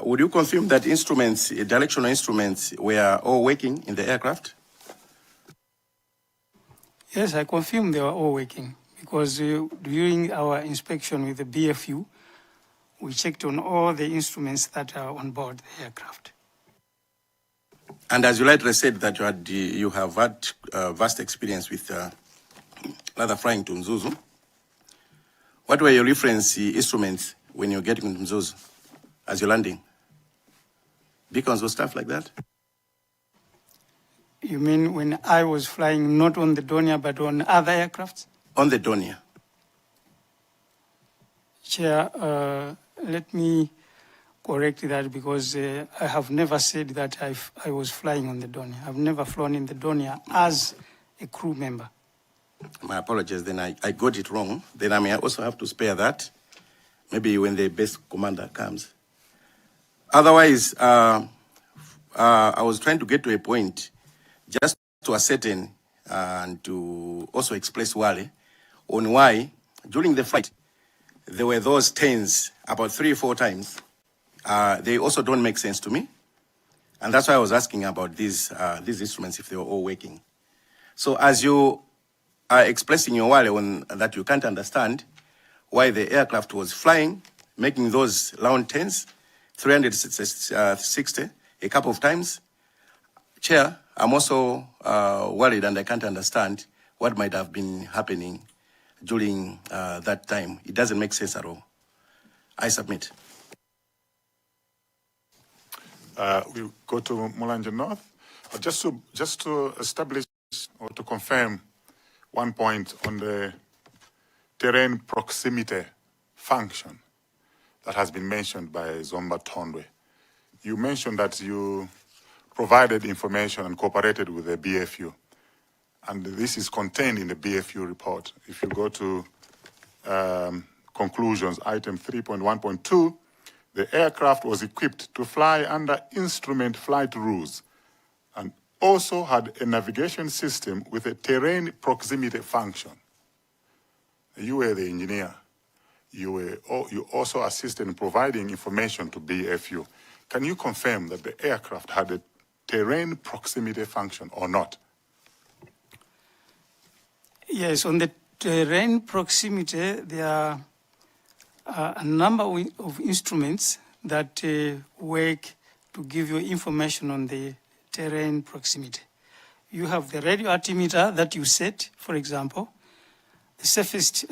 S10: would you confirm that instruments, directional instruments, were all working in the aircraft?
S4: Yes, I confirm they were all working because during our inspection with the BFU, we checked on all the instruments that are on board the aircraft.
S10: And as you rightly said that you have had vast experience with rather flying to Mzuzu. What were your reference instruments when you're getting to Mzuzu as you're landing? Beacons or stuff like that?
S4: You mean when I was flying not on the Donia but on other aircrafts?
S10: On the Donia.
S4: Chair, let me correct that because I have never said that I was flying on the Donia. I've never flown in the Donia as a crew member.
S10: My apologies, then I got it wrong. Then I may also have to spare that, maybe when the base commander comes. Otherwise, I was trying to get to a point just to ascertain and to also express Wale on why during the flight there were those turns about 3 or 4 times. They also don't make sense to me. And that's why I was asking about these instruments, if they were all working. So as you are expressing your Wale on that you can't understand why the aircraft was flying, making those round turns, 360 a couple of times. Chair, I'm also worried and I can't understand what might have been happening during that time. It doesn't make sense at all. I submit.
S2: We go to Mulanje North. Just to establish or to confirm one point on the terrain proximity function that has been mentioned by Zomba Tondwe. You mentioned that you provided information and cooperated with the BFU. And this is contained in the BFU report. If you go to conclusions, item 3.1.2, the aircraft was equipped to fly under instrument flight rules and also had a navigation system with a terrain proximity function. You were the engineer. You also assisted in providing information to BFU. Can you confirm that the aircraft had a terrain proximity function or not?
S4: Yes, on the terrain proximity, there are a number of instruments that work to give you information on the terrain proximity. You have the radio altimeter that you set, for example. The surface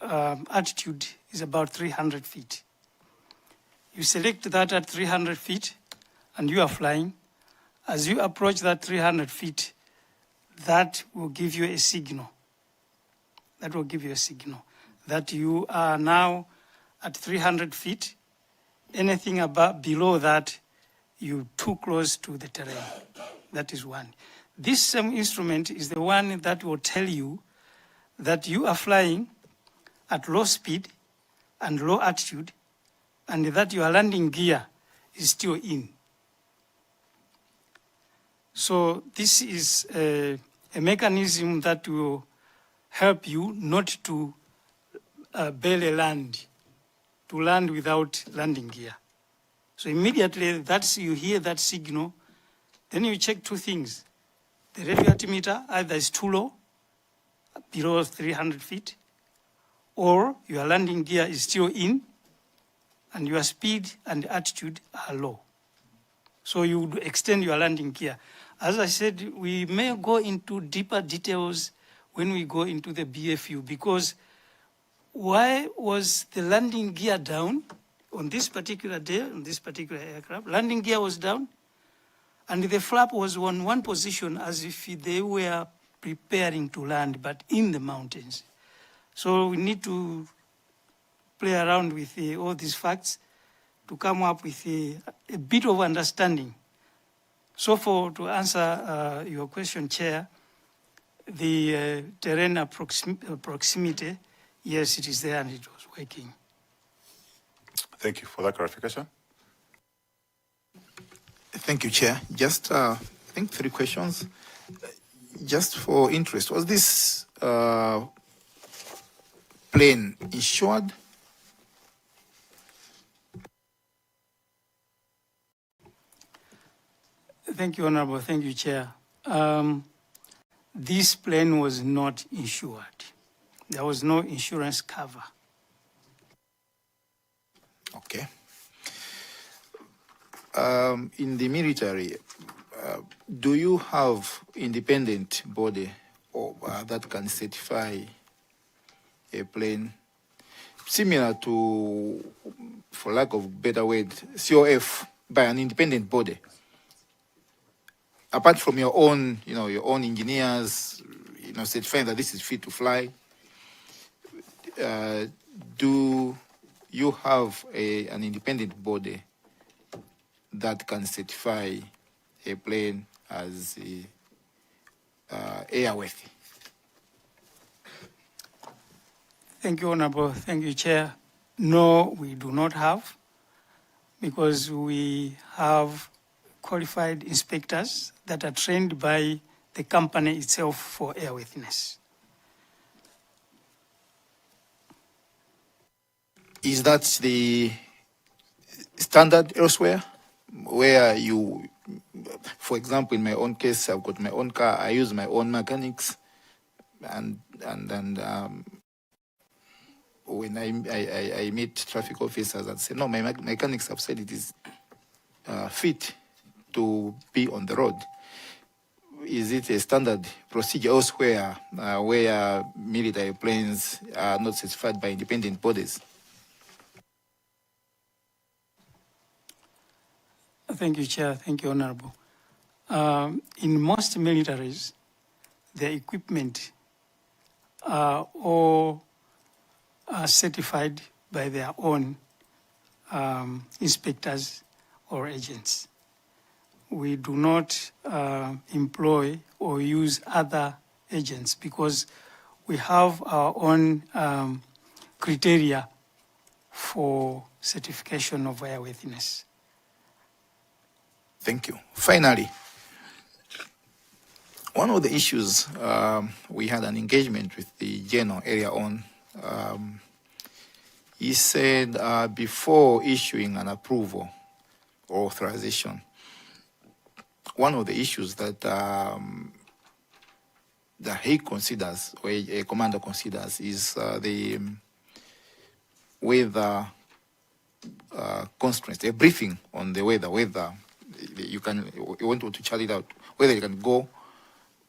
S4: altitude is about 300 feet. You select that at 300 feet and you are flying. As you approach that 300 feet, that will give you a signal. That will give you a signal that you are now at 300 feet. Anything above, below that, you're too close to the terrain. That is one. This same instrument is the one that will tell you that you are flying at low speed and low altitude, and that your landing gear is still in. So this is a mechanism that will help you not to belly land, to land without landing gear. So immediately you hear that signal, then you check 2 things. The radio altimeter either is too low, below 300 feet, or your landing gear is still in, and your speed and altitude are low. So you would extend your landing gear. As I said, we may go into deeper details when we go into the BFU, because why was the landing gear down on this particular day, on this particular aircraft? Landing gear was down, and the flap was on one position as if they were preparing to land, but in the mountains. So we need to play around with all these facts to come up with a bit of understanding So to answer your question, Chair, the terrain proximity, yes, it is there and it was working.
S2: Thank you for that clarification.
S9: Thank you, Chair. Just, I think 3 questions. Just for interest, was this plane insured?
S4: Thank you, Honorable. Thank you, Chair. This plane was not insured. There was no insurance cover.
S9: Okay. In the military, do you have independent body that can certify a plane similar to, for lack of better word, COF by an independent body? Apart from your own, your own engineers, certifying that this is fit to fly, do you have an independent body that can certify a plane as airworthy?
S4: Thank you, Honorable. Thank you, Chair. No, we do not have, because we have qualified inspectors that are trained by the company itself for airworthiness.
S9: Is that the standard elsewhere? Where you, for example, in my own case, I've got my own car, I use my own mechanics, and when I meet traffic officers and say, no, my mechanics have said it is fit to be on the road. Is it a standard procedure elsewhere where military planes are not certified by independent bodies?
S4: Thank you, Chair. Thank you, Honorable. In most militaries, the equipment all are certified by their own inspectors or agents. We do not employ or use other agents because we have our own criteria for certification of airworthiness.
S9: Thank you. Finally, one of the issues we had an engagement with the General earlier on. He said before issuing an approval or authorization, one of the issues that that he considers, or a commander considers, is the weather constraints, a briefing on the weather. You want to chart it out, whether you can go,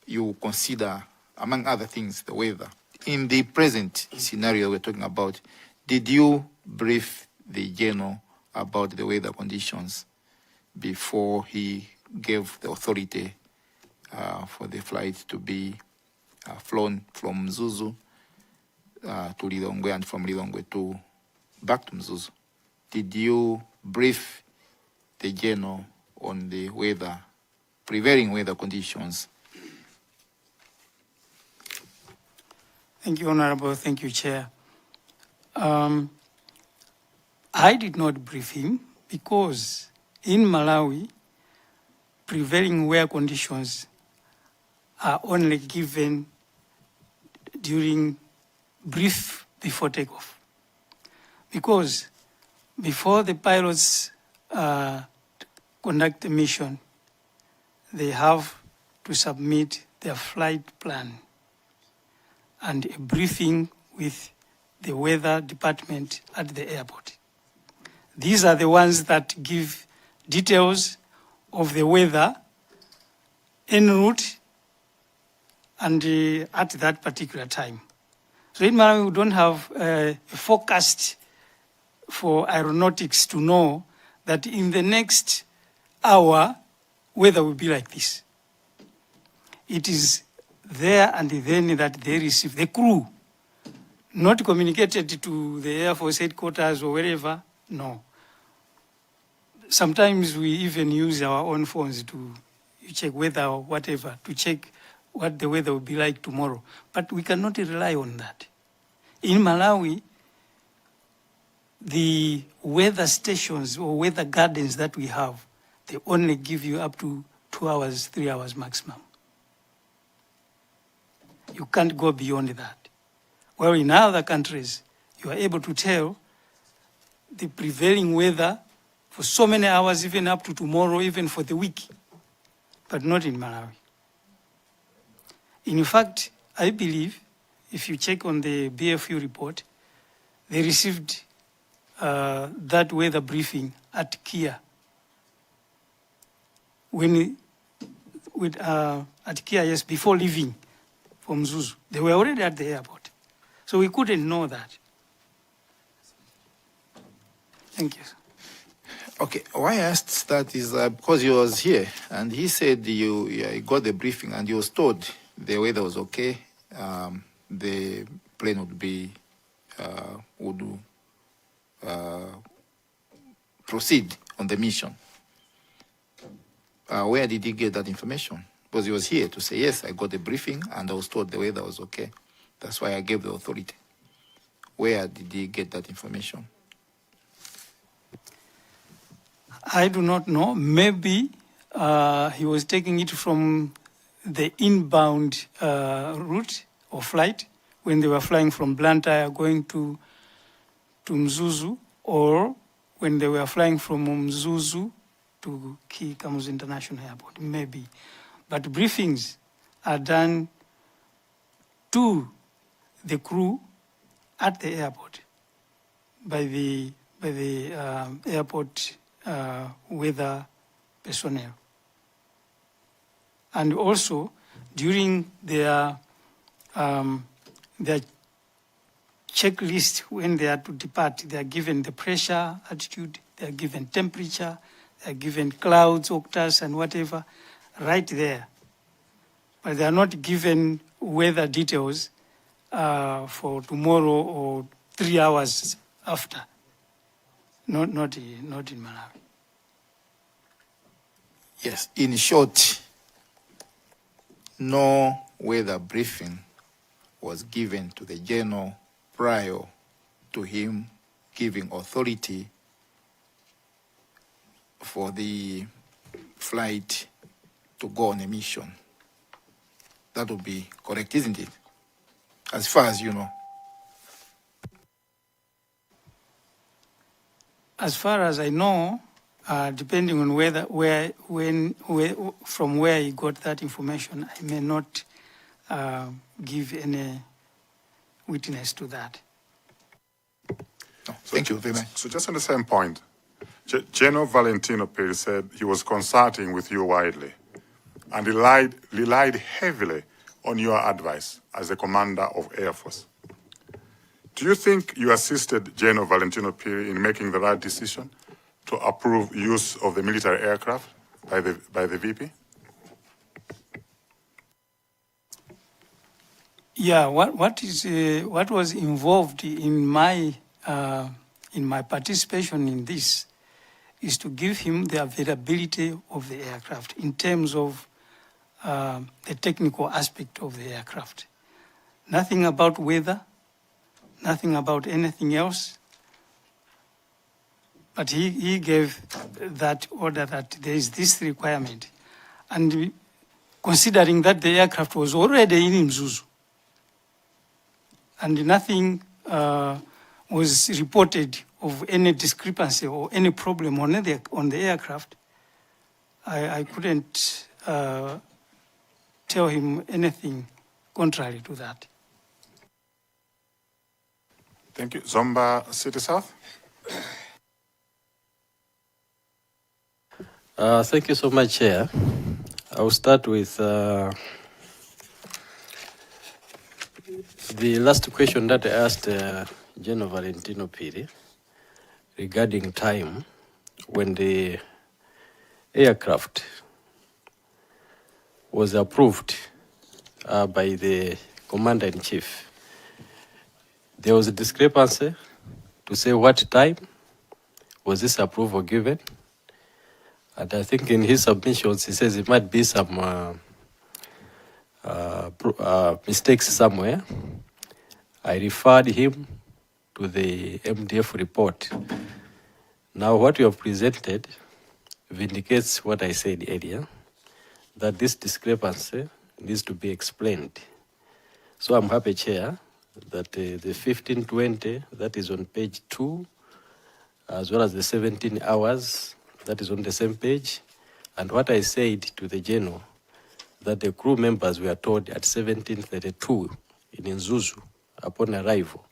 S9: you consider, among other things, the weather. In the present scenario we're talking about, did you brief the General about the weather conditions before he gave the authority for the flight to be flown from Mzuzu to Lilongwe and from Lilongwe to back to Mzuzu? Did you brief the General on the weather, prevailing weather conditions?
S4: Thank you, Honorable. Thank you, Chair. I did not brief him because in Malawi, prevailing weather conditions are only given during brief before takeoff. Because before the pilots conduct the mission, they have to submit their flight plan and a briefing with the weather department at the airport. These are the ones that give details of the weather en route and at that particular time. So in Malawi, we don't have a forecast for aeronautics to know that in the next hour, weather will be like this. It is there and then that they receive, the crew, not communicated to the Air Force headquarters or wherever, no. Sometimes we even use our own phones to you check weather or whatever, to check what the weather will be like tomorrow. But we cannot rely on that. In Malawi, the weather stations or weather gardens that we have, they only give you up to 2 hours, 3 hours maximum. You can't go beyond that. Well, in other countries, you are able to tell the prevailing weather for so many hours, even up to tomorrow, even for the week, but not in Malawi. In fact, I believe, if you check on the BFU report, they received that weather briefing at Kia. At Kia, yes, before leaving from Zuzu. They were already at the airport. So we couldn't know that. Thank you.
S9: Okay, why I asked that is because he was here and he said he got the briefing and he was told the weather was okay. The plane would be would proceed on the mission. Where did he get that information? Because he was here to say, yes, I got the briefing and I was told the weather was okay. That's why I gave the authority. Where did he get that information?
S4: I do not know. Maybe he was taking it from the inbound route or flight when they were flying from Luntha going to Mzuzu, or when they were flying from Mzuzu to Chikangawa International Airport, maybe. But briefings are done to the crew at the airport by the airport weather personnel. And also, during their checklist when they are to depart, they are given the pressure, altitude, they are given temperature, they are given clouds, octas, and whatever, right there. But they are not given weather details for tomorrow or 3 hours after. Not in Malawi.
S9: Yes, in short, no weather briefing was given to the general prior to him giving authority for the flight to go on a mission. That would be correct, isn't it? As far as you know.
S4: As far as I know, depending on from where he got that information, I may not give any witness to that.
S9: Thank you very much.
S2: So just on the same point, General Valentino Peri said he was consulting with you widely and relied heavily on your advice as the commander of Air Force. Do you think you assisted General Valentino Peri in making the right decision to approve use of the military aircraft by the VP?
S4: Yeah, what was involved in my participation in this is to give him the availability of the aircraft in terms of the technical aspect of the aircraft. Nothing about weather, nothing about anything else. But he gave that order that there is this requirement. And considering that the aircraft was already in Mzuzu, and nothing was reported of any discrepancy or any problem on the aircraft, I couldn't tell him anything contrary to that.
S2: Thank you. Zomba City South.
S11: Thank you so much, Chair. I'll start with the last question that I asked General Valentino Piri regarding time when the aircraft was approved by the Commander-in-Chief. There was a discrepancy to say what time was this approval given, And I think in his submissions, he says it might be some mistakes somewhere. I referred him to the MDF report. Now, what you have presented vindicates what I said earlier, that this discrepancy needs to be explained. So I'm happy, Chair, that the 1520, that is on page 2, as well as the 17 hours, that is on the same page, and what I said to the General, that the crew members were told at 1732 in Nzuzu, upon arrival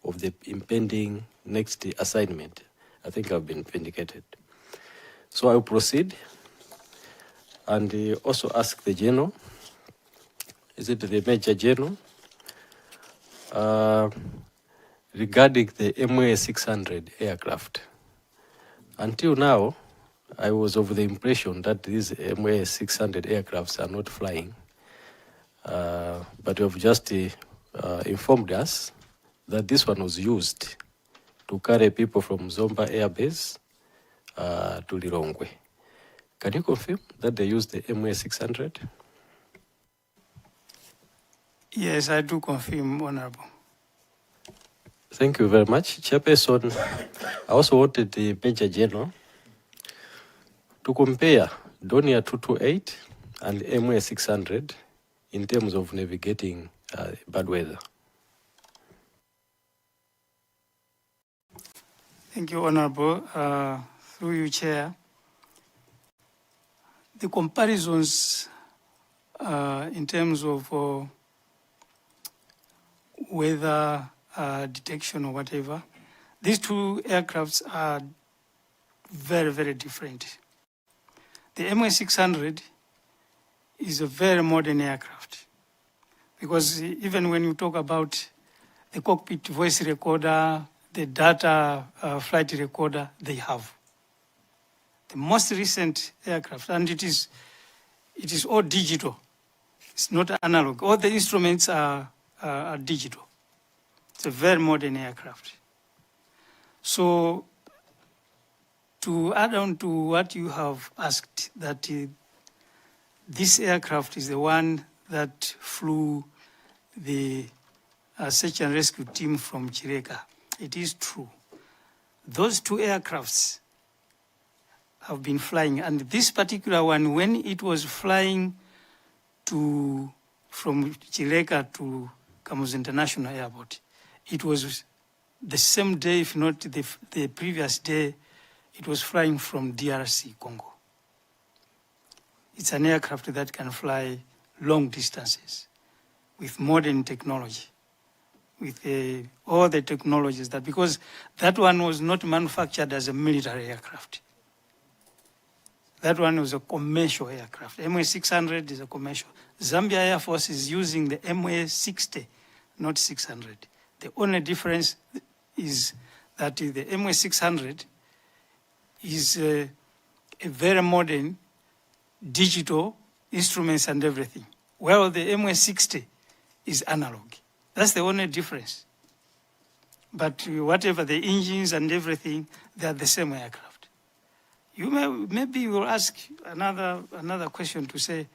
S11: of the impending next assignment. I think I've been vindicated. So I will proceed and also ask the General, is it the Major General, regarding the MA 600 aircraft. Until now, I was of the impression that these MA 600 aircrafts are not flying, but you have just informed us that this one was used to carry people from Zomba Air Base to Lilongwe. Can you confirm that they used the MA 600?
S4: Yes, I do confirm, Honorable.
S11: Thank you very much. Chairperson, I also wanted the Major General to compare Donia 228 and MA 600 in terms of navigating bad weather.
S4: Thank you, Honorable. Through you, Chair. The comparisons in terms of weather detection or whatever, these two aircrafts are very, very different. The MA600 is a very modern aircraft because even when you talk about the cockpit voice recorder, the data flight recorder, they have. The most recent aircraft, and it is all digital. It's not analog. All the instruments are digital. It's a very modern aircraft. So to add on to what you have asked, that this aircraft is the one that flew the search and rescue team from Chireka. It is true. Those two aircrafts have been flying, and this particular one, when it was flying from Chireka to Kamuzu International Airport, it was the same day, if not the previous day, it was flying from DRC, Congo. It's an aircraft that can fly long distances with modern technology, with all the technologies that, because that one was not manufactured as a military aircraft. That one was a commercial aircraft. MA600 is a commercial. Zambia Air Force is using the MA60, not 600. The only difference is that the MA600 is a very modern digital instruments and everything, while the MA60 is analog. That's the only difference. But whatever the engines and everything, they are the same aircraft. Maybe you will ask another question to say,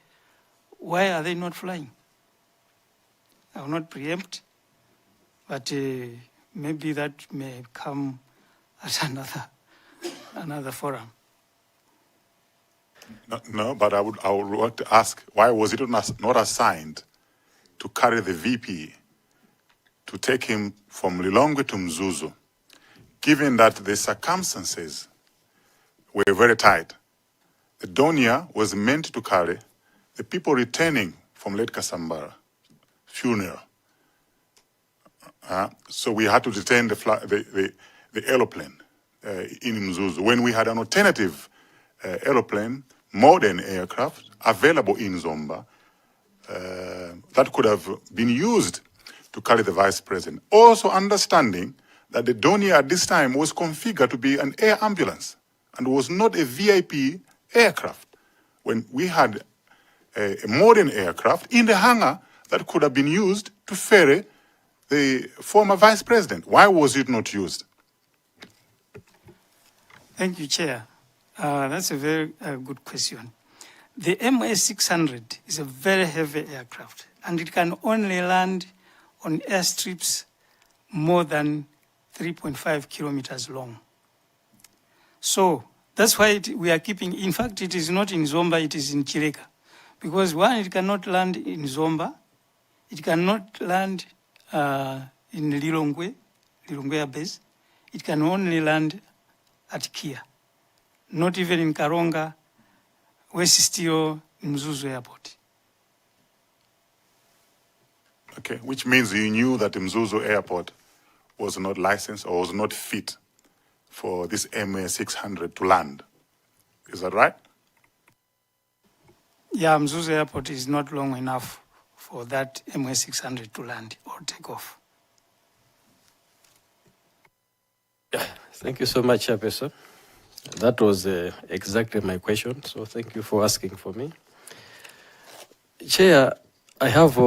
S4: why are they not flying? I will not preempt, but maybe that may come at another forum.
S2: No, but I would want to ask, why was it not assigned to carry the VP to take him from Lilongwe to Mzuzu, given that the circumstances were very tight? The Donia was meant to carry the people returning from Late Kasambara funeral. So we had to detain the aeroplane in Mzuzu when we had an alternative aeroplane, modern aircraft available in Zomba that could have been used to carry the vice president. Also understanding that the Donia at this time was configured to be an air ambulance and was not a VIP aircraft, when we had a modern aircraft in the hangar that could have been used to ferry the former vice president. Why was it not used?
S4: Thank you, Chair. That's a very good question. The MA600 is a very heavy aircraft, and it can only land on airstrips more than 3.5 kilometers long. So that's why we are keeping, in fact, it is not in Zomba, it is in Chireka. Because one, it cannot land in Zomba, it cannot land in Lilongwe Air Base, it can only land at Kia, not even in Karonga, West Steel, Mzuzu Airport.
S2: Okay, which means you knew that Mzuzu Airport was not licensed or was not fit for this MA600 to land. Is that right?
S4: Yeah, Mzuzu Airport is not long enough for that MA600 to land or take off.
S11: Thank you so much, Chairperson. That was exactly my question, so thank you for asking for me. Chair, I have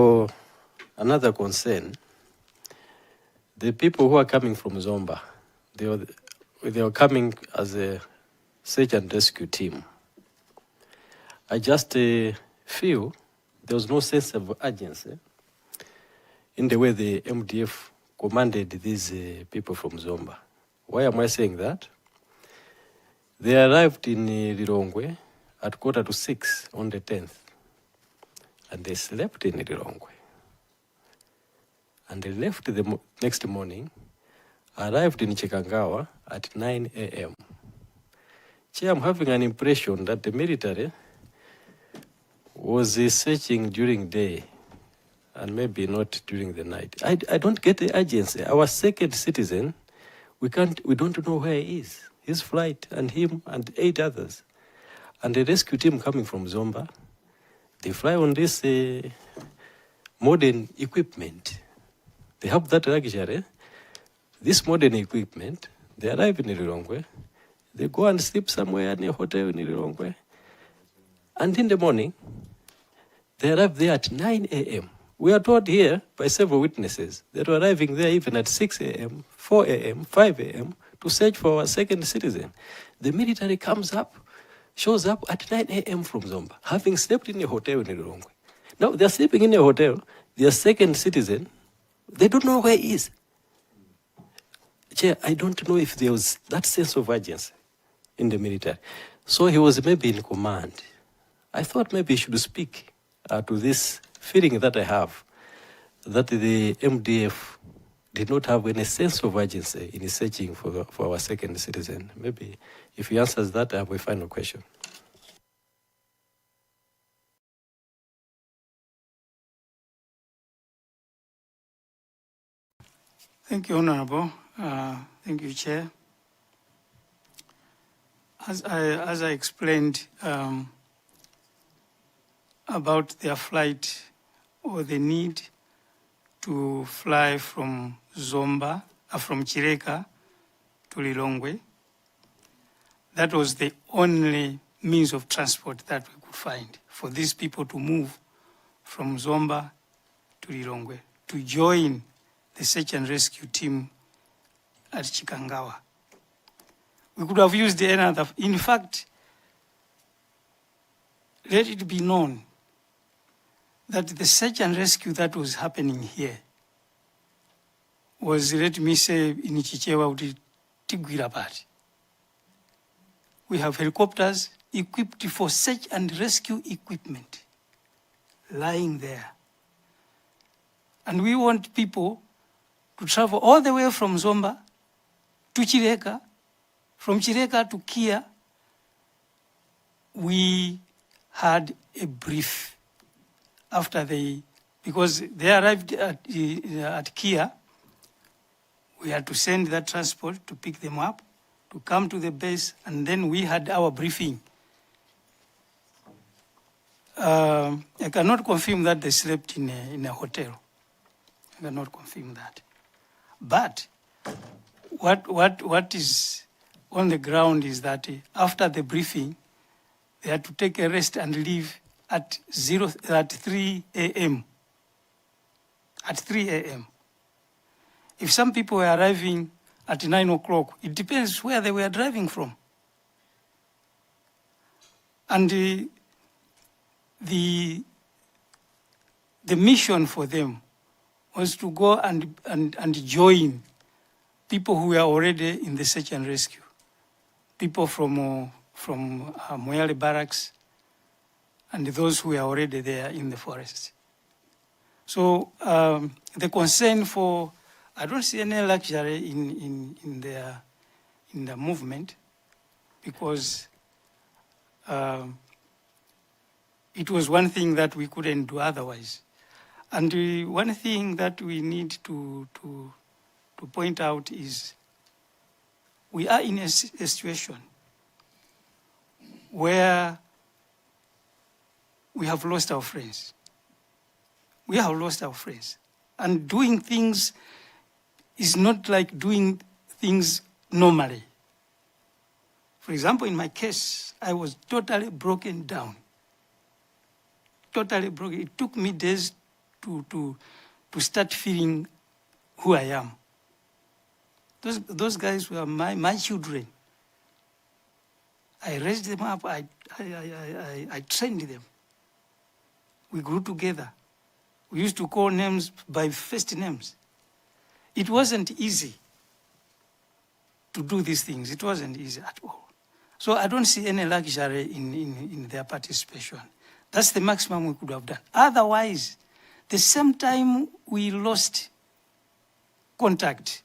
S11: another concern. The people who are coming from Zomba, they were coming as a search and rescue team. I just feel there was no sense of urgency in the way the MDF commanded these people from Zomba. Why am I saying that? They arrived in Lilongwe at 5:45 on the 10th, and they slept in Lilongwe. And they left the next morning, arrived in Chikangawa at 9 a.m. Chair, I'm having an impression that the military was searching during day and maybe not during the night. I don't get the urgency. Our second citizen, we don't know where he is. His flight and him and 8 others. And the rescue team coming from Zomba, they fly on this modern equipment. They have that luxury. This modern equipment, they arrive in Lilongwe, they go and sleep somewhere in a hotel in Lilongwe. And in the morning, they arrive there at 9 a.m. We are told here by several witnesses that were arriving there even at 6 a.m., 4 a.m., 5 a.m. to search for our second citizen. The military shows up at 9 a.m. from Zomba, having slept in a hotel in Lilongwe. Now they're sleeping in a hotel, their second citizen, they don't know where he is. Chair, I don't know if there was that sense of urgency in the military. So he was maybe in command. I thought maybe he should speak to this feeling that I have, that the MDF did not have any sense of urgency in searching for our second citizen. Maybe if he answers that, I have a final question.
S4: Thank you, Honorable. Thank you, Chair. As I explained about their flight or the need to fly from Zomba, from Chireka to Lilongwe, that was the only means of transport that we could find for these people to move from Zomba to Lilongwe, to join the search and rescue team at Chikangawa. We could have used another. In fact, let it be known that the search and rescue that was happening here was, let me say, in Chichewa, Tigwirapati. We have helicopters equipped for search and rescue equipment lying there. And we want people to travel all the way from Zomba to Chireka, from Chireka to Kia. We had a brief after because they arrived at Kia, we had to send that transport to pick them up, to come to the base, and then we had our briefing. I cannot confirm that they slept in a hotel. I cannot confirm that. But what is on the ground is that after the briefing, they had to take a rest and leave at 3 a.m. At 3 a.m. If some people were arriving at 9 o'clock, it depends where they were driving from. And the mission for them was to go and join people who were already in the search and rescue, people from Moyale barracks, and those who were already there in the forest. So the concern for, I don't see any luxury in the movement, because it was one thing that we couldn't do otherwise. And one thing that we need to point out is we are in a situation where we have lost our friends. We have lost our friends. And doing things is not like doing things normally. For example, in my case, I was totally broken down. Totally broken. It took me days to start feeling who I am. Those guys were my children. I raised them up, I trained them. We grew together. We used to call names by first names. It wasn't easy to do these things. It wasn't easy at all. So I don't see any luxury in their participation. That's the maximum we could have done. Otherwise, the same time we lost contact,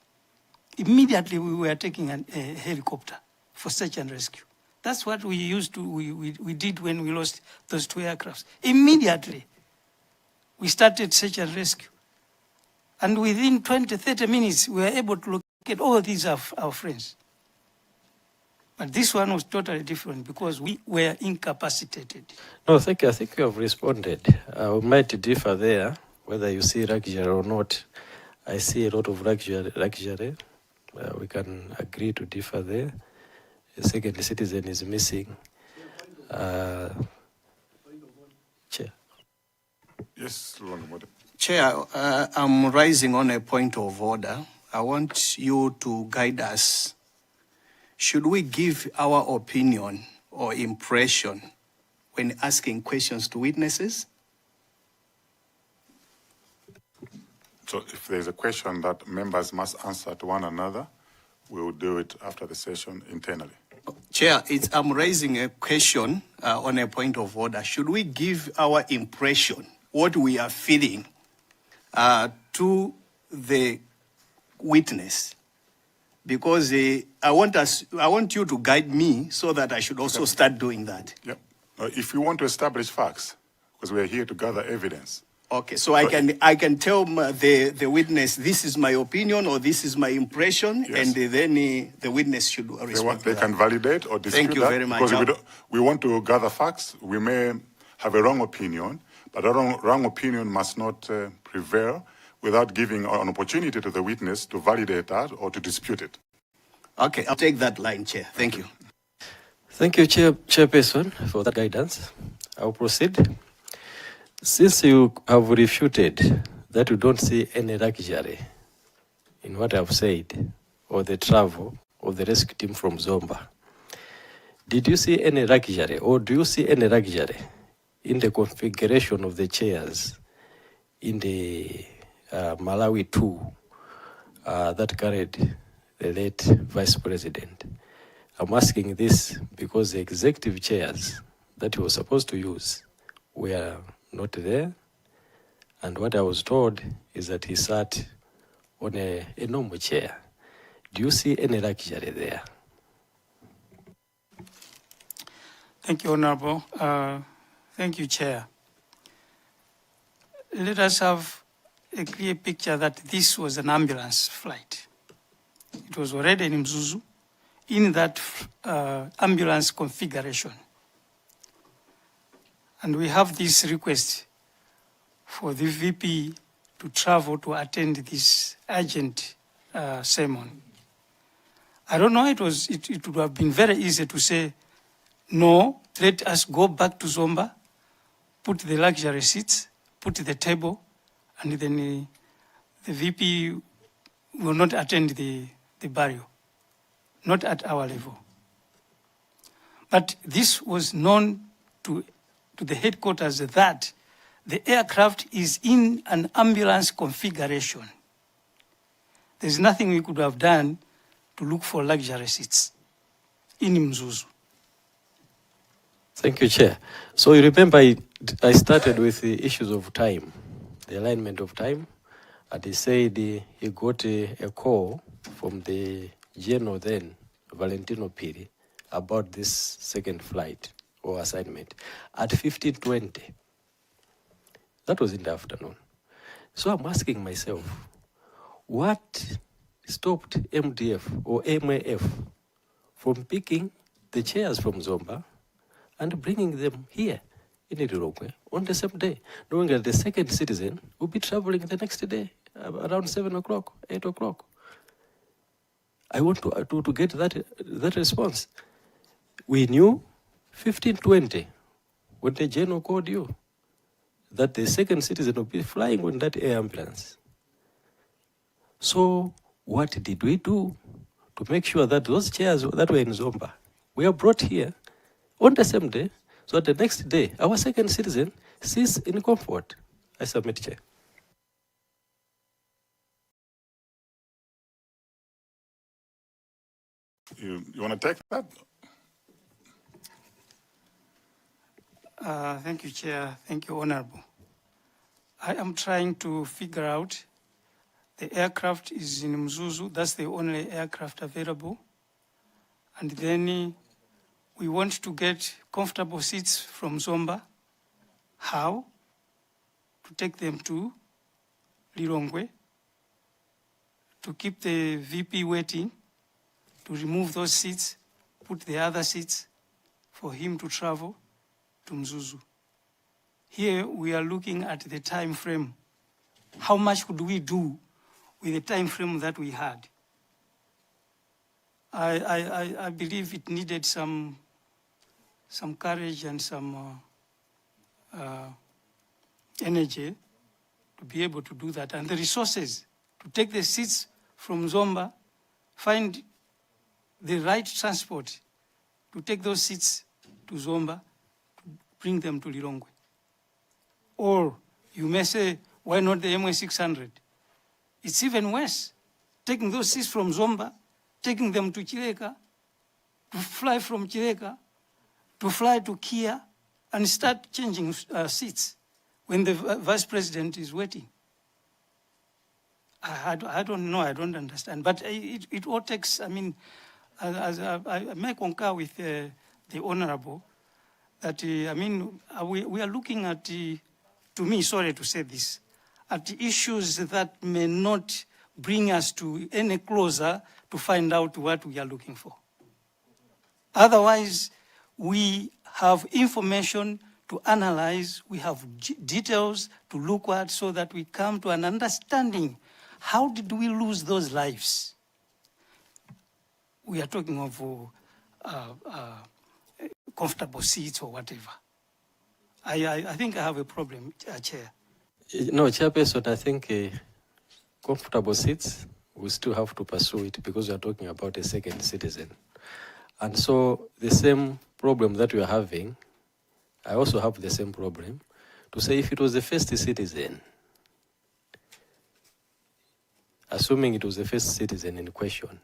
S4: immediately we were taking a helicopter for search and rescue. That's what we used to, we did when we lost those 2 aircrafts. Immediately, we started search and rescue. And within 20, 30 minutes, we were able to locate all these our friends. But this one was totally different because we were incapacitated.
S11: No, thank you. I think you have responded. We might differ there, whether you see luxury or not. I see a lot of luxury. We can agree to differ there. The second citizen is missing. Chair.
S2: Yes,
S20: Chair, I'm rising on a point of order. I want you to guide us. Should we give our opinion or impression when asking questions to witnesses?
S2: So if there's a question that members must answer to one another, we will do it after the session internally.
S20: Chair, I'm raising a question on a point of order. Should we give our impression, what we are feeling, to the witness? Because I want you to guide me so that I should also start doing that.
S2: Yep. If you want to establish facts, because we are here to gather evidence.
S20: Okay, so I can tell the witness, this is my opinion or this is my impression,
S2: Yes.
S20: and then the witness should respond.
S2: They can validate or dispute
S20: Thank you
S2: that,
S20: very much.
S2: because we want to gather facts. We may have a wrong opinion, but a wrong opinion must not prevail without giving an opportunity to the witness to validate that or to dispute it.
S20: Okay, I'll take that line, Chair. Thank you.
S11: Thank you, Chairperson, for that guidance. I'll proceed. Since you have refuted that you don't see any luxury in what I've said, or the travel of the rescue team from Zomba, did you see any luxury, or do you see any luxury in the configuration of the chairs in the Malawi 2 that carried the late Vice President? I'm asking this because the executive chairs that he was supposed to use were not there, and what I was told is that he sat on a normal chair. Do you see any luxury there?
S4: Thank you, Honorable. Thank you, Chair. Let us have a clear picture that this was an ambulance flight. It was already in Mzuzu in that ambulance configuration. And we have this request for the VP to travel to attend this urgent sermon. I don't know, it would have been very easy to say, no, let us go back to Zomba, put the luxury seats, put the table, and then the VP will not attend the burial, not at our level. But this was known to the headquarters that the aircraft is in an ambulance configuration. There's nothing we could have done to look for luxury seats in Mzuzu.
S11: Thank you, Chair. So you remember I started with the issues of time, the alignment of time, and he said he got a call from the general then, Valentino Piri, about this second flight or assignment at 15:20. That was in the afternoon. So I'm asking myself, what stopped MDF or MAF from picking the chairs from Zomba and bringing them here in Lilongwe on the same day, knowing that the second citizen will be traveling the next day around 7 o'clock, 8 o'clock? I want to get that response. We knew 15:20 when the general called you that the second citizen will be flying on that air ambulance. So what did we do to make sure that those chairs that were in Zomba were brought here on the same day, so that the next day our second citizen sits in comfort? I submit, Chair.
S2: You want to take that?
S4: Thank you, Chair. Thank you, Honorable. I am trying to figure out the aircraft is in Mzuzu. That's the only aircraft available. And then we want to get comfortable seats from Zomba. How? To take them to Lilongwe, to keep the VP waiting, to remove those seats, put the other seats for him to travel to Mzuzu. Here we are looking at the time frame. How much could we do with the time frame that we had? I believe it needed some courage and some energy to be able to do that, and the resources to take the seats from Zomba, find the right transport to take those seats to Zomba, to bring them to Lilongwe. Or you may say, why not the MA600? It's even worse, taking those seats from Zomba, taking them to Chileka, to fly from Chileka, to fly to Kia, and start changing seats when the vice president is waiting. I don't know, I don't understand. But it all takes, I mean, I may concur with the Honorable that, I mean, we are looking at, to me, sorry to say this, at issues that may not bring us to any closer to find out what we are looking for. Otherwise, we have information to analyze, we have details to look at so that we come to an understanding. How did we lose those lives? We are talking of comfortable seats or whatever. I think I have a problem, Chair.
S11: No, Chairperson, I think comfortable seats, we still have to pursue it because we are talking about a second citizen. And so the same problem that we are having, I also have the same problem, to say if it was the first citizen, assuming it was the first citizen in question,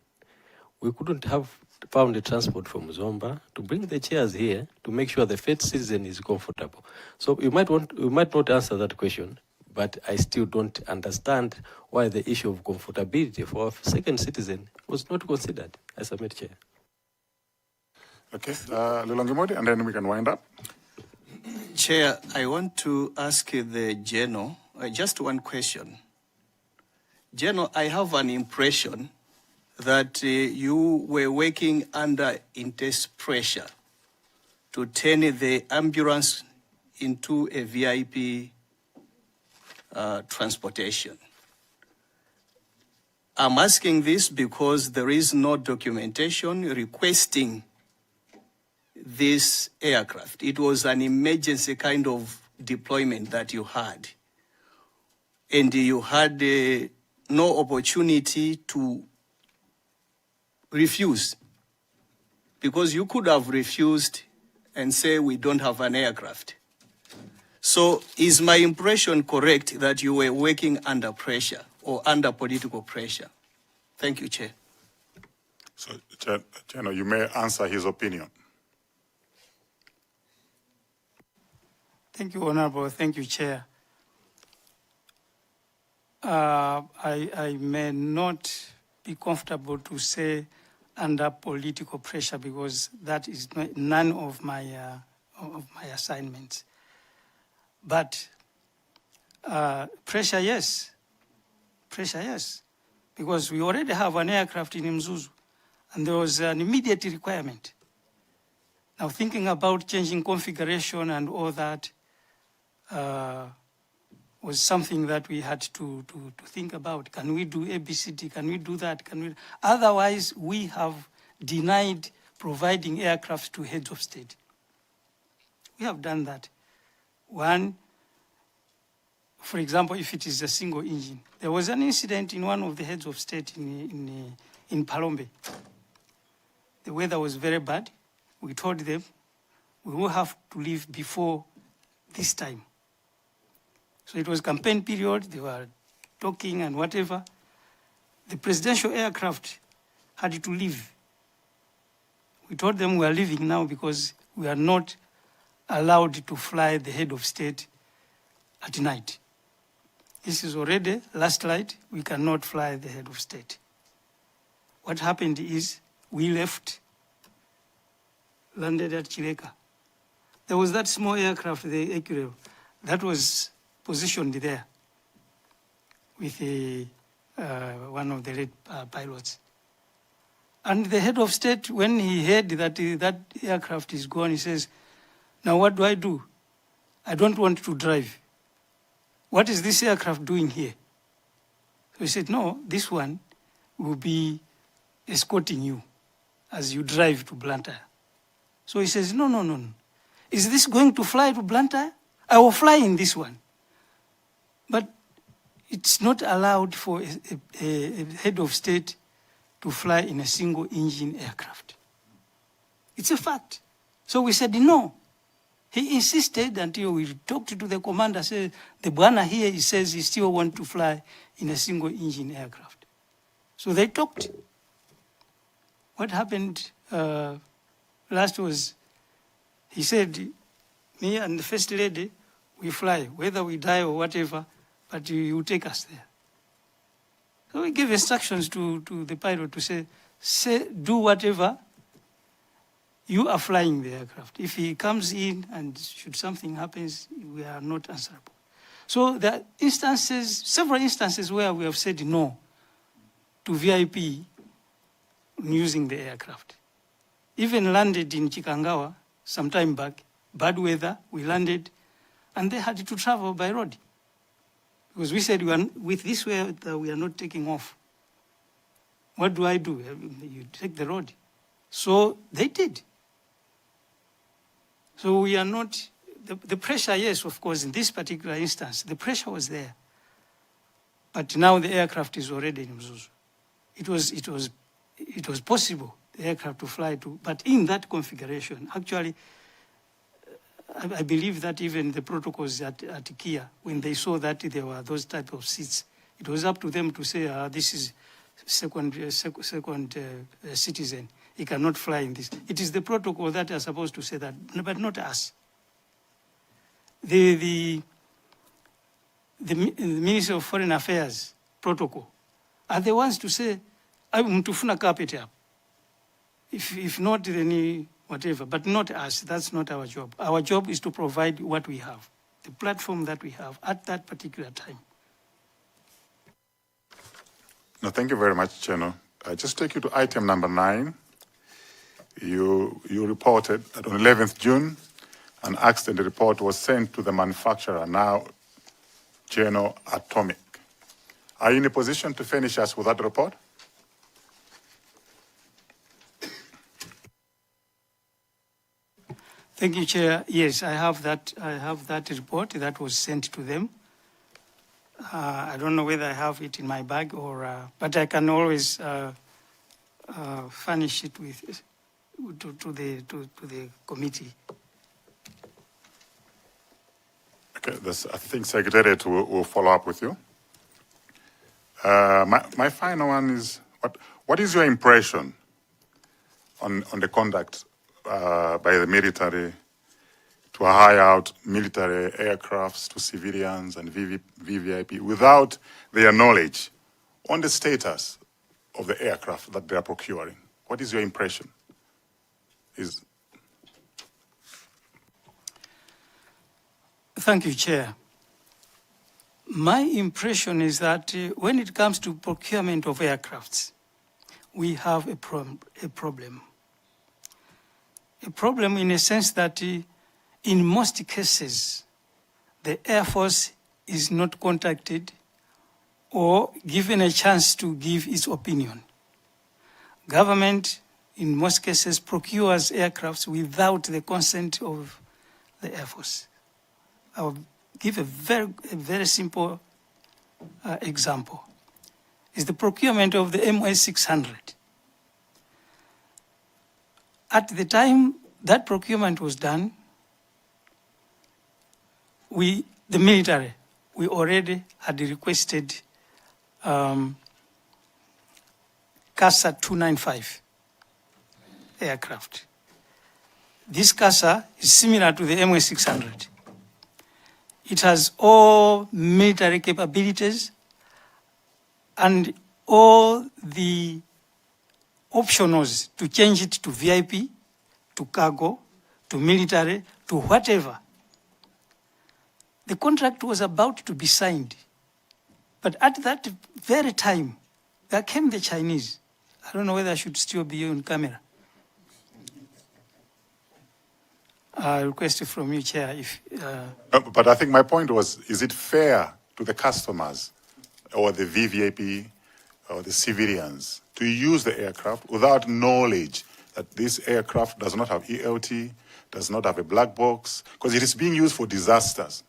S11: we couldn't have found a transport from Zomba to bring the chairs here to make sure the first citizen is comfortable. So you might not answer that question, but I still don't understand why the issue of comfortability for a second citizen was not considered. I submit, Chair.
S2: Okay, Lilongwe, and then we can wind up.
S20: Chair, I want to ask the General just one question. General, I have an impression that you were working under intense pressure to turn the ambulance into a VIP transportation. I'm asking this because there is no documentation requesting this aircraft. It was an emergency kind of deployment that you had. And you had no opportunity to refuse, because you could have refused and say we don't have an aircraft. So is my impression correct that you were working under pressure or under political pressure? Thank you, Chair.
S2: So, General, you may answer his opinion.
S4: Thank you, Honorable. Thank you, Chair. I may not be comfortable to say under political pressure because that is none of my assignments. But pressure, yes. Pressure, yes. Because we already have an aircraft in Mzuzu, and there was an immediate requirement. Now, thinking about changing configuration and all that was something that we had to think about. Can we do ABCD? Can we do that? Can we? Otherwise, we have denied providing aircraft to heads of state. We have done that. One, for example, if it is a single engine. There was an incident in one of the heads of state in Palombe. The weather was very bad. We told them we will have to leave before this time. So it was campaign period, they were talking and whatever. The presidential aircraft had to leave. We told them we are leaving now because we are not allowed to fly the head of state at night. This is already last light, we cannot fly the head of state. What happened is we left, landed at Chileka. There was that small aircraft, the Equerel, that was positioned there with one of the late pilots. And the head of state, when he heard that that aircraft is gone, he says, now what do? I don't want to drive. What is this aircraft doing here? So he said, no, this one will be escorting you as you drive to Blantyre. So he says, no. Is this going to fly to Blantyre? I will fly in this one. But it's not allowed for a head of state to fly in a single engine aircraft. It's a fact. So we said no. He insisted until we talked to the commander, said, the Bwana here, he says he still wants to fly in a single engine aircraft. So they talked. What happened last was, he said, me and the first lady, we fly, whether we die or whatever, but you take us there. So we gave instructions to the pilot to say, do whatever, you are flying the aircraft. If he comes in and should something happens, we are not answerable. So there are instances, several instances where we have said no to VIP using the aircraft. Even landed in Chikangawa some time back, bad weather, we landed, and they had to travel by road. Because we said, with this weather, we are not taking off. What do? You take the road. So they did. So we are not, the pressure, yes, of course, in this particular instance, the pressure was there. But now the aircraft is already in Mzuzu. It was possible, the aircraft to fly to, but in that configuration, actually, I believe that even the protocols at Kia, when they saw that there were those type of seats, it was up to them to say, this is second citizen. He cannot fly in this. It is the protocol that are supposed to say that, but not us. The Ministry of Foreign Affairs protocol are the ones to say, mtufuna carpet up. If not, then whatever, but not us. That's not our job. Our job is to provide what we have, the platform that we have at that particular time.
S2: No, thank you very much, Cheno. I just take you to item number 9. You reported that on 11th June, an accident report was sent to the manufacturer, now General Atomic. Are you in a position to finish us with that report?
S4: Thank you, Chair. Yes, I have that report that was sent to them. I don't know whether I have it in my bag or, but I can always furnish it with to the committee
S2: Okay, I think Secretariat will follow up with you. My final one is, what is your impression on the conduct by the military to hire out military aircrafts to civilians and VVIP without their knowledge on the status of the aircraft that they are procuring? What is your impression?
S4: Thank you, Chair. My impression is that when it comes to procurement of aircrafts, we have a problem. A problem in a sense that in most cases, the Air Force is not contacted or given a chance to give its opinion. Government, in most cases, procures aircrafts without the consent of the Air Force. I'll give a very simple example. Is the procurement of the MY 600. At the time that procurement was done, the military, we already had requested CASA 295 aircraft. This CASA is similar to the MY 600. It has all military capabilities and all the optionals to change it to VIP, to cargo, to military, to whatever. The contract was about to be signed. But at that very time, there came the Chinese. I don't know whether I should still be on camera. I request from you, Chair, if...
S2: But I think my point was, is it fair to the customers or the VVIP or the civilians to use the aircraft without knowledge that this aircraft does not have ELT, does not have a black box, because it is being used for disasters.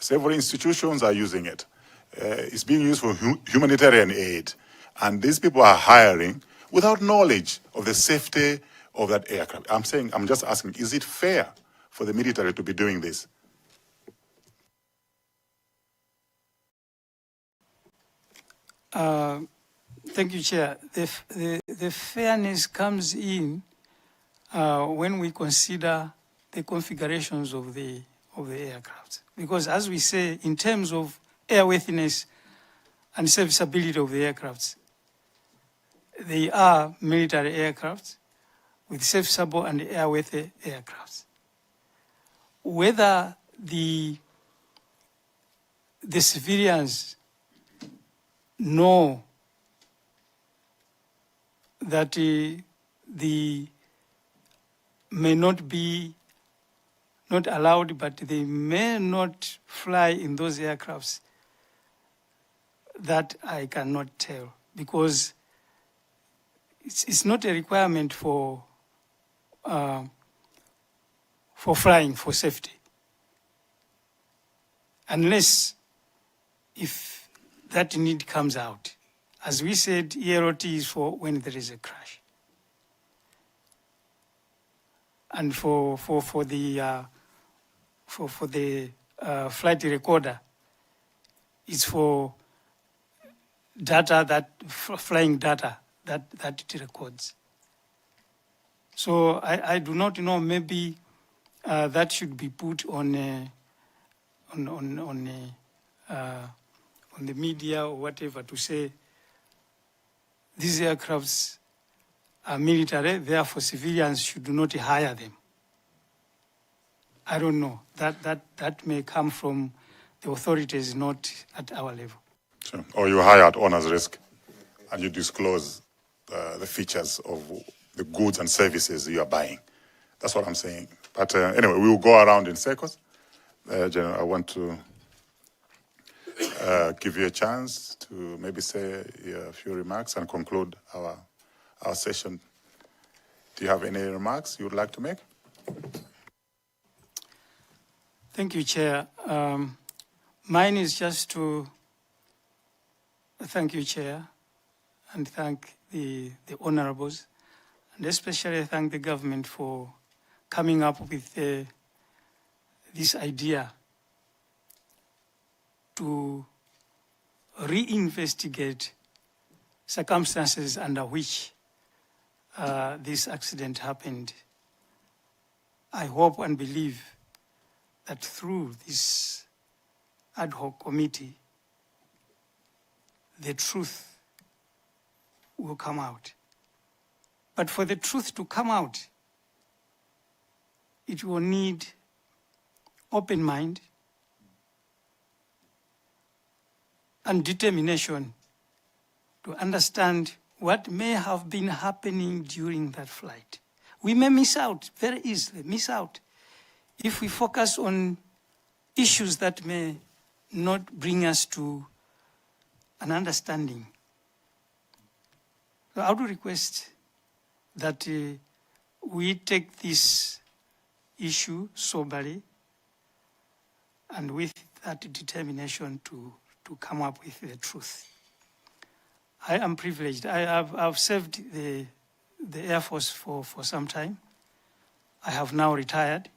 S2: Several institutions are using it. It's being used for humanitarian aid. And these people are hiring without knowledge of the safety of that aircraft. I'm just asking, is it fair for the military to be doing this?
S4: Thank you, Chair. The fairness comes in when we consider the configurations of the aircraft. Because as we say, in terms of airworthiness and serviceability of the aircrafts, they are military aircrafts with serviceable and airworthy aircrafts. Whether the civilians know that the may not be not allowed, but they may not fly in those aircrafts, that I cannot tell, because it's not a requirement for flying for safety, unless if that need comes out. As we said, ELOT is for when there is a crash. And for the flight recorder, it's for data flying data that it records. So I do not know. Maybe that should be put on the media or whatever to say these aircrafts are military, therefore civilians should not hire them. I don't know. That may come from the authorities, not at our level.
S2: Sure. Or you hire at owner's risk and you disclose the features of the goods and services you are buying. That's what I'm saying. But anyway, we will go around in circles. General, I want to give you a chance to maybe say a few remarks and conclude our session. Do you have any remarks you would like to make?
S4: Thank you, Chair. Mine is just to thank you, Chair, and thank the honorables, and especially thank the government for coming up with this idea to reinvestigate circumstances under which this accident happened. I hope and believe that through this ad hoc committee, the truth will come out. But for the truth to come out, it will need open mind and determination to understand what may have been happening during that flight. We may miss out, very easily miss out, if we focus on issues that may not bring us to an understanding. So I would request that we take this issue soberly and with that determination to come up with the truth. I am privileged. I've served the Air Force for some time. I have now retired.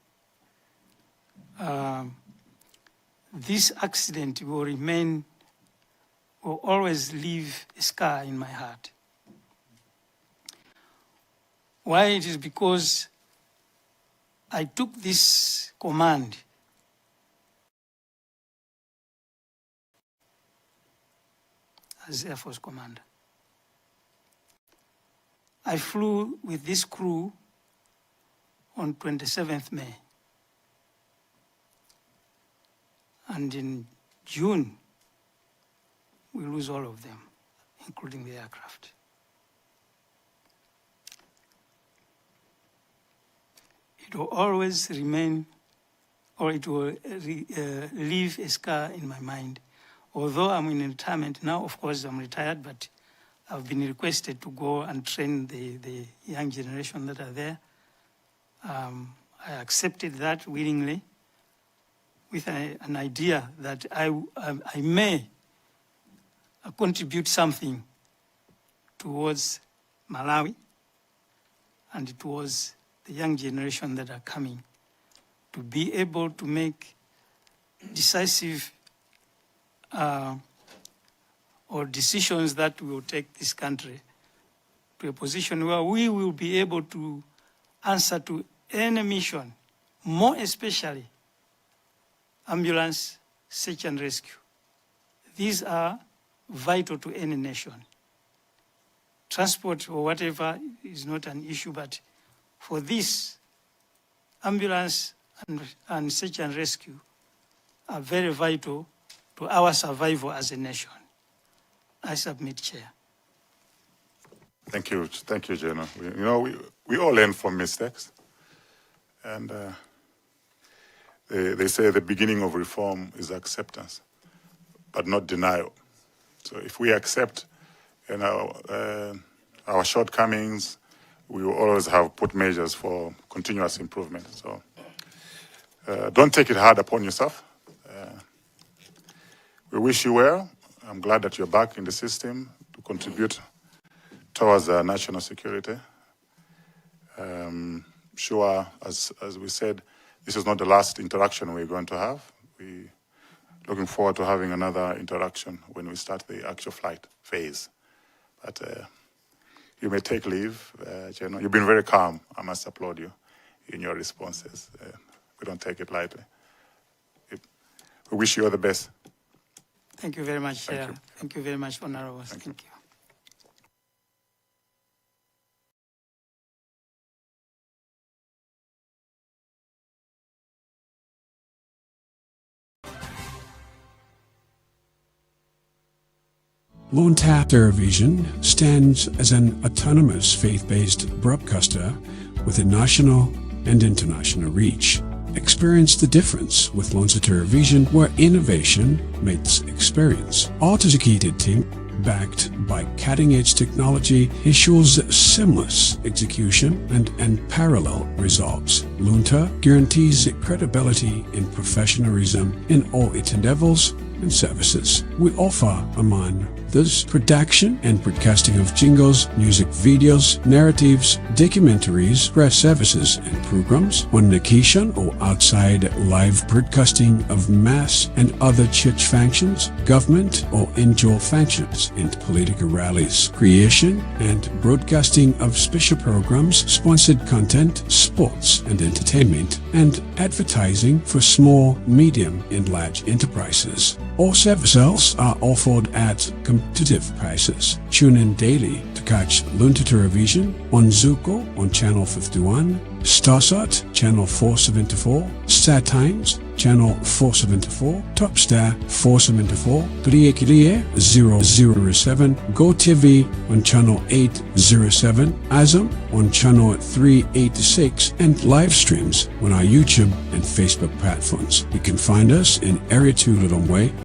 S4: This accident will always leave a scar in my heart. Why? It is because I took this command as Air Force Commander. I flew with this crew on 27th May. And in June, we lose all of them, including the aircraft. It will always remain, or it will leave a scar in my mind. Although I'm in retirement now, of course I'm retired, but I've been requested to go and train the young generation that are there. I accepted that willingly with an idea that I may contribute something towards Malawi and towards the young generation that are coming, to be able to make decisive or decisions that will take this country to a position where we will be able to answer to any mission, more especially ambulance, search and rescue. These are vital to any nation. Transport or whatever is not an issue, but for this, ambulance and search and rescue are very vital to our survival as a nation. I submit, Chair.
S2: Thank you, General. We all learn from mistakes, and they say the beginning of reform is acceptance, but not denial. So if we accept, our shortcomings, we will always have put measures for continuous improvement. So don't take it hard upon yourself. We wish you well. I'm glad that you're back in the system to contribute towards national security. Sure, as we said, this is not the last interaction we're going to have. We're looking forward to having another interaction when we start the actual flight phase. But you may take leave, General. You've been very calm. I must applaud you in your responses. We don't take it lightly. We wish you all the best.
S4: Thank you very much, Chair. Thank you very much, Honorables. Thank you.
S21: Luntha Television stands as an autonomous faith-based broadcaster with a national and international reach. Experience the difference with Luntha Television, where innovation meets experience. Our dedicated team, backed by cutting-edge technology, ensures seamless execution and unparalleled results. Luntha guarantees credibility and professionalism in all its endeavors and services. We offer among authors, production and broadcasting of jingles, music videos, narratives, documentaries, press services and programs on location or outside, live broadcasting of mass and other church functions, government or indoor functions and political rallies, creation and broadcasting of special programs, sponsored content, sports and entertainment, and advertising for small, medium and large enterprises. All services are offered at competitive prices. Tune in daily to catch Luntha Television on Zuko on Channel 51, Starsat Channel 474, Star Times Channel 474, Topstar 474, Kriye 007, GoTV on Channel 807, Azam on Channel 386, and live streams on our YouTube and Facebook platforms. You can find us in Area 2 Lilongwe,